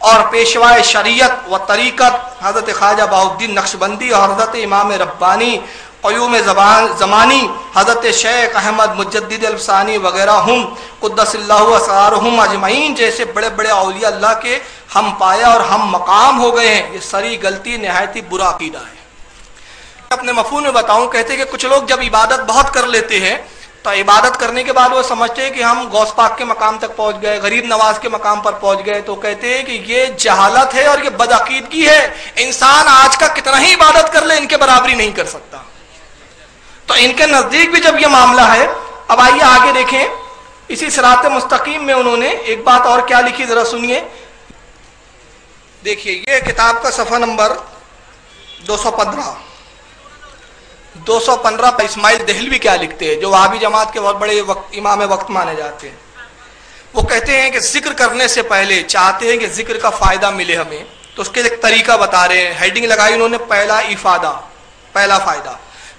اور پیشوائے شریعت و طریقت حضرت خواجہ بہاؤالدین نقشبندی اور حضرت امام ربانی قیوم زمانی حضرت شیخ احمد مجدد الفسانی وغیرہ ہم قدس اللہ اسرارہم اجمعین جیسے بڑے بڑے اولیاء اللہ کے ہم پایا اور ہم مقام ہو گئے ہیں، یہ سری غلطی نہایت ہی برا عقیدہ ہے۔ اپنے مفہوم میں بتاؤں، کہتے ہیں کہ کچھ لوگ جب عبادت بہت کر لیتے ہیں تو عبادت کرنے کے بعد وہ سمجھتے ہیں کہ ہم غوث پاک کے مقام تک پہنچ گئے، غریب نواز کے مقام پر پہنچ گئے، تو کہتے ہیں کہ یہ جہالت ہے اور یہ بدعقیدگی ہے، انسان آج کا کتنا ہی عبادت کر لے ان کے برابری نہیں کر سکتا۔ تو ان کے نزدیک بھی جب یہ معاملہ ہے، اب آئیے آگے دیکھیں، اسی صراط مستقیم میں انہوں نے ایک بات اور کیا لکھی، ذرا سنیے، دیکھیے یہ کتاب کا صفحہ نمبر 215 پر اسماعیل دہلوی کیا لکھتے ہیں، جو وہابی جماعت کے بہت بڑے امام وقت مانے جاتے ہیں۔ وہ کہتے ہیں کہ ذکر کرنے سے پہلے چاہتے ہیں کہ ذکر کا فائدہ ملے ہمیں، تو اس کے ایک طریقہ بتا رہے ہیں، ہیڈنگ لگائی انہوں نے، پہلا افادہ، پہلا فائدہ۔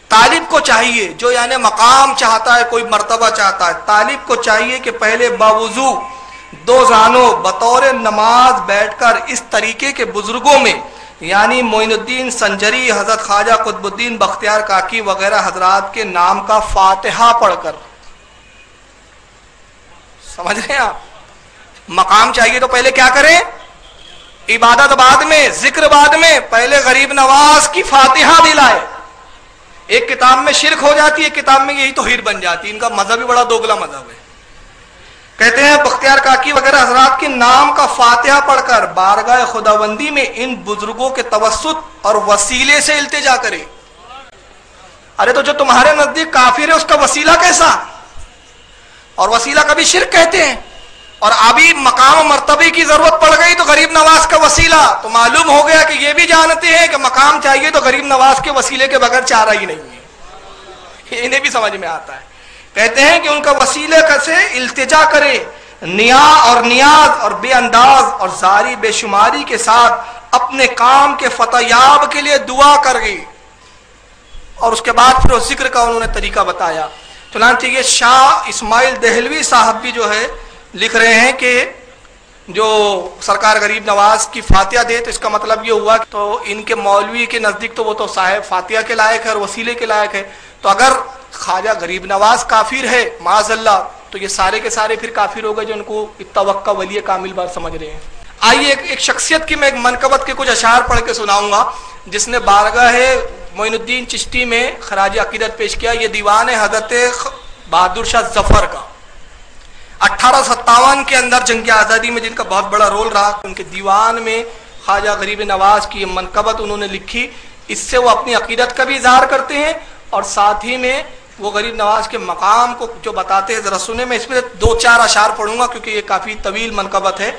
طالب کو چاہیے، جو یعنی مقام چاہتا ہے، کوئی مرتبہ چاہتا ہے، طالب کو چاہیے کہ پہلے باوضو دو زانوں بطور نماز بیٹھ کر اس طریقے کے بزرگوں میں یعنی معین الدین سنجری، حضرت خواجہ قطب الدین بختیار کاکی وغیرہ حضرات کے نام کا فاتحہ پڑھ کر، سمجھ رہے ہیں آپ، مقام چاہیے تو پہلے کیا کریں، عبادت بعد میں، ذکر بعد میں، پہلے غریب نواز کی فاتحہ دلائے۔ ایک کتاب میں شرک ہو جاتی ہے، ایک کتاب میں یہی توحید بن جاتی ہے، ان کا مذہب بھی بڑا دوگلا مذہب ہے۔ کہتے ہیں بختیار کاکی وغیرہ حضرات کے نام کا فاتحہ پڑھ کر بارگاہ خداوندی میں ان بزرگوں کے توسط اور وسیلے سے التجا کرے۔ ارے تو جو تمہارے نزدیک کافر ہے اس کا وسیلہ کیسا، اور وسیلہ کبھی شرک کہتے ہیں، اور ابھی مقام و مرتبے کی ضرورت پڑ گئی تو غریب نواز کا وسیلہ، تو معلوم ہو گیا کہ یہ بھی جانتے ہیں کہ مقام چاہیے تو غریب نواز کے وسیلے کے بغیر چارہ ہی نہیں ہے، انہیں بھی سمجھ میں آتا ہے۔ کہتے ہیں کہ ان کا وسیلے سے التجا کرے، نیاز اور بے انداز اور زاری بے شماری کے ساتھ اپنے کام کے فتح یاب کے لیے دعا کر گئی، اور اس کے بعد پھر اس ذکر کا انہوں نے طریقہ بتایا۔ چنانچہ یہ شاہ اسماعیل دہلوی صاحب بھی جو ہے لکھ رہے ہیں کہ جو سرکار غریب نواز کی فاتحہ دے تو اس کا مطلب یہ ہوا کہ تو ان کے مولوی کے نزدیک تو وہ تو صاحب فاتحہ کے لائق ہے اور وسیلے کے لائق ہے، تو اگر خواجہ غریب نواز کافر ہے معاذ اللہ تو یہ سارے کے سارے پھر کافر ہو گئے جو ان کو اتوقع ولی کامل بار سمجھ رہے ہیں۔ آئیے ایک شخصیت کی میں ایک منقبت کے کچھ اشعار پڑھ کے سناؤں گا، جس نے بارگاہ معین الدین چشتی میں خراج عقیدت پیش کیا۔ یہ دیوان ہے حضرت بہادر شاہ ظفر کا، 1857 کے اندر جنگ آزادی میں جن کا بہت بڑا رول رہا، ان کے دیوان میں خواجہ غریب نواز کی یہ منقبت انہوں نے لکھی۔ اس سے وہ اپنی عقیدت کا بھی اظہار کرتے ہیں اور ساتھ ہی میں وہ غریب نواز کے مقام کو جو بتاتے ہیں، ذرا سنیں، میں اس میں 2-4 اشعار پڑھوں گا کیونکہ یہ کافی طویل منقبت ہے۔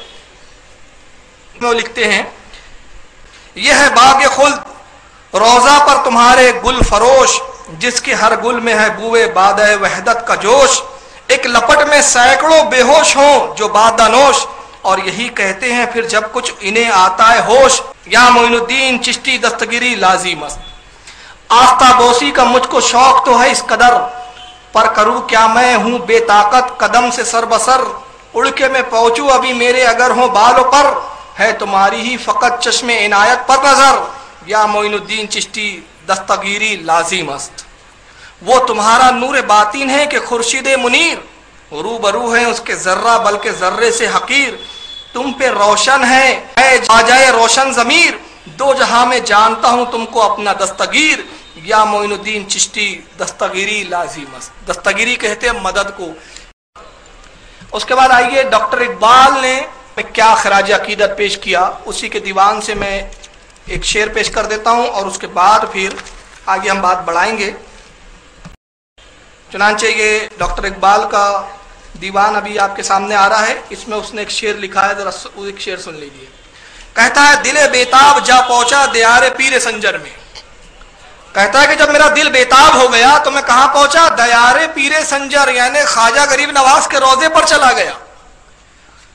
وہ لکھتے ہیں، یہ ہے باغ خلد روضہ پر تمہارے گل فروش، جس کے ہر گل میں ہے بوئے بادہ وحدت کا جوش، ایک لپٹ میں سینکڑوں بے ہوش ہوں جو بادہ نوش، اور یہی کہتے ہیں پھر جب کچھ انہیں آتا ہے ہوش، یا معین الدین چشتی دستگیری لازم است۔ آفتابوسی کا مجھ کو شوق تو ہے اس قدر، پر کروں کیا میں ہوں بے طاقت قدم سے سر بسر، اڑ کے میں پہنچوں ابھی میرے اگر ہوں بالوں پر، ہے تمہاری ہی فقط چشم عنایت پر نظر، یا معین الدین چشتی دستگیری لازم است۔ وہ تمہارا نور باطن ہے کہ خورشید منیر، روبرو ہے اس کے ذرہ بلکہ ذرے سے حقیر، تم پہ روشن ہے آ جائے روشن ضمیر، دو جہاں میں جانتا ہوں تم کو اپنا دستگیر، یا معین الدین چشتی دستگیری لازم است۔ دستگیری کہتے ہیں مدد کو۔ اس کے بعد آئیے ڈاکٹر اقبال نے کیا خراج عقیدت پیش کیا، اسی کے دیوان سے میں ایک شعر پیش کر دیتا ہوں اور اس کے بعد پھر آگے ہم بات بڑھائیں گے۔ چنانچہ یہ ڈاکٹر اقبال کا دیوان ابھی آپ کے سامنے آ رہا ہے، اس میں اس نے ایک شعر لکھا ہے، ذرا ایک شعر سن لیجیے۔ کہتا ہے، دل بیتاب جا پہنچا دیار پیر سنجر میں۔ کہتا ہے کہ جب میرا دل بیتاب ہو گیا تو میں کہاں پہنچا، دیار پیر سنجر، یعنی خواجہ غریب نواز کے روضے پر چلا گیا۔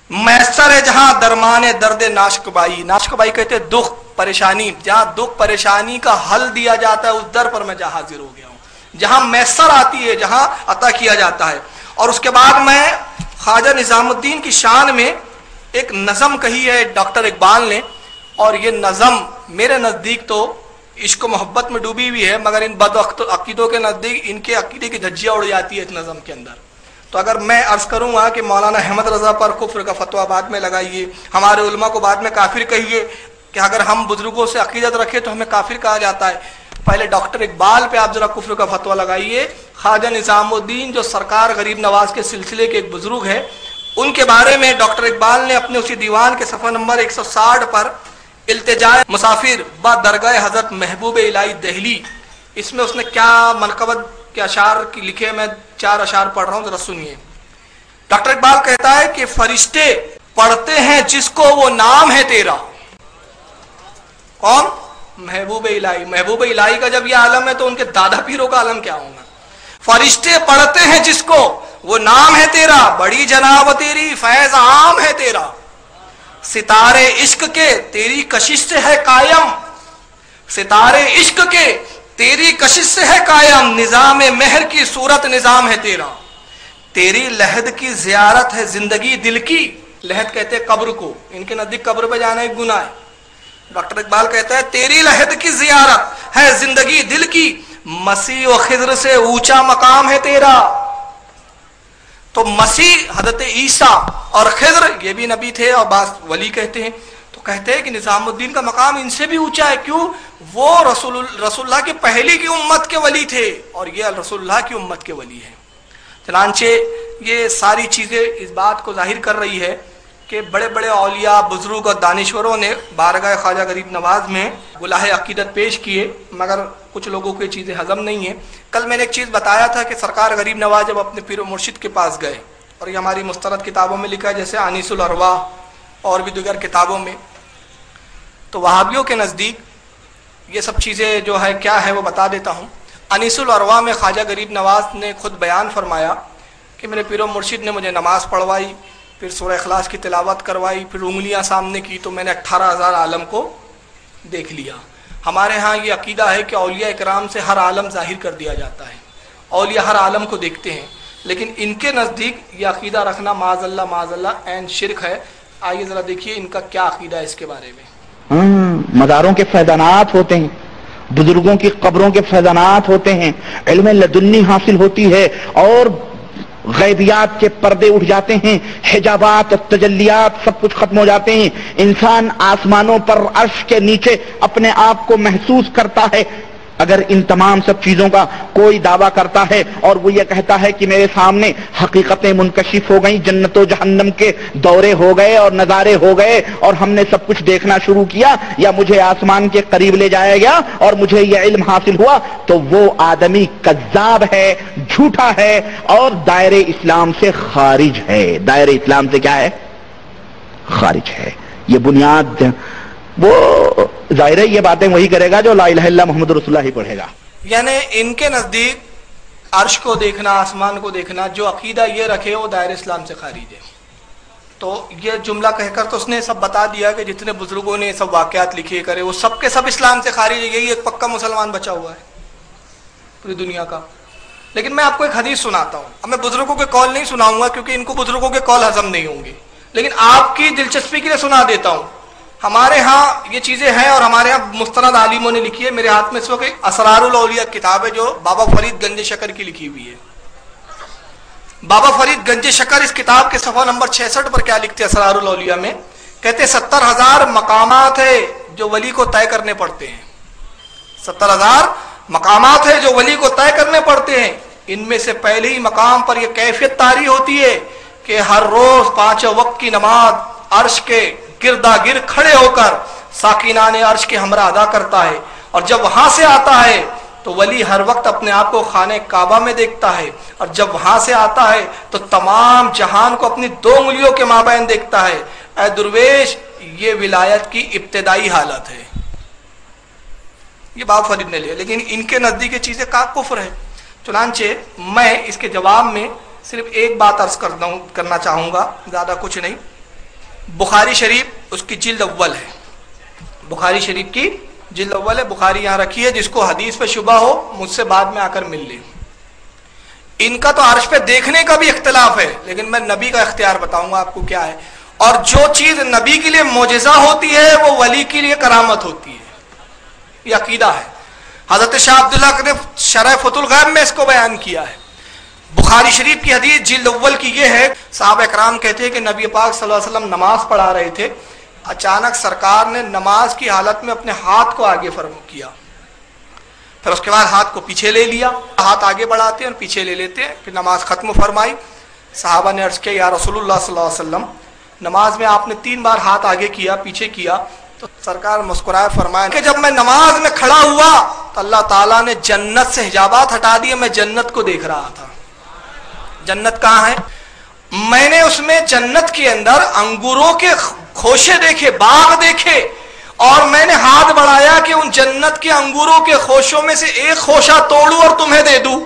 میسر ہے جہاں درمان درد ناشکبائی، ناشکبائی کہتے ہیں دکھ پریشانی، جہاں دکھ پریشانی کا حل دیا جاتا ہے اس در پر میں جہاں حاضر ہو گیا ہوں، جہاں میسر آتی ہے، جہاں عطا کیا جاتا ہے۔ اور اس کے بعد میں خواجہ نظام الدین کی شان میں ایک نظم کہی ہے ڈاکٹر اقبال نے، اور یہ نظم میرے نزدیک تو عشق و محبت میں ڈوبی ہوئی ہے، مگر ان بد عقیدوں کے نزدیک ان کے عقیدے کی دھجیاں اڑ جاتی ہے اس نظم کے اندر۔ تو اگر میں عرض کروں گا کہ مولانا احمد رضا پر کفر کا فتویٰ بعد میں لگائیے، ہمارے علماء کو بعد میں کافر کہیے، کہ اگر ہم بزرگوں سے عقیدت رکھے تو ہمیں کافر کہا جاتا ہے، پہلے ڈاکٹر اقبال پہ آپ ذرا کفر کا فتویٰ لگائیے۔ خواجہ نظام الدین جو سرکار غریب نواز کے سلسلے کے ایک بزرگ ہے، ان کے بارے میں ڈاکٹر اقبال نے اپنے اسی دیوان کے صفحہ نمبر 160 پر التجائے مسافر با درگاہ حضرت محبوب الہی دہلی، اس میں اس نے کیا منقبت کے اشعار کی لکھے، میں 4 اشعار پڑھ رہا ہوں، ذرا سنیے۔ ڈاکٹر اقبال کہتا ہے کہ فرشتے پڑھتے ہیں جس کو وہ نام ہے تیرا۔ کون؟ محبوب الہی۔ محبوب الہی کا جب یہ عالم ہے تو ان کے دادا پیروں کا عالم کیا ہوگا؟ فرشتے پڑھتے ہیں جس کو وہ نام ہے تیرا، بڑی جناب تیری فیض عام ہے تیرا، ستارے عشق کے تیری کشش سے ہے قائم، ستارے عشق کے تیری کشش سے ہے قائم، نظام مہر کی صورت نظام ہے تیرا، تیری لحد کی زیارت ہے زندگی دل کی۔ لحد کہتے ہیں قبر کو، ان کے نزدیک قبر پہ جانا ایک گناہ ہے۔ ڈاکٹر اقبال کہتا ہے تیری لحد کی زیارت ہے زندگی دل کی، مسیح و خضر سے اونچا مقام ہے تیرا۔ تو مسیح حضرت عیسیٰ اور خضر یہ بھی نبی تھے اور بعض ولی کہتے ہیں، تو کہتے ہیں کہ نظام الدین کا مقام ان سے بھی اونچا ہے۔ کیوں؟ وہ رسول اللہ کی پہلی کی امت کے ولی تھے اور یہ رسول اللہ کی امت کے ولی ہیں۔ چنانچہ یہ ساری چیزیں اس بات کو ظاہر کر رہی ہے کہ بڑے بڑے اولیاء، بزرگ اور دانشوروں نے بارگاہ خواجہ غریب نواز میں گلاہ عقیدت پیش کیے، مگر کچھ لوگوں کو یہ چیزیں ہضم نہیں ہیں۔ کل میں نے ایک چیز بتایا تھا کہ سرکار غریب نواز جب اپنے پیر و مرشد کے پاس گئے، اور یہ ہماری مستند کتابوں میں لکھا ہے جیسے انیس الارواح اور بھی دیگر کتابوں میں، تو وہابیوں کے نزدیک یہ سب چیزیں جو ہے کیا ہے وہ بتا دیتا ہوں۔ انیس الارواح میں خواجہ غریب نواز نے خود بیان فرمایا کہ میرے پیر و مرشد نے مجھے نماز پڑھوائی، پھر سورہ اخلاص کی تلاوت کروائی، پھر انگلیاں سامنے کی تو میں نے 18,000 عالم کو دیکھ لیا۔ ہمارے ہاں یہ عقیدہ ہے کہ اولیاء اکرام سے ہر عالم ظاہر کر دیا جاتا ہے، اولیاء ہر عالم کو دیکھتے ہیں، لیکن ان کے نزدیک یہ عقیدہ رکھنا معاذ اللہ عین شرک ہے۔ آئیے ذرا دیکھیے ان کا کیا عقیدہ ہے اس کے بارے میں۔ مزاروں کے فیضانات ہوتے ہیں، بزرگوں کی قبروں کے فیضانات ہوتے ہیں، علم لدنی حاصل ہوتی ہے اور غیبیات کے پردے اٹھ جاتے ہیں، حجابات اور تجلیات سب کچھ ختم ہو جاتے ہیں، انسان آسمانوں پر عرش کے نیچے اپنے آپ کو محسوس کرتا ہے۔ اگر ان تمام سب چیزوں کا کوئی دعویٰ کرتا ہے اور وہ یہ کہتا ہے کہ میرے سامنے حقیقتیں منکشف ہو گئیں، جنت و جہنم کے دورے ہو گئے اور نظارے ہو گئے اور ہم نے سب کچھ دیکھنا شروع کیا، یا مجھے آسمان کے قریب لے جایا گیا اور مجھے یہ علم حاصل ہوا، تو وہ آدمی کذاب ہے، جھوٹا ہے اور دائرے اسلام سے خارج ہے۔ دائرے اسلام سے کیا ہے؟ خارج ہے۔ یہ بنیاد وہ ظاہر ہے یہ باتیں وہی کرے گا جو لا الہ الا محمد رسول اللہ ہی پڑھے گا۔ یعنی ان کے نزدیک عرش کو دیکھنا، آسمان کو دیکھنا، جو عقیدہ یہ رکھے وہ دائرہ اسلام سے خارج ہے۔ تو یہ جملہ کہہ کر تو اس نے سب بتا دیا کہ جتنے بزرگوں نے سب واقعات لکھے کرے وہ سب کے سب اسلام سے خارج ہے، یہی ایک پکا مسلمان بچا ہوا ہے پوری دنیا کا۔ لیکن میں آپ کو ایک حدیث سناتا ہوں، اب میں بزرگوں کے قول نہیں سناؤں گا کیونکہ ان کو بزرگوں کے قول ہضم نہیں ہوں گے، لیکن آپ کی دلچسپی کے لیے سنا دیتا ہوں۔ ہمارے ہاں یہ چیزیں ہیں اور ہمارے ہاں مستند عالموں نے لکھی ہے۔ میرے ہاتھ میں اس وقت اسرار الاولیاء کتاب ہے جو بابا فرید گنج شکر کی لکھی ہوئی ہے۔ بابا فرید گنج شکر اس کتاب کے صفحہ نمبر 66 پر کیا لکھتے ہیں اسرار الاولیاء میں؟ کہتے 70,000 مقامات ہے جو ولی کو طے کرنے پڑتے ہیں۔ 70,000 مقامات ہے جو ولی کو طے کرنے پڑتے ہیں۔ ان میں سے پہلے ہی مقام پر یہ کیفیت طاری ہوتی ہے کہ ہر روز 5 وقت کی نماز عرش کے گردا گر کھڑے ہو کر ساکینان عرش کے ہمراہ ادا کرتا ہے، اور جب وہاں سے آتا ہے تو ولی ہر وقت اپنے آپ کو خانہ کعبہ میں دیکھتا ہے، اور جب وہاں سے آتا ہے تو تمام جہان کو اپنی 2 انگلیوں کے مابین دیکھتا ہے۔ اے درویش، یہ ولایت کی ابتدائی حالت ہے۔ یہ بابا فرید نے لیا، لیکن ان کے نزدیک یہ چیزیں کا کفر ہے۔ چنانچہ میں اس کے جواب میں صرف ایک بات عرض کرنا چاہوں گا، زیادہ کچھ نہیں۔ بخاری شریف اس کی جلد اول ہے، بخاری شریف کی جلد اول ہے، بخاری یہاں رکھی ہے، جس کو حدیث پہ شبہ ہو مجھ سے بعد میں آ کر مل لے۔ ان کا تو عرش پہ دیکھنے کا بھی اختلاف ہے، لیکن میں نبی کا اختیار بتاؤں گا آپ کو کیا ہے۔ اور جو چیز نبی کے لیے معجزہ ہوتی ہے وہ ولی کے لیے کرامت ہوتی ہے. یہ عقیدہ ہے. حضرت شاہ عبداللہ نے شرح فتح الغیب میں اس کو بیان کیا ہے. بخاری شریف کی حدیث جلد اول کی یہ ہے، صحابہ کرام کہتے ہیں کہ نبی پاک صلی اللہ علیہ وسلم نماز پڑھا رہے تھے، اچانک سرکار نے نماز کی حالت میں اپنے ہاتھ کو آگے فرم کیا، پھر اس کے بعد ہاتھ کو پیچھے لے لیا. ہاتھ آگے بڑھاتے ہیں اور پیچھے لے لیتے ہیں. پھر نماز ختم فرمائی. صحابہ نے عرض کیا یا رسول اللہ صلی اللہ علیہ وسلم، نماز میں آپ نے 3 بار ہاتھ آگے کیا پیچھے کیا. تو سرکار مسکرائے فرمایا کہ جب میں نماز میں کھڑا ہوا تو اللہ تعالیٰ نے جنت سے حجابات ہٹا دیے، میں جنت کو دیکھ رہا تھا. جنت کہاں ہے؟ میں نے اس میں جنت کے اندر انگوروں کے خوشے دیکھے، باغ دیکھے، اور میں نے ہاتھ بڑھایا کہ ان جنت کے انگوروں کے خوشوں میں سے ایک خوشہ توڑوں اور تمہیں دے دوں.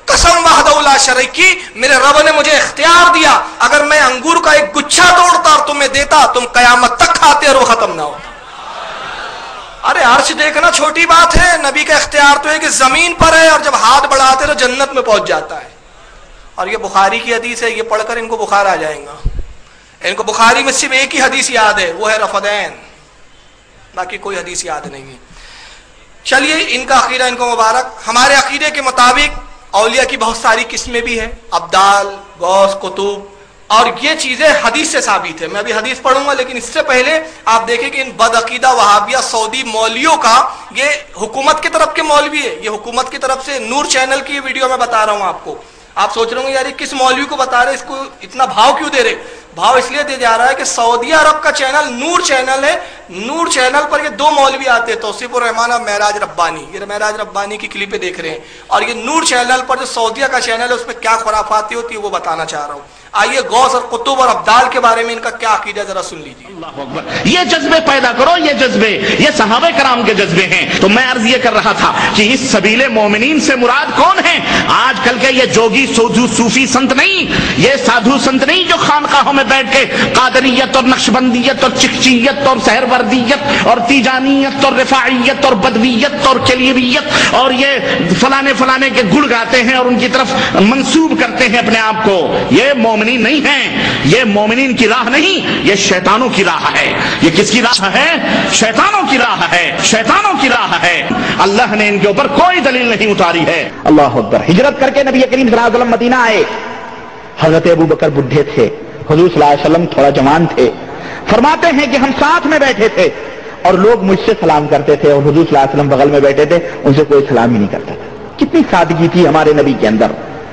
قسم وحدہ لا شریک کی، میرے رب نے مجھے اختیار دیا، اگر میں انگور کا ایک گچھا توڑتا اور تمہیں دیتا تم قیامت تک کھاتے اور وہ ختم نہ ہوتا. ارے عرش دیکھنا چھوٹی بات ہے، نبی کا اختیار تو ہے کہ زمین پر ہے، اور جب ہاتھ بڑھاتے تو جنت میں پہنچ جاتا ہے. اور یہ بخاری کی حدیث ہے، یہ پڑھ کر ان کو بخار آ جائے گا. ان کو بخاری میں صرف ایک ہی حدیث یاد ہے، وہ ہے رفدین، باقی کوئی حدیث یاد نہیں ہے. چلیے ان کا عقیدہ ان کو مبارک. ہمارے عقیدے کے مطابق اولیاء کی بہت ساری قسمیں بھی ہیں، ابدال، غوث، قطب، اور یہ چیزیں حدیث سے ثابت ہے. میں ابھی حدیث پڑھوں گا، لیکن اس سے پہلے آپ دیکھیں کہ ان بدعقیدہ وہابیہ سعودی مولویوں کا، یہ حکومت کی طرف کے مولوی ہے، یہ حکومت کی طرف سے نور چینل کی ویڈیو میں بتا رہا ہوں آپ کو. آپ سوچ رہے ہوں گے یار یہ کس مولوی کو بتا رہے، اس کو اتنا بھاؤ کیوں دے رہے؟ بھاؤ اس لیے دے جا رہا ہے کہ سعودی عرب کا چینل نور چینل ہے، نور چینل پر یہ 2 مولوی آتے ہیں، توصیف الرحمان اور معراج ربانی. یہ معراج ربانی کی کلپیں دیکھ رہے ہیں، اور یہ نور چینل پر جو سعودیہ کا چینل ہے اس میں کیا خرافاتی ہوتی ہے وہ بتانا چاہ رہا ہوں. آئیے غوث اور قطب اور ابدال کے بارے میں ان کا کیا عقیدہ ذرا سن لیجیے. اللہ اکبر. یہ جذبے پیدا کرو، یہ جذبے، یہ صحابہ کرام کے جذبے ہیں. تو میں عرض یہ کر رہا تھا کہ اس سبیل مومنین سے مراد کون ہیں؟ آج کل کے یہ جوگی سوجو صوفی سنت نہیں، یہ سادھو سنت نہیں جو خانقاہوں میں بیٹھ کے قادریت اور نقشبندیت اور چکچیت اور سہروردیت اور تیجانیت اور رفاعیت اور بدویت اور کلیویت اور یہ فلانے فلانے کے گڑ گاتے ہیں اور ان کی طرف منسوب کرتے ہیں اپنے آپ کو. یہ مومنین نہیں ہیں، یہ مومنین کی راہ نہیں، یہ شیطانوں کی راہ ہے. یہ کس کی راہ ہے؟ شیطانوں کی راہ ہے، شیطانوں کی راہ ہے. اللہ نے ان کے اوپر کوئی دلیل نہیں اتاری ہے. اللہ اکبر. ہجرت کر کے نبی کریم صلی اللہ علیہ وسلم مدینہ آئے. حضرت ابو بکر بڈھے تھے، حضور صلی اللہ علیہ وسلم تھوڑا جوان تھے. فرماتے ہیں کہ ہم ساتھ میں بیٹھے تھے اور لوگ مجھ سے سلام کرتے تھے اور حضور صلی اللہ علیہ وسلم بغل میں بیٹھے تھے، ان سے کوئی سلام ہی نہیں کرتا تھا. کتنی سادگی تھی ہمارے نبی کے اندر.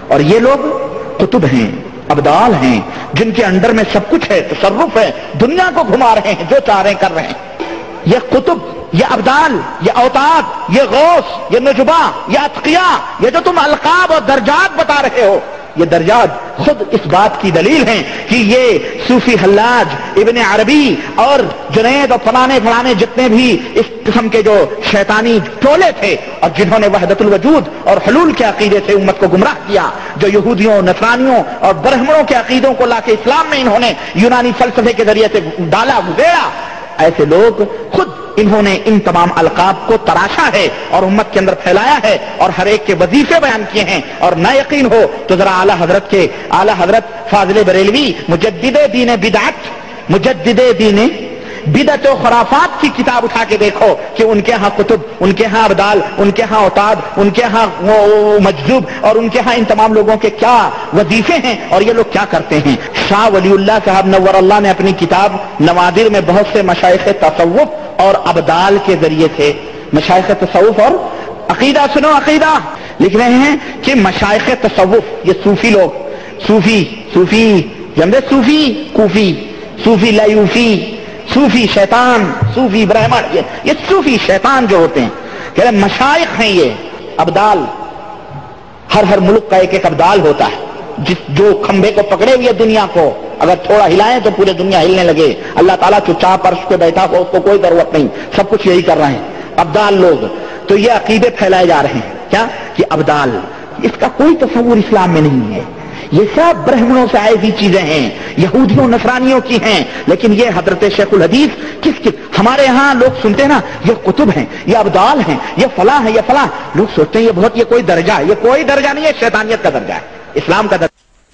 اور یہ لوگ قطب ہیں، ابدال ہیں، جن کے اندر میں سب کچھ ہے، تصرف ہے، دنیا کو گھما رہے ہیں، جو چاہ رہے ہیں کر رہے ہیں. یہ قطب، یہ ابدال، یہ اوتاد، یہ غوث، یہ نجبا، یہ اتقیاء، یہ جو تم القاب اور درجات بتا رہے ہو، یہ درجات خود اس بات کی دلیل ہیں کہ یہ صوفی حلاج، ابن عربی اور جنید اور فلانے جتنے بھی اس قسم کے جو شیطانی ٹولے تھے اور جنہوں نے وحدت الوجود اور حلول کے عقیدے سے امت کو گمراہ کیا، جو یہودیوں، نصرانیوں اور برہمنوں کے عقیدوں کو لا کے اسلام میں انہوں نے یونانی فلسفے کے ذریعے سے ڈالا گزیڑا، ایسے لوگ خود انہوں نے ان تمام القاب کو تراشا ہے اور امت کے اندر پھیلایا ہے اور ہر ایک کے وظیفے بیان کیے ہیں. اور نہ یقین ہو تو ذرا اعلیٰ حضرت فاضل بریلوی مجدد دین بدعت و خرافات کی کتاب اٹھا کے دیکھو کہ ان کے ہاں قطب، ان کے ہاں ابدال، ان کے ہاں اوتاد، ان کے ہاں مجذوب اور ان کے ہاں ان تمام لوگوں کے کیا وظیفے ہیں اور یہ لوگ کیا کرتے ہیں. شاہ ولی اللہ صاحب نور اللہ نے اپنی کتاب نوادر میں بہت سے مشائخ تصوف اور ابدال کے ذریعے سے، مشائخ تصوف اور عقیدہ، سنو عقیدہ، لکھ رہے ہیں کہ مشائخ تصوف، یہ صوفی لوگ، صوفی جمدے صوفی کوفی، صوفی لیوفی، صوفی شیطان، صوفی برہمن، یہ صوفی شیطان جو ہوتے ہیں کہ مشائخ ہیں. یہ ابدال، ہر ملک کا ایک ابدال ہوتا ہے جو کھمبے کو پکڑے ہوئے دنیا کو اگر تھوڑا ہلائیں تو پورے دنیا ہلنے لگے. اللہ تعالیٰ چپچاپ عرش پہ بیٹھا ہو، اس کو کوئی ضرورت نہیں، سب کچھ یہی کر رہے ہیں ابدال لوگ. تو یہ عقیدے پھیلائے جا رہے ہیں کیا کہ ابدال، اس کا کوئی تصور اسلام میں نہیں ہے. یہ سب برہمنوں سے آئی ہوئی چیزیں ہیں، یہودیوں نصرانیوں کی ہیں. لیکن یہ حضرت شیخ الحدیث کس ہمارے ہاں لوگ سنتے ہیں نا، یہ قطب ہیں، یہ ابدال ہیں، یہ فلاں ہیں، یہ فلاں، لوگ سوچتے ہیں یہ کوئی درجہ ہے. یہ کوئی درجہ نہیں ہے، شیطانیت کا درجہ ہے، اسلام کا درجہ.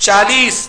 40।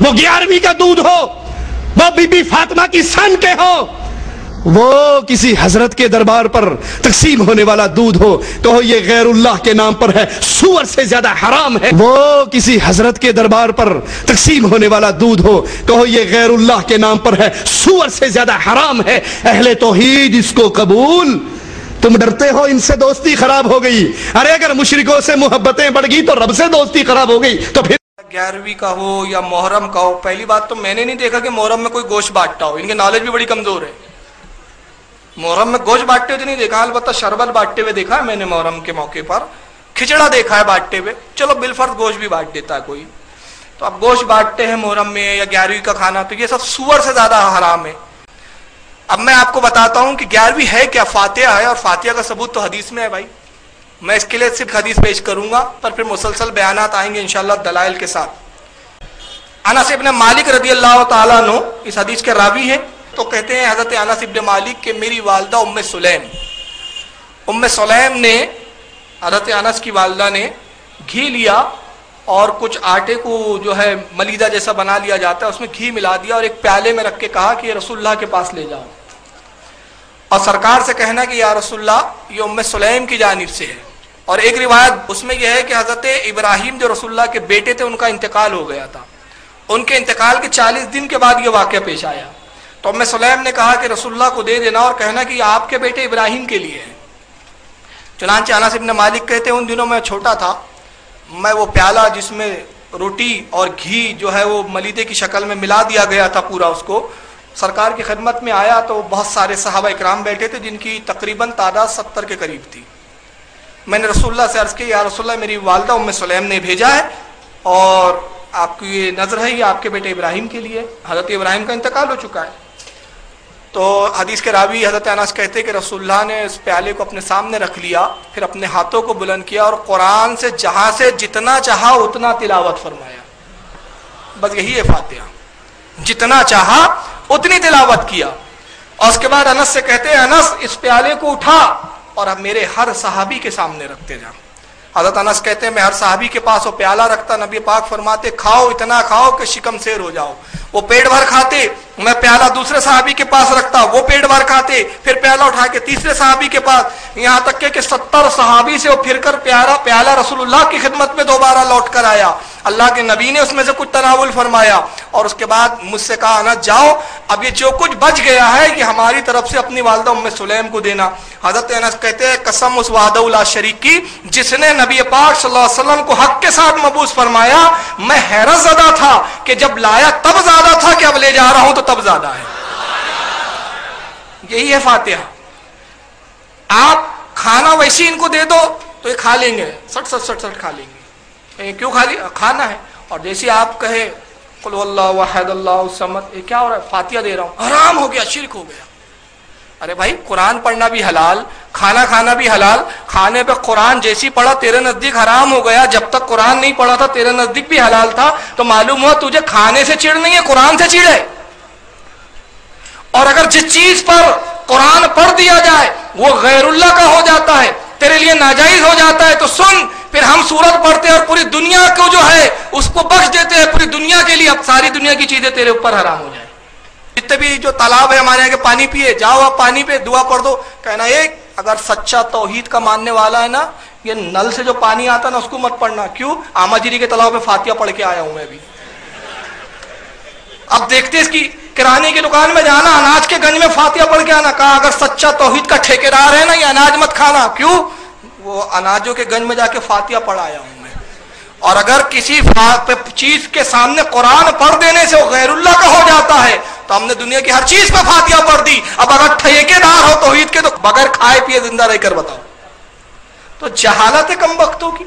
وہ 11ویں کا دودھ ہو، وہ بی بی فاطمہ کی سن کے ہو، وہ کسی حضرت کے دربار پر تقسیم ہونے والا دودھ ہو، کہو یہ غیر اللہ کے نام پر ہے، سور سے زیادہ حرام ہے۔ وہ کسی حضرت کے دربار پر تقسیم ہونے والا دودھ ہو، کہو یہ غیر اللہ کے نام پر ہے، سور سے زیادہ حرام ہے۔ اہل توحید اس کو قبول۔ تم ڈرتے ہو ان سے دوستی خراب ہو گئی، ارے اگر مشرکوں سے محبتیں بڑھ گئی تو رب سے دوستی خراب ہو گئی، تو پھر 11ویں کا ہو یا محرم کا ہو، پہلی بات تو میں نے نہیں دیکھا کہ محرم میں کوئی گوشت بانٹتا ہو، ان کی نالج بھی بڑی کمزور ہے۔ محرم میں گوشت بانٹتے ہوئے نہیں دیکھا، البتہ شربت بانٹتے ہوئے دیکھا ہے میں نے محرم کے موقع پر، کھچڑا دیکھا ہے بانٹتے ہوئے، چلو بالفرض گوشت بھی بانٹ دیتا ہے کوئی، تو اب گوشت بانٹتے ہیں محرم میں یا 11ویں کا کھانا، تو یہ سب سور سے زیادہ حرام ہے۔ اب میں آپ کو بتاتا ہوں کہ 11ویں ہے کیا، فاتحہ ہے، اور فاتحہ کا ثبوت تو حدیث میں ہے بھائی، میں اس کے لیے صرف حدیث پیش کروں گا، پر پھر مسلسل بیانات آئیں گے انشاءاللہ دلائل کے ساتھ۔ انس ابن مالک رضی اللہ تعالیٰ عنہ اس حدیث کے راوی ہیں، تو کہتے ہیں حضرت انس ابن مالک کہ میری والدہ ام سلیم نے، حضرت انس کی والدہ نے گھی لیا اور کچھ آٹے کو جو ہے ملیدہ جیسا بنا لیا جاتا ہے، اس میں گھی ملا دیا اور ایک پیالے میں رکھ کے کہا کہ یہ رسول اللہ کے پاس لے جاؤ، اور سرکار سے کہنا کہ یا رسول اللہ یہ ام سلیم کی جانب سے ہے۔ اور ایک روایت اس میں یہ ہے کہ حضرت ابراہیم جو رسول اللہ کے بیٹے تھے ان کا انتقال ہو گیا تھا، ان کے انتقال کے 40 دن کے بعد یہ واقعہ پیش آیا، تو ام سلیم نے کہا کہ رسول اللہ کو دے دینا اور کہنا کہ یہ آپ کے بیٹے ابراہیم کے لیے ہے۔ چنانچہ انس ابن مالک کہتے ہیں ان دنوں میں چھوٹا تھا، میں وہ پیالہ جس میں روٹی اور گھی جو ہے وہ ملیدے کی شکل میں ملا دیا گیا تھا پورا، اس کو سرکار کی خدمت میں آیا تو بہت سارے صحابہ اکرام بیٹھے تھے جن کی تقریباً تعداد 70 کے قریب تھی۔ میں نے رسول اللہ سے عرض کی یا رسول اللہ میری والدہ ام سلیم نے بھیجا ہے اور آپ کی یہ نظر ہے یہ آپ کے بیٹے ابراہیم کے لیے، حضرت ابراہیم کا انتقال ہو چکا ہے۔ تو حدیث کے راوی حضرت انس کہتے کہ رسول اللہ نے اس پیالے کو اپنے سامنے رکھ لیا، پھر اپنے ہاتھوں کو بلند کیا اور قرآن سے جہاں سے جتنا چاہا اتنا تلاوت فرمایا، بس یہی ہے فاتحہ، جتنا چاہا اتنی تلاوت کیا۔ اور اس کے بعد انس سے کہتے ہیں انس اس پیالے کو اٹھا اور اب میرے ہر صحابی کے سامنے رکھتے جا۔ حضرت انس کہتے ہیں میں ہر صحابی کے پاس وہ پیالہ رکھتا، نبی پاک فرماتے کھاؤ اتنا کھاؤ کہ شکم سیر ہو جاؤ، وہ پیٹ بھر کھاتے، میں پیالہ دوسرے صحابی کے پاس رکھتا، وہ پیٹ بھر کھاتے، پھر پیالہ اٹھا کے تیسرے صحابی کے پاس، یہاں تک کہ 70 صحابی سے وہ پھر کر پیالہ رسول اللہ کی خدمت میں دوبارہ لوٹ کر آیا، اللہ کے نبی نے اس میں سے کچھ تناول فرمایا اور اس کے بعد مجھ سے کہا انس جاؤ اب یہ جو کچھ بچ گیا ہے یہ ہماری طرف سے اپنی والدہ ام سلیم کو دینا۔ حضرت انس کہتے ہیں قسم اس وحدہ لا شریک کی جس نے نبی پاک صلی اللہ علیہ وسلم کو حق کے ساتھ مبعوث فرمایا، میں حیرت زدہ تھا کہ جب لایا تب زیادہ تھا کہ اب لے جا رہا ہوں تو تب زیادہ ہے۔ یہی ہے فاتحہ۔ آپ کھانا ویسی ان کو دے دو تو یہ کھا لیں گے، سٹ کھا لیں گے، کیوں کھانا ہے، اور جیسے آپ کہے قل اللہ واحد اللہ الصمد، یہ کیا ہو رہا ہے، فاتحہ دے رہا ہوں، حرام ہو گیا، شرک ہو گیا۔ ارے بھائی قرآن پڑھنا بھی حلال، کھانا کھانا بھی حلال، کھانے پہ قرآن جیسی پڑھا تیرے نزدیک حرام ہو گیا، جب تک قرآن نہیں پڑھا تھا تیرے نزدیک بھی حلال تھا، تو معلوم ہوا تجھے کھانے سے چڑ نہیں ہے، قرآن سے چڑ ہے۔ اور اگر جس چیز پر قرآن پڑھ دیا جائے وہ غیر اللہ کا ہو جاتا ہے، تیرے لیے ناجائز ہو جاتا ہے، تو سن پھر ہم سورت پڑھتے ہیں اور پوری دنیا کو جو ہے اس کو بخش دیتے ہیں، پوری دنیا کے لیے، اب ساری دنیا کی چیزیں تیرے اوپر حرام ہو جائیں۔ جتنے بھی جو تالاب ہے ہمارے یہاں کے پانی پیے، جاؤ آپ پانی پہ دعا پڑھ دو، کہنا ایک اگر سچا توحید کا ماننے والا ہے نا، یہ نل سے جو پانی آتا ہے نا اس کو مت پڑھنا، کیوں؟ آماجری کے تالاب پہ فاتحہ پڑھ کے آیا ہوں میں ابھی۔ اب دیکھتے اس کی کرانے کی دکان میں جانا، اناج کے گنج میں فاتحہ پڑھ کے آنا، کہا اگر سچا توحید کا ٹھیکیدار ہے نا یہ اناج مت کھانا، کیوں؟ وہ اناجوں کے گنج میں جا کے فاتحہ پڑھ آیا ہوں میں۔ اور اگر کسی چیز کے سامنے قرآن پڑھ دینے سے وہ غیر اللہ کا ہو جاتا ہے تو ہم نے دنیا کی ہر چیز پہ فاتحہ پڑھ دی، اب اگر ٹھیکیدار ہو توحید کے تو بغیر کھائے پیے زندہ رہ کر بتاؤ، تو جہالت ہے کم وقتوں کی۔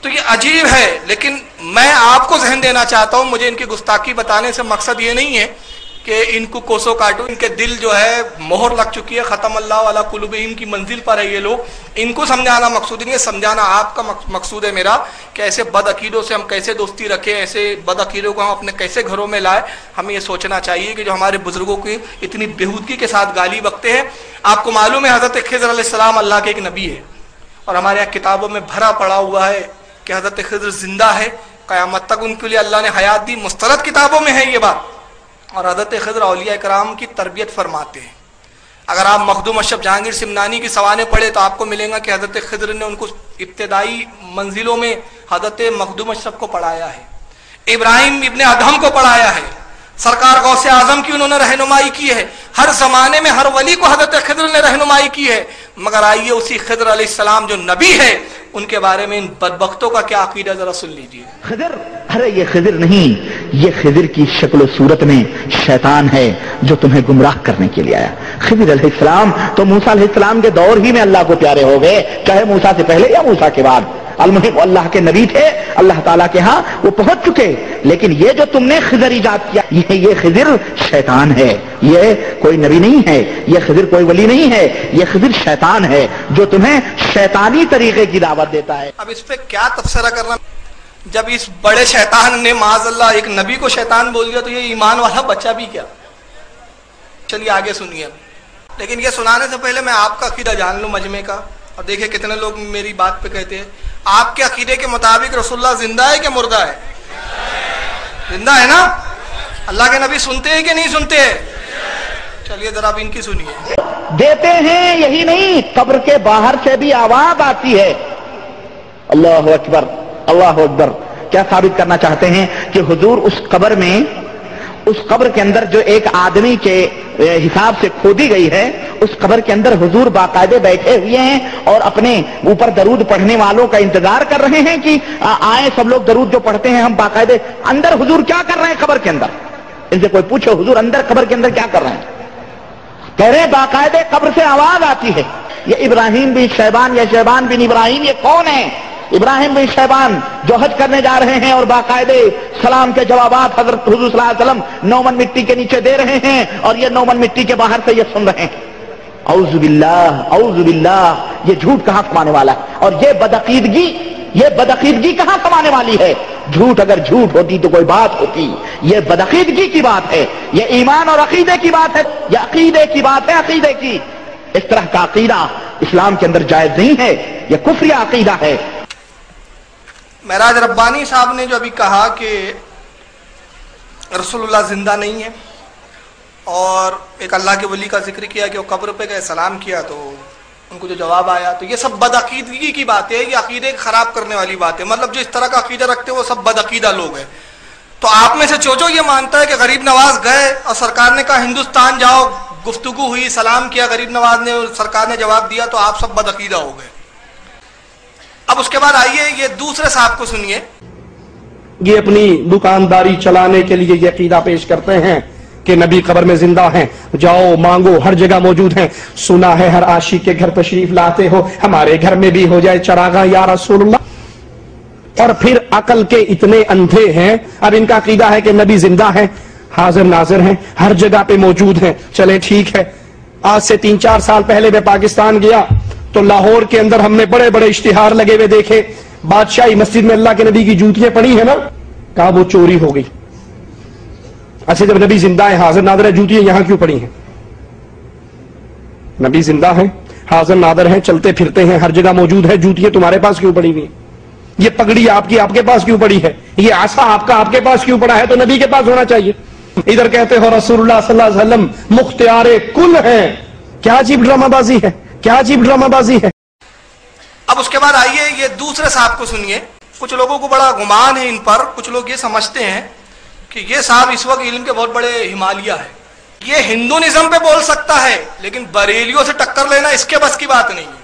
تو یہ عجیب ہے، لیکن میں آپ کو ذہن دینا چاہتا ہوں، مجھے ان کی گستاخی بتانے سے مقصد یہ نہیں ہے کہ ان کو کوسو کاٹو، ان کے دل جو ہے مہر لگ چکی ہے، ختم اللہ علی قلوبہم کی منزل پر ہے یہ لوگ، ان کو سمجھانا مقصود نہیں ہے، سمجھانا آپ کا مقصود ہے میرا، کہ ایسے بد عقیدوں سے ہم کیسے دوستی رکھیں، ایسے بد عقیدوں کو ہم اپنے کیسے گھروں میں لائیں۔ ہمیں یہ سوچنا چاہیے کہ جو ہمارے بزرگوں کی اتنی بےہودگی کے ساتھ گالی بکتے ہیں، آپ کو معلوم ہے حضرت خضر علیہ السلام اللہ کے ایک نبی ہے، اور ہمارے یہاں کتابوں میں بھرا پڑا ہوا ہے کہ حضرت خضر زندہ ہے، قیامت تک ان کے لیے اللہ نے حیات دی، مستند کتابوں میں ہے یہ بات. اور حضرت خضر اولیاء کرام کی تربیت فرماتے ہیں. اگر آپ مخدوم اشرف جہانگیر سمنانی کی سوانح پڑھے تو آپ کو ملے گا کہ حضرت خضر نے ان کو ابتدائی منزلوں میں حضرت مخدوم اشرف کو پڑھایا ہے، ابراہیم ابن ادہم کو پڑھایا ہے، سرکار غوث اعظم کی انہوں نے رہنمائی کی ہے، ہر زمانے میں ہر ولی کو حضرت خضر نے رہنمائی کی ہے. مگر آئیے اسی خضر علیہ السلام جو نبی ہے ان کے بارے میں ان بدبختوں کا کیا عقیدہ ذرا سن لیجیے. خضر، ارے یہ خضر نہیں، یہ خضر کی شکل و صورت میں شیطان ہے جو تمہیں گمراہ کرنے کے لیے آیا. خضر علیہ السلام تو موسیٰ علیہ السلام کے دور ہی میں اللہ کو پیارے ہو گئے، چاہے موسیٰ سے پہلے یا موسیٰ کے بعد. المہم اللہ کے نبی تھے، اللہ تعالیٰ کے ہاں وہ پہنچ چکے. لیکن یہ جو تم نے خضر ایجاد کیا، یہ خضر شیطان ہے، یہ کوئی نبی نہیں ہے، یہ خضر کوئی ولی نہیں ہے، یہ خضر شیطان ہے جو تمہیں شیطانی طریقے کی دعوت دیتا ہے. اب اس پہ کیا تبصرہ کرنا؟ جب اس بڑے شیطان نے معاذ اللہ ایک نبی کو شیطان بول دیا تو یہ ایمان والا بچہ بھی کیا. چلیے آگے سنیے. لیکن یہ سنانے سے پہلے میں آپ کا عقیدہ جان لوں مجمع کا. اور دیکھیں کتنے لوگ میری بات پہ کہتے ہیں آپ کے عقیدے کے مطابق رسول اللہ زندہ ہے کہ مردہ ہے؟ زندہ ہے نا؟ اللہ کے نبی سنتے ہیں کہ نہیں سنتے؟ چلیے ذرا اب ان کی سنیے. دیتے ہیں یہی نہیں، قبر کے باہر سے بھی آواز آتی ہے. اللہ اکبر، اللہ اکبر. کیا ثابت کرنا چاہتے ہیں کہ حضور اس قبر کے اندر جو ایک آدمی کے حساب سے کھودی گئی ہے، اس قبر کے اندر حضور باقاعدے بیٹھے ہوئے ہیں اور اپنے اوپر درود پڑھنے والوں کا انتظار کر رہے ہیں کہ آئیں سب لوگ درود جو پڑھتے ہیں ہم باقاعدے. اندر حضور کیا کر رہے ہیں قبر کے اندر؟ ان سے کوئی پوچھو حضور اندر قبر کے اندر کیا کر رہے ہیں؟ کہہ رہے ہیں باقاعدے قبر سے آواز آتی ہے. یہ ابراہیم بن شیبان یا شیبان بن ابراہیم یہ کون ہے؟ ابراہیم بن شیبان جو حج کرنے جا رہے ہیں اور باقاعدے سلام کے جوابات حضرت حضور صلی اللہ علیہ وسلم 9 من مٹی کے نیچے دے رہے ہیں اور یہ 9 من مٹی کے باہر سے یہ سن رہے ہیں. اعوذ باللہ، یہ جھوٹ کہاں کمانے والا ہے؟ اور یہ بدعقیدگی کہاں کمانے والی ہے؟ جھوٹ اگر جھوٹ ہوتی تو کوئی بات ہوتی. یہ بدعقیدگی کی بات ہے، یہ ایمان اور عقیدے کی بات ہے، یہ عقیدے کی بات ہے، عقیدے کی. اس طرح کا عقیدہ اسلام کے اندر جائز نہیں ہے، یہ کفری عقیدہ ہے. معراج ربانی صاحب نے جو ابھی کہا کہ رسول اللہ زندہ نہیں ہے اور ایک اللہ کے ولی کا ذکر کیا کہ وہ قبر پہ گئے سلام کیا تو ان کو جو جواب آیا، تو یہ سب بدعقیدگی کی بات ہے، یہ عقیدے خراب کرنے والی بات ہے. مطلب جو اس طرح کا عقیدہ رکھتے ہیں وہ سب بدعقیدہ لوگ ہیں. تو آپ میں سے جو یہ مانتا ہے کہ غریب نواز گئے اور سرکار نے کہا ہندوستان جاؤ، گفتگو ہوئی، سلام کیا غریب نواز نے اور سرکار نے جواب دیا، تو آپ سب بدعقیدہ ہو گئے. اب اس کے بعد آئیے یہ دوسرے صاحب کو سنیے. یہ اپنی دکانداری چلانے کے لیے یہ عقیدہ پیش کرتے ہیں کہ نبی قبر میں زندہ ہیں، جاؤ مانگو، ہر جگہ موجود ہیں. سنا ہے ہر عاشق کے گھر تشریف لاتے ہو، ہمارے گھر میں بھی ہو جائے چراغاں یا رسول اللہ. اور پھر عقل کے اتنے اندھے ہیں. اب ان کا عقیدہ ہے کہ نبی زندہ ہیں، حاضر ناظر ہیں، ہر جگہ پہ موجود ہیں. چلے ٹھیک ہے. آج سے 3-4 سال پہلے میں پاکستان گیا تو لاہور کے اندر ہم نے بڑے بڑے اشتہار لگے ہوئے دیکھے، بادشاہی مسجد میں اللہ کے نبی کی جوتیاں پڑی ہیں نا. کہا وہ چوری ہو گئی. اچھا جب نبی زندہ ہے، حاضر ناظر ہے، جوتیاں یہاں کیوں پڑی ہیں؟ نبی زندہ ہے، حاضر ناظر ہیں، چلتے پھرتے ہیں، ہر جگہ موجود ہے، جوتیاں تمہارے پاس کیوں پڑی ہوئی ہیں؟ یہ پگڑی آپ کے پاس کیوں پڑی ہے؟ یہ عصا آپ کے پاس کیوں پڑا ہے؟ تو نبی کے پاس ہونا چاہیے. ادھر کہتے ہو رسول اللہ صلی اللہ علیہ وسلم مختار کل ہیں. کیا عجیب ڈرامہ بازی ہے، کیا عجیب ڈرامہ بازی ہے. اب اس کے بعد آئیے یہ دوسرے صاحب کو سنیے. کچھ لوگوں کو بڑا گمان ہے ان پر، کچھ لوگ یہ سمجھتے ہیں کہ یہ صاحب اس وقت علم کے بہت بڑے ہمالیہ ہے، یہ ہندونزم پہ بول سکتا ہے لیکن بریلیوں سے ٹکر لینا اس کے بس کی بات نہیں ہے.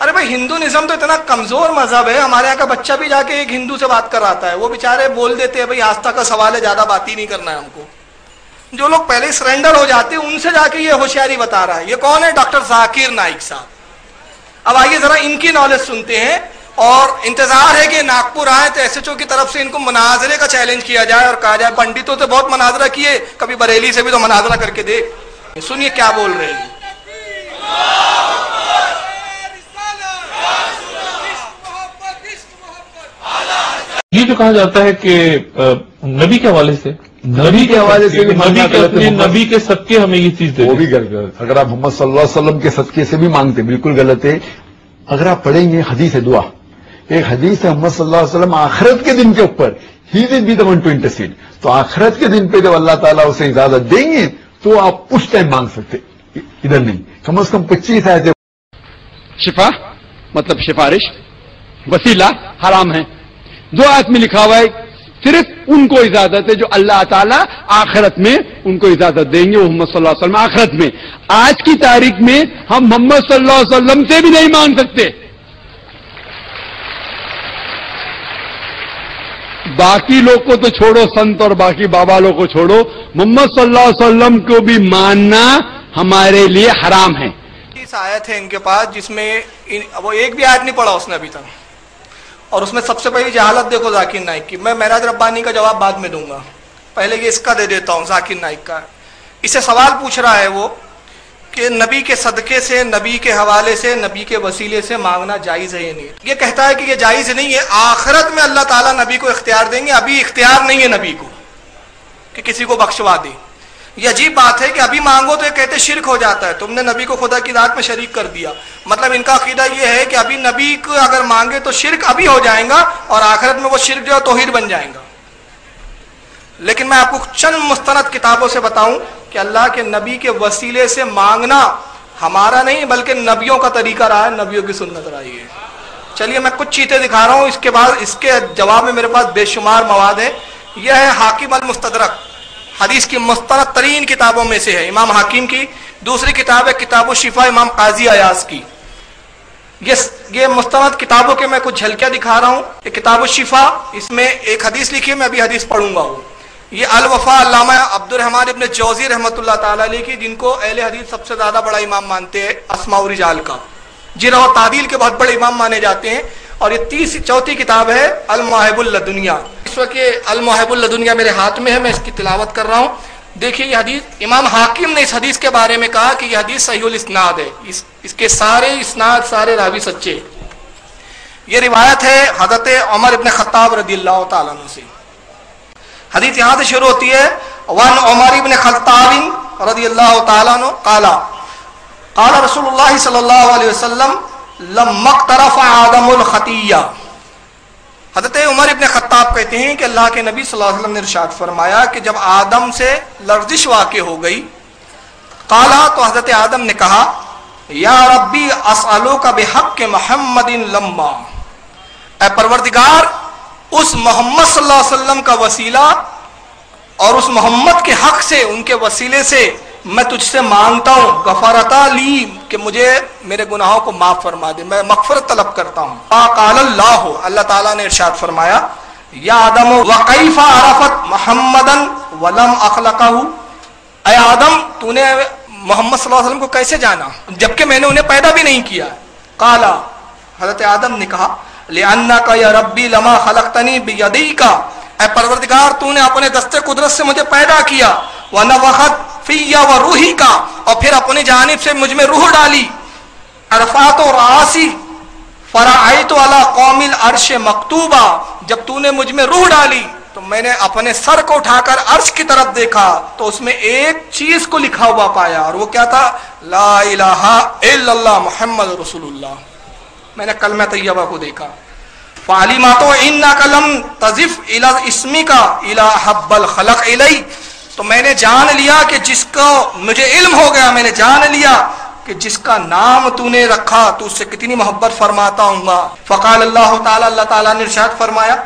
ارے بھائی ہندونزم تو اتنا کمزور مذہب ہے، ہمارے یہاں کا بچہ بھی جا کے ایک ہندو سے بات کر آتا ہے، وہ بیچارے بول دیتے ہیں بھائی آستھا کا سوال ہے، زیادہ بات ہی نہیں کرنا ہے ہم کو. جو لوگ پہلے سرنڈر ہو جاتے ہیں ان سے جا کے یہ ہوشیاری بتا رہا ہے. یہ کون ہے؟ ڈاکٹر ذاکر نائک صاحب. اب آئیے ذرا ان کی نالج سنتے ہیں، اور انتظار ہے کہ ناگپور آئے تو ایس ایچ او کی طرف سے ان کو مناظرے کا چیلنج کیا جائے اور کہا جائے پنڈتوں سے بہت مناظرہ کیے، کبھی بریلی سے بھی تو مناظرہ کر کے دیکھ. سنیے کیا بول رہے ہیں. یہ جو کہا جاتا ہے کہ نبی کے حوالے سے نبی کے صدقے ہمیں یہ چیز دے، وہ بھی غلط. اگر آپ محمد صلی اللہ علیہ وسلم کے صدقے سے بھی مانگتے بالکل غلط ہے. اگر آپ پڑھیں گے حدیث دعا ایک حدیث ہے محمد صلی اللہ علیہ وسلم آخرت کے دن کے اوپر ہی will be the one to intercede. تو آخرت کے دن پہ جب اللہ تعالیٰ اسے اجازت دیں گے تو آپ اس ٹائم مانگ سکتے, ادھر نہیں. کم از کم 25 آیتیں. شفا مطلب سفارش, وسیلہ حرام ہے. 2 آیت میں لکھا ہوا ہے صرف ان کو اجازت ہے جو اللہ تعالیٰ آخرت میں ان کو اجازت دیں گے, وہ محمد صلی اللہ علیہ وسلم آخرت میں. آج کی تاریخ میں ہم محمد صلی اللہ علیہ وسلم سے بھی نہیں مانگ سکتے. باقی لوگ کو تو چھوڑو, سنت اور باقی بابا لوگ کو چھوڑو, محمد صلی اللہ علیہ وسلم کو بھی ماننا ہمارے لیے حرام ہے. اس آیت ہے ان کے پاس جس میں وہ ایک بھی آیت نہیں پڑھا اس نے ابھی تک, اور اس میں سب سے پہلی جہالت دیکھو ذاکر نائک کی. میں معراج ربانی کا جواب بعد میں دوں گا, پہلے یہ اس کا دے دیتا ہوں. ذاکر نائک کا اسے سوال پوچھ رہا ہے وہ کہ نبی کے صدقے سے, نبی کے حوالے سے, نبی کے وسیلے سے مانگنا جائز ہے یا نہیں. یہ کہتا ہے کہ یہ جائز نہیں ہے, آخرت میں اللہ تعالیٰ نبی کو اختیار دیں گے, ابھی اختیار نہیں ہے نبی کو کہ کسی کو بخشوا دے. یہ عجیب بات ہے کہ ابھی مانگو تو یہ کہتے شرک ہو جاتا ہے, تم نے نبی کو خدا کی ذات میں شریک کر دیا. مطلب ان کا عقیدہ یہ ہے کہ ابھی نبی کو اگر مانگے تو شرک ابھی ہو جائے گا, اور آخرت میں وہ شرک جو ہے توحید بن جائے گا. لیکن میں آپ کو چند مستند کتابوں سے بتاؤں کہ اللہ کے نبی کے وسیلے سے مانگنا ہمارا نہیں بلکہ نبیوں کا طریقہ رہا ہے, نبیوں کی سنت رہی ہے. چلیے میں کچھ چیزیں دکھا رہا ہوں, اس کے بعد اس کے جواب میں میرے پاس بے شمار مواد ہے. یہ ہے حاکم المستدرک, حدیث کی مستند ترین کتابوں میں سے ہے, امام حاکم کی. دوسری کتاب ہے کتاب الشفا, امام قاضی ایاز کی. یہ مستند کتابوں کے میں کچھ جھلکیاں دکھا رہا ہوں. یہ کتاب الشفا, اس میں ایک حدیث لکھی ہے, میں ابھی حدیث پڑھوں گا. وہ یہ الوفا علامہ عبد الرحمن ابن جوزی رحمۃ اللہ تعالی علیہ کی, جن کو اہل حدیث سب سے زیادہ بڑا امام مانتے ہیں اسماء و رجال کا, جرح و تعدیل کے بہت بڑے امام مانے جاتے ہیں. اور یہ چوتھی کتاب ہے المواہب اللدنیہ. اس وقت یہ المواہب اللدنیہ میرے ہاتھ میں ہے, میں اس کی تلاوت کر رہا ہوں. دیکھیے یہ حدیث, امام حاکم نے اس حدیث کے بارے میں کہا کہ یہ حدیث صحیح الاسناد ہے, اس کے سارے اسناد, سارے راوی سچے. یہ روایت ہے حضرت عمر ابن خطاب رضی اللہ تعالیٰ عنہ سے. حدیث یہاں سے شروع ہوتی ہے, وان عمر ابن خطاب رضی اللہ تعالیٰ عنہ قال قال رسول اللہ صلی اللہ علیہ وسلم لما اقترف آدم الخطیہ. حضرت عمر ابن خطاب کہتے ہیں کہ اللہ کے نبی صلی اللہ علیہ وسلم نے ارشاد فرمایا کہ جب آدم سے لرزش واقع ہو گئی, قالا, تو حضرت آدم نے کہا, یا ربی اسألوک بحق محمد لما, اے پروردگار اس محمد صلی اللہ علیہ وسلم کا وسیلہ اور اس محمد کے حق سے, ان کے وسیلے سے میں تجھ سے مانگتا ہوں, غفرتا لی, کہ مجھے میرے گناہوں کو معاف فرما دے, میں مغفرت طلب کرتا ہوں. قال اللہ, اللہ تعالیٰ نے ارشاد فرمایا, یا آدم وکیف عرفت محمدا ولم اخلقہ, اے آدم تو نے محمد صلی اللہ علیہ وسلم کو کیسے جانا جبکہ میں نے انہیں پیدا بھی نہیں کیا. قال, حضرت آدم نے کہا, لأنک یا ربی لما خلقتنی بیدیک, اے پروردگار تو نے اپنے دست قدرت سے مجھے پیدا کیا, ونفخت فی و روحی کا, اور پھر اپنی جانب سے مجھ میں روح ڈالی. عرفات و راسی فرعیت علی قوم العرش مکتوبہ, جب تو نے مجھ میں روح ڈالی تو میں نے اپنے سر کو اٹھا کر عرش کی طرف دیکھا تو اس میں ایک چیز کو لکھا ہوا پایا, اور وہ کیا تھا, لا الہ الا اللہ محمد رسول اللہ. میں نے کلمہ طیبہ کو دیکھا. فعلیماتو انک لم تزف الی اسمک الی حب الخلق الی, تو میں نے جان لیا کہ جس کو, مجھے علم ہو گیا, میں نے جان لیا کہ جس کا نام تو نے رکھا تو اس سے کتنی محبت فرماتا ہوں گا. فقال اللہ تعالی, اللہ تعالیٰ نے ارشاد فرمایا,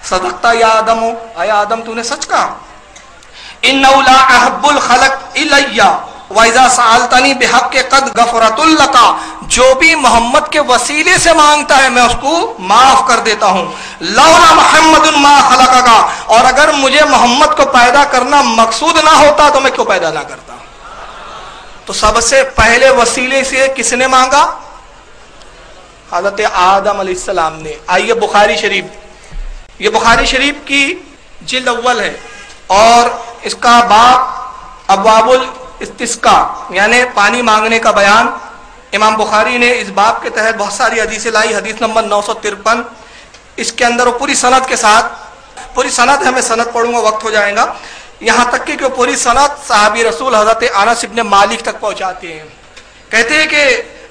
صدقتا یا آدم, اے آدم تو نے سچ کہا, انہ لا احب الخلق الی وَإِذَا سَأَلْتَنِي بِحَقِّ قَدْ غَفَرْتُ لَكَ, جو بھی محمد کے وسیلے سے مانگتا ہے میں اس کو معاف کر دیتا ہوں. لَوْلَا مُحَمَّدٌ مَا خَلَقَكَ, اور اگر مجھے محمد کو پیدا کرنا مقصود نہ ہوتا تو میں کیوں پیدا نہ کرتا. تو سب سے پہلے وسیلے سے کس نے مانگا, حضرت آدم علیہ السلام نے. آئیے بخاری شریف, یہ بخاری شریف کی جلد اول ہے, اور اس کا باب ابواب استسقا یعنی پانی مانگنے کا بیان. امام بخاری نے اس باب کے تحت بہت ساری حدیثیں لائی. حدیث نمبر 953, اس کے اندر وہ پوری سند کے ساتھ, پوری سند ہے, میں سند پڑھوں گا وقت ہو جائے گا, یہاں تک کہ پوری سند صحابی رسول حضرت انس ابن مالک تک پہنچاتے ہیں. کہتے ہیں کہ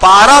12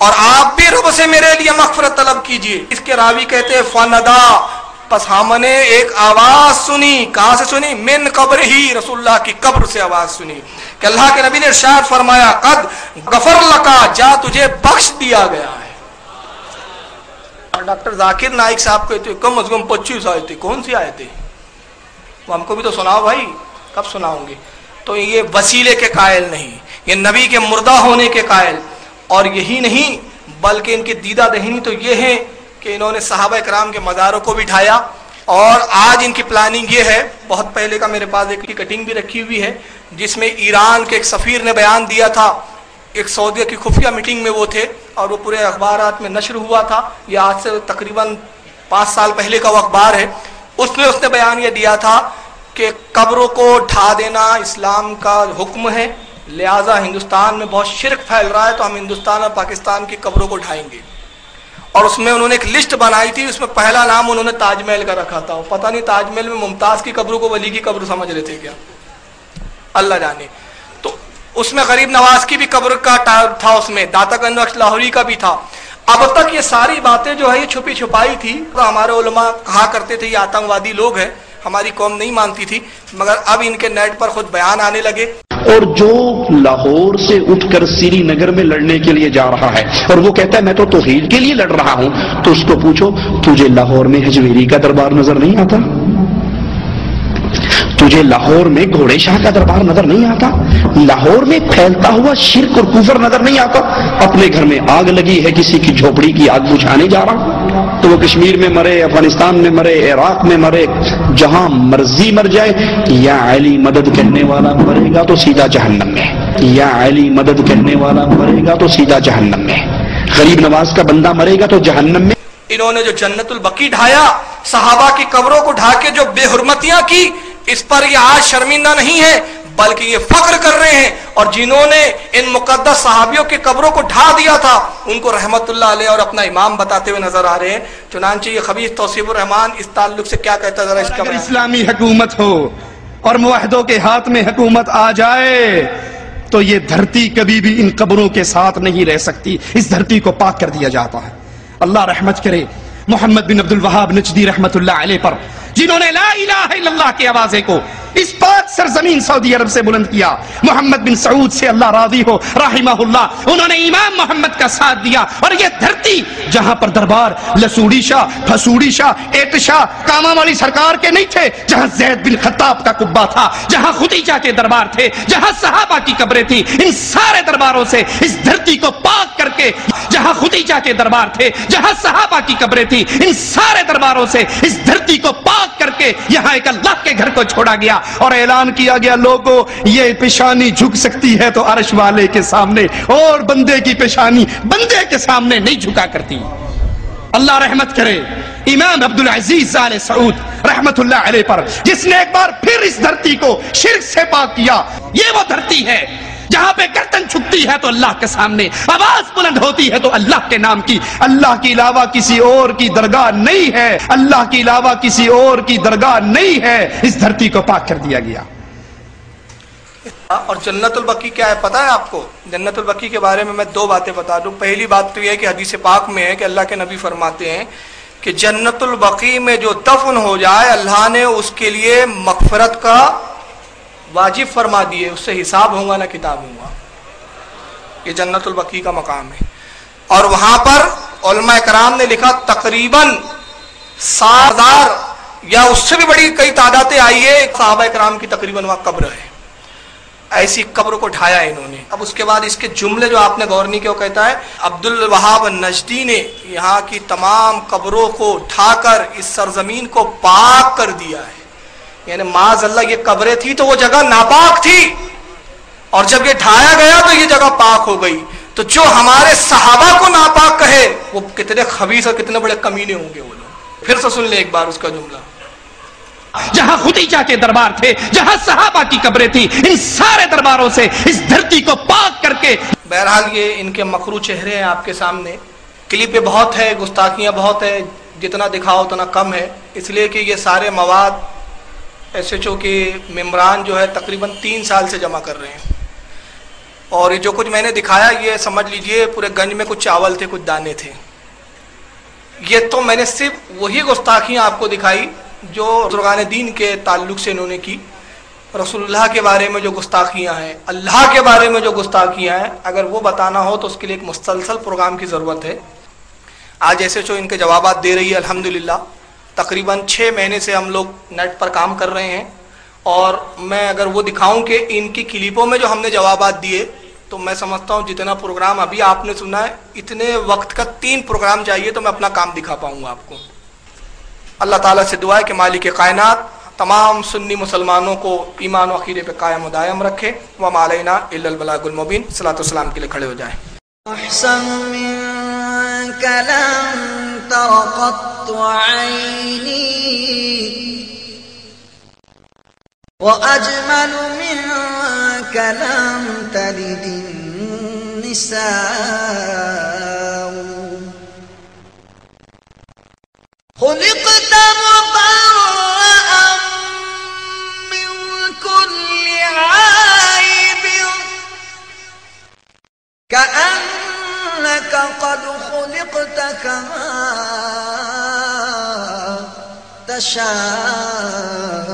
اور آپ بھی رب سے میرے لیے مغفرت طلب کیجئے. اس کے راوی کہتے ہیں فندا، پس ہم نے ایک آواز سنی. کہاں سے سنی؟ من قبر ہی، رسول اللہ کی قبر سے آواز سنی کہ اللہ کے نبی نے ارشاد فرمایا قد غفر لکا، جا تجھے بخش دیا گیا ہے. اور ڈاکٹر ذاکر نائک صاحب کہتے کم از کم 25 آئے تھے. کون سی آئے تھے؟ وہ ہم کو بھی تو سناؤ بھائی. کب سناؤں گے؟ تو یہ وسیلے کے قائل نہیں، یہ نبی کے مردہ ہونے کے قائل. اور یہی نہیں بلکہ ان کے دیدہ دہنی تو یہ ہے کہ انہوں نے صحابہ کرام کے مزاروں کو بٹھایا. اور آج ان کی پلاننگ یہ ہے، بہت پہلے کا میرے پاس ایک کٹنگ بھی رکھی ہوئی ہے جس میں ایران کے ایک سفیر نے بیان دیا تھا. ایک سعودیہ کی خفیہ میٹنگ میں وہ تھے اور وہ پورے اخبارات میں نشر ہوا تھا. یہ آج سے تقریباً 5 سال پہلے کا وہ اخبار ہے. اس نے بیان یہ دیا تھا کہ قبروں کو ڈھا دینا اسلام کا حکم ہے، لہٰذا ہندوستان میں بہت شرک پھیل رہا ہے تو ہم ہندوستان اور پاکستان کی قبروں کو ڈھائیں گے. اور اس میں انہوں نے ایک لسٹ بنائی تھی، اس میں پہلا نام انہوں نے تاج محل کا رکھا تھا. پتہ نہیں تاج محل میں ممتاز کی قبروں کو ولی کی قبر سمجھ رہے تھے کیا، اللہ جانے. تو اس میں غریب نواز کی بھی قبر کا تھا، اس میں داتا گنج بخش لاہوری کا بھی تھا. اب تک یہ ساری باتیں جو ہے یہ چھپی چھپائی تھی. تو ہمارے علماء کہا کرتے تھے یہ آتنکوادی لوگ ہیں، ہماری قوم نہیں مانتی تھی، مگر اب ان کے نیٹ پر خود بیان آنے لگے. اور جو لاہور سے اٹھ کر سری نگر میں لڑنے کے لیے جا رہا ہے اور وہ کہتا ہے میں تو توحید کے لیے لڑ رہا ہوں، تو اس کو پوچھو تجھے لاہور میں ہجویری کا دربار نظر نہیں آتا؟ تجھے لاہور میں گھوڑے شاہ کا دربار نظر نہیں آتا؟ لاہور میں پھیلتا ہوا شرک اور کفر نظر نہیں آتا؟ اپنے گھر میں آگ لگی ہے، کسی کی جھوپڑی کی آگ بجھانے جا رہا تو وہ کشمیر میں مرے، افغانستان میں مرے، عراق میں مرے، جہاں مرضی مر جائے. یا علی مدد کہنے والا مرے گا تو سیدھا جہنم میں، یا علی مدد کہنے والا مرے گا تو سیدھا جہنم میں. غریب نواز کا بندہ مرے گا تو جہنم میں. انہوں نے جو جنت البقیع ڈھایا، صحابہ کی قبروں کو ڈھا کے جو بے حرمتیاں کی، اس پر یہ آج شرمندہ نہیں ہے بلکہ یہ فخر کر رہے ہیں. اور جنہوں نے ان مقدس صحابیوں کی قبروں کو ڈھا دیا تھا ان کو رحمت اللہ علیہ اور اپنا امام بتاتے ہوئے نظر آ رہے ہیں. چنانچہ یہ خبیث توصیف الرحمان اس تعلق سے کیا کہتا ہے، ذرا اس کا اگر اسلامی حکومت ہو اور موحدوں کے ہاتھ میں حکومت آ جائے تو یہ دھرتی کبھی بھی ان قبروں کے ساتھ نہیں رہ سکتی. اس دھرتی کو پاک کر دیا جاتا ہے. اللہ رحمت کرے محمد بن عبد الوہاب نجدی رحمت اللہ علیہ پر، جنہوں نے لا الہ الا اللہ کے آوازے کو اس پاک سرزمین سعودی عرب سے بلند کیا. محمد بن سعود سے اللہ راضی ہو رحمہ اللہ، انہوں نے امام محمد کا ساتھ دیا. اور یہ دھرتی جہاں پر دربار لسوڑی شاہ، پھسوڑی شاہ، ایٹ شاہ، کاما والی سرکار کے نہیں تھے، جہاں زید بن خطاب کا قبہ تھا، جہاں خدیجہ کے دربار تھے، جہاں صحابہ کی قبریں تھیں، ان سارے درباروں سے اس دھرتی کو پاک کر کے، جہاں خدیجہ کے دربار تھے، جہاں صحابہ کی قبریں تھیں، ان سارے درباروں سے اس دھرتی کو پاک کر کے یہاں ایک اللہ کے گھر کو چھوڑا گیا اور اعلان کیا گیا لوگوں یہ پیشانی جھک سکتی ہے تو عرش والے کے سامنے، اور بندے کی پیشانی بندے کے سامنے نہیں جھکا کرتی. اللہ رحمت کرے امام عبدالعزیز آل سعود رحمت اللہ علیہ پر، جس نے ایک بار پھر اس دھرتی کو شرک سے پاک کیا. یہ وہ دھرتی ہے جہاں پہ گردن چھکتی ہے تو اللہ کے سامنے، آواز بلند ہوتی ہے تو اللہ کے نام کی. اللہ کے علاوہ کسی اور کی درگاہ نہیں ہے، اللہ کے علاوہ کسی اور کی درگاہ نہیں ہے. اس دھرتی کو پاک کر دیا گیا. اور جنت البقیع کیا ہے پتہ ہے آپ کو؟ جنت البقیع کے بارے میں 2 باتیں بتا دوں. پہلی بات تو یہ ہے کہ حدیث پاک میں ہے کہ اللہ کے نبی فرماتے ہیں کہ جنت البقیع میں جو دفن ہو جائے اللہ نے اس کے لیے مغفرت کا واجب فرما دیے، اس سے حساب ہوگا نہ کتاب ہوگا. یہ جنت البقیع کا مقام ہے. اور وہاں پر علماء کرام نے لکھا تقریباً 7,000 یا اس سے بھی بڑی کئی تعدادیں آئی ہے، صحابہ کرام کی تقریباً وہاں قبر ہے. ایسی قبر کو ڈھایا انہوں نے. اب اس کے بعد اس کے جملے جو آپ نے غور نہیں کیا، وہ کہتا ہے عبد الوہاب نجدی نے یہاں کی تمام قبروں کو ڈھا کر اس سرزمین کو پاک کر دیا ہے. یعنی معاذ اللہ یہ قبریں تھی تو وہ جگہ ناپاک تھی، اور جب یہ ڈھایا گیا تو یہ جگہ پاک ہو گئی. تو جو ہمارے صحابہ کو ناپاک کہے وہ کتنے خبیث اور کتنے بڑے کمینے ہوں گے وہ لوگ. پھر سے سن لیں ایک بار اس کا جملہ. جہاں خدیجہ کے دربار تھے، جہاں صحابہ کی قبریں تھیں، ان سارے درباروں سے اس دھرتی کو پاک کر کے. بہرحال یہ ان کے مکروہ چہرے ہیں آپ کے سامنے. کلپیں بہت ہے، گستاخیاں بہت ہے، جتنا دکھاؤ اتنا کم ہے. اس لیے کہ یہ سارے مواد ایس ایچ او کے ممبران جو ہے تقریباً 3 سال سے جمع کر رہے ہیں. اور یہ جو کچھ میں نے دکھایا یہ سمجھ لیجئے پورے گنج میں کچھ چاول تھے، کچھ دانے تھے. یہ تو میں نے صرف وہی گستاخیاں آپ کو دکھائی جو بزرگان دین کے تعلق سے انہوں نے کی. رسول اللہ کے بارے میں جو گستاخیاں ہیں، اللہ کے بارے میں جو گستاخیاں ہیں، اگر وہ بتانا ہو تو اس کے لیے ایک مسلسل پروگرام کی ضرورت ہے. آج ایسے جو ان کے جوابات دے رہی ہے الحمدللہ. تقریباً 6 مہینے سے ہم لوگ نیٹ پر کام کر رہے ہیں، اور میں اگر وہ دکھاؤں کہ ان کی کلپوں میں جو ہم نے جوابات دیے تو میں سمجھتا ہوں جتنا پروگرام ابھی آپ نے سنا ہے اتنے وقت کا 3 پروگرام چاہیے تو میں اپنا کام دکھا پاؤں گا آپ کو. اللہ تعالیٰ سے دعا ہے کہ مالک کائنات تمام سنی مسلمانوں کو ایمان و عقیدے پہ قائم و دائم رکھے. وما علینا الا البلاغ المبین. صلاۃ والسلام کے لیے کھڑے ہو جائیں. احسن منك لم تر قط عيني وأجمل منك لم تلد النساء خلقت مبرأ من كل عيب كأنك قد خلقت كما تشاء